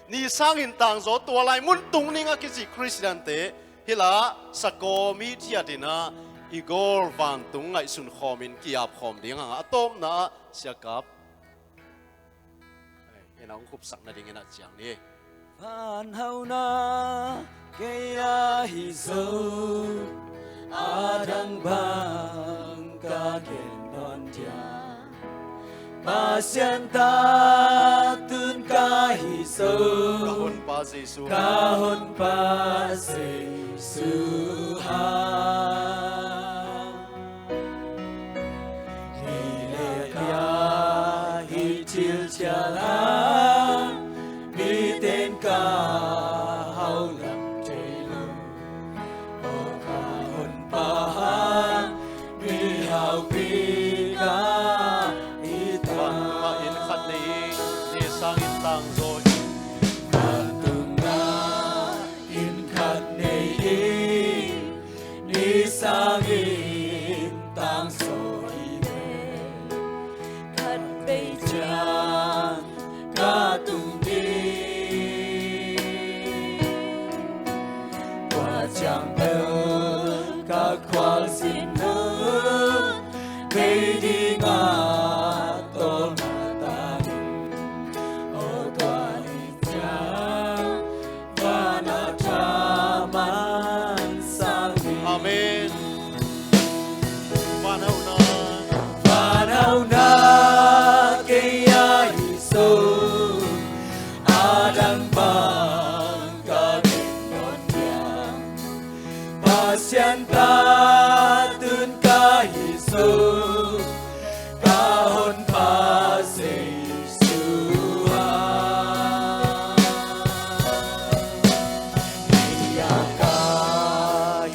ni sang in tang zo tua lai mun tung ni nga kịch Christian te hila sako mi thia dina igol van tung ngai sun khomin kiap khom ding hang atom na siakap ina ong khup sak na ding ina chiang ni van hau na ke a hi zo adang bang ka ken non dia ba sian ta tun ka hi zo kahon pa Giêsu kahon pa Giêsu ha ni le ya hi chill cha la mi tên ca hau lam chei lu o ka hon pa mi hau pi ka i ta ma in khat nei ni sang in tang zo sang in tang so hi ve khat bei chan ka tung đi qua chang bờ ka khoal xin nước cây đi ngã to na ta ô qua đi chang và na cha man sang amen Vanau na ke ya Iso adang bang ka non dia pasian ta tun ka Iso kahon pa Yesu ya ka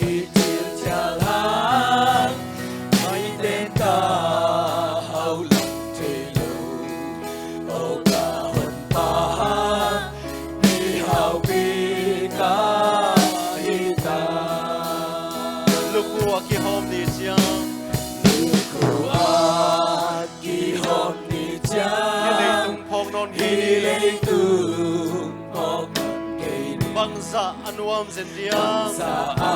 hitil jalan mai tên ka ki hom ni chiang ki hom ni cha hi lei tung phong non hi lei tung phong non ke ni bang za anuam zen dia sa a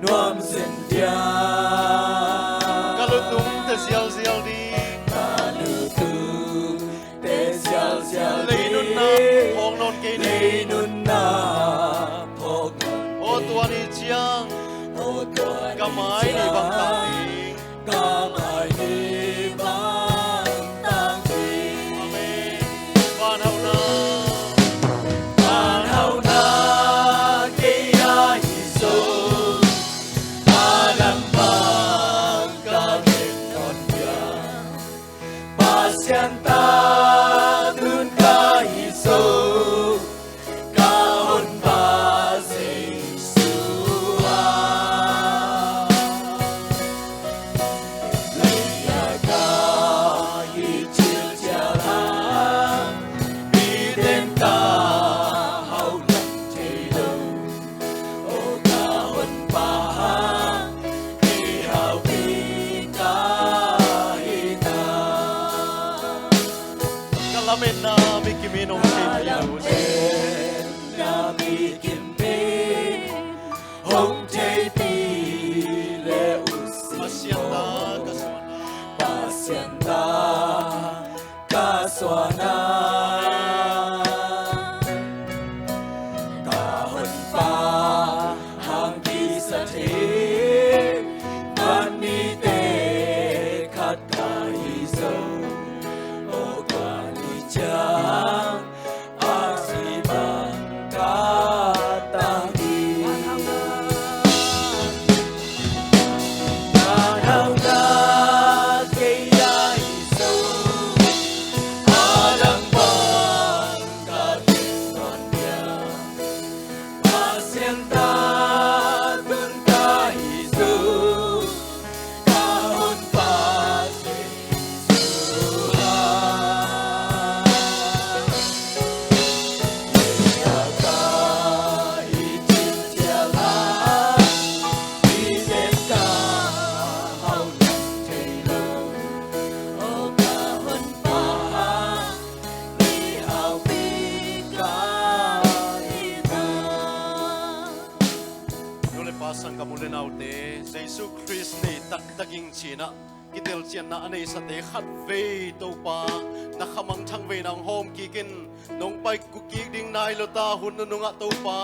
nuam zen dia kalu tung te zial di kalu tung te zial lei nun na phong non ke ni lei nun na phong non o tua ni chiang kamai ni bang tang ni kamai ni bang tang ni amen van hau na ke ya Iso adang bang ka ken non dia pasian ta tun ka Iso kahon pa Yesu amen na mi kiminong na mi kim pi hong chei pi le pasianta kaswana kahon pa hang ki sa the man mi te khat ka Iso o kwa ni chang Ada คริสต์นี่ตักตะกิงชีนะกิเตลเจียนนะอันนี้สเตขัดเวตัวปานักขมังช่างเวนางโฮมกีกินน้องไปกุกกีดิ่งนายลตาหุ่นนุงะตัวปา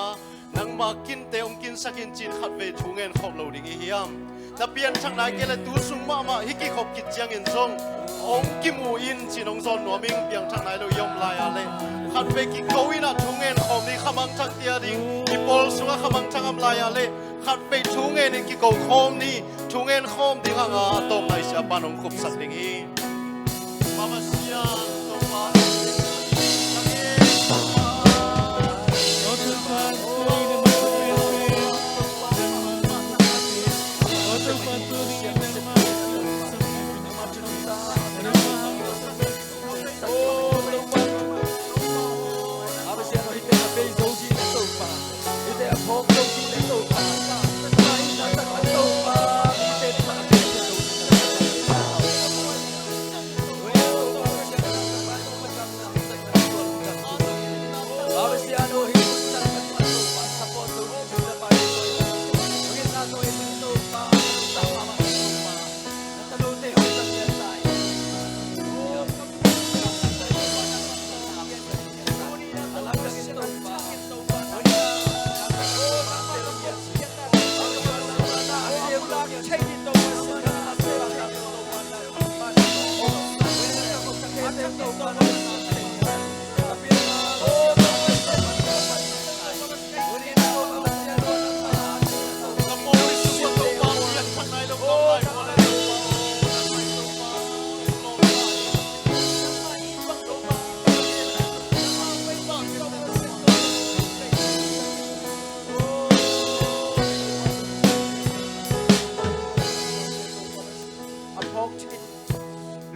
นังมากินเตองกินสักินจีนขัดเวทุงเงินขอบเราดิ่งเฮียมนับเปลี่ยนช่างนายเกลตูสุงมาฮิกิขอบกิจยังเงินทรงองกิมูอินจีนองซอนหนัวมิงเปียงช่างนายเรายอมลายอะไรขัดเวกิโกวินะทุงเงินขอบนี้ขมังช่างเตียดิ่งกิปอลสุงะขมังช่างอำลายอะไรขัดไปทุงเงินกิโกโคมนี่ทุงเงินโคมดิ่งงาต้มในเสียปานองคุบสักดิ่งอีมาบาเสียต้มมา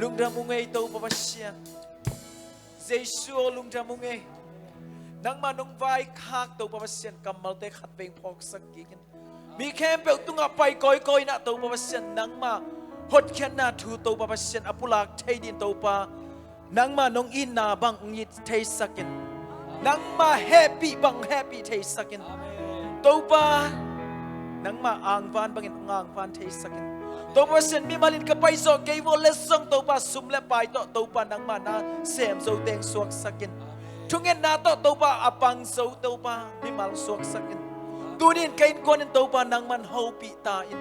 lung ra mung ei to babasian Jesu lung ra mung ei nang manong vai khak to babasian kamal te khat peng phok sakin mi khem pe tunga pai koi koi na to babasian nang ma hot khan na thu to babasian apulak thei din to pa nang ma nong in na bang ngit thei sakin nang ma happy bang happy thei sakin to pa nang ma ang van bangin ngang van thei sakin to pa sen mi malin ka pai so ke wo lesong to pa sum le pai to pa nang ma na sem zo teng suak sakin thungen na to pa apang so to pa mi mal suak sakin tunin kain konin to pa nang man ho pi ta in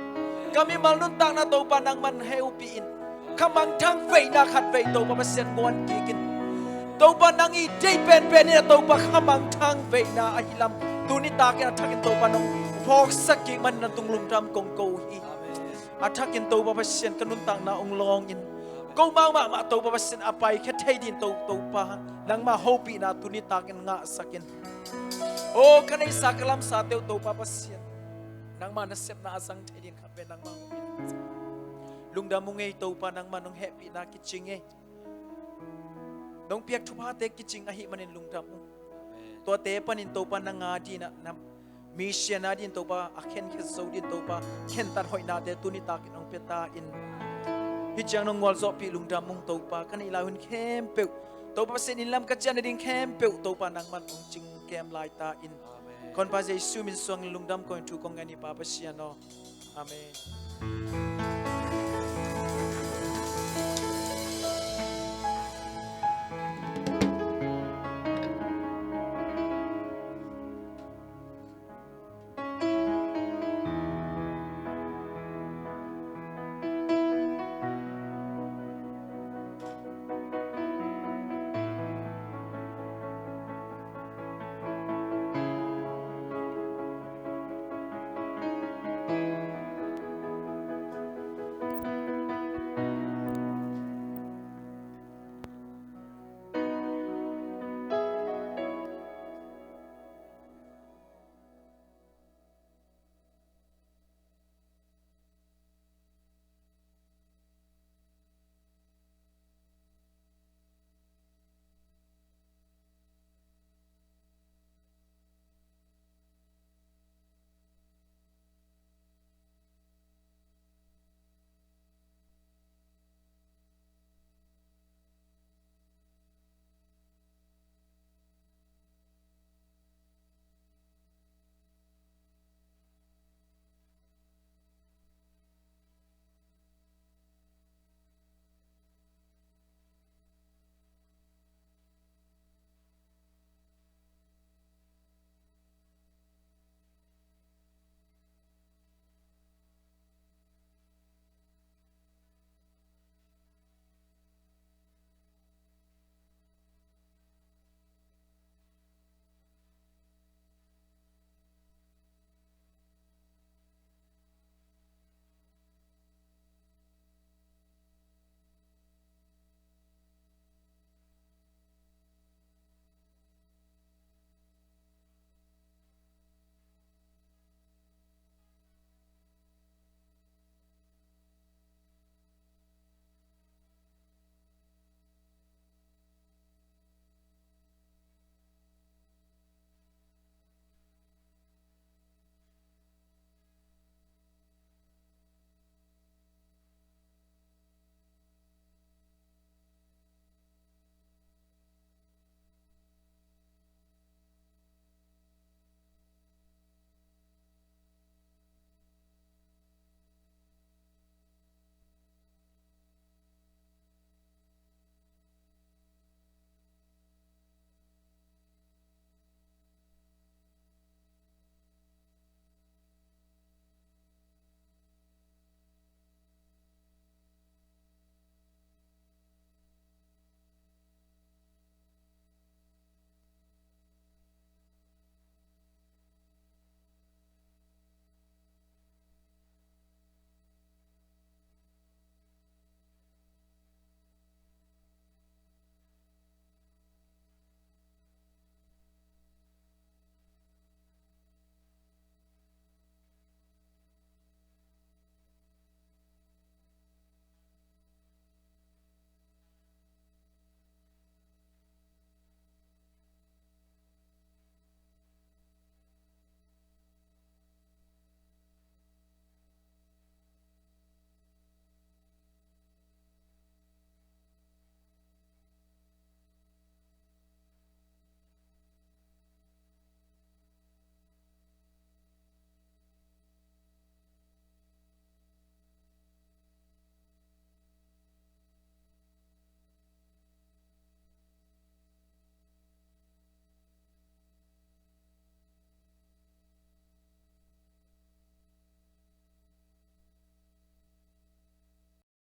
kami mal nun tak na to pa nang man heu pi in kamang thang fei na khat fei to pa sen ngon kikin to pa nang i dei pen ni to pa kamang thang fei na ahilam tuni ta ke thakin to pa nong phok saking man na tunglum ram kong ko hi atakin to pa pasien kanun tang na ong long in ko ma to pa pasien apai khe thei din to pa nang ma hopi na tuni takin nga sakin o kanai sakalam sa teu to pa pasien nang ma na sep na asang thei din khape nang ma lungda mungei to pa nang ma nong happy na kiching e dong piak thupa te kiching a hi manin lungda mu to te panin to pa nang nga di na mission na din to pa akhen khe so din to pa khen tar hoi na de tuni ta kin ong peta in hi chang nong wal zo pi lungda mung to pa kan ila hun khem pe to pa sen in lam ka chan din khem pe to pa nang man ong ching kem lai ta in kon pa jesu min song lungdam ko tu kong ani pa pa siano amen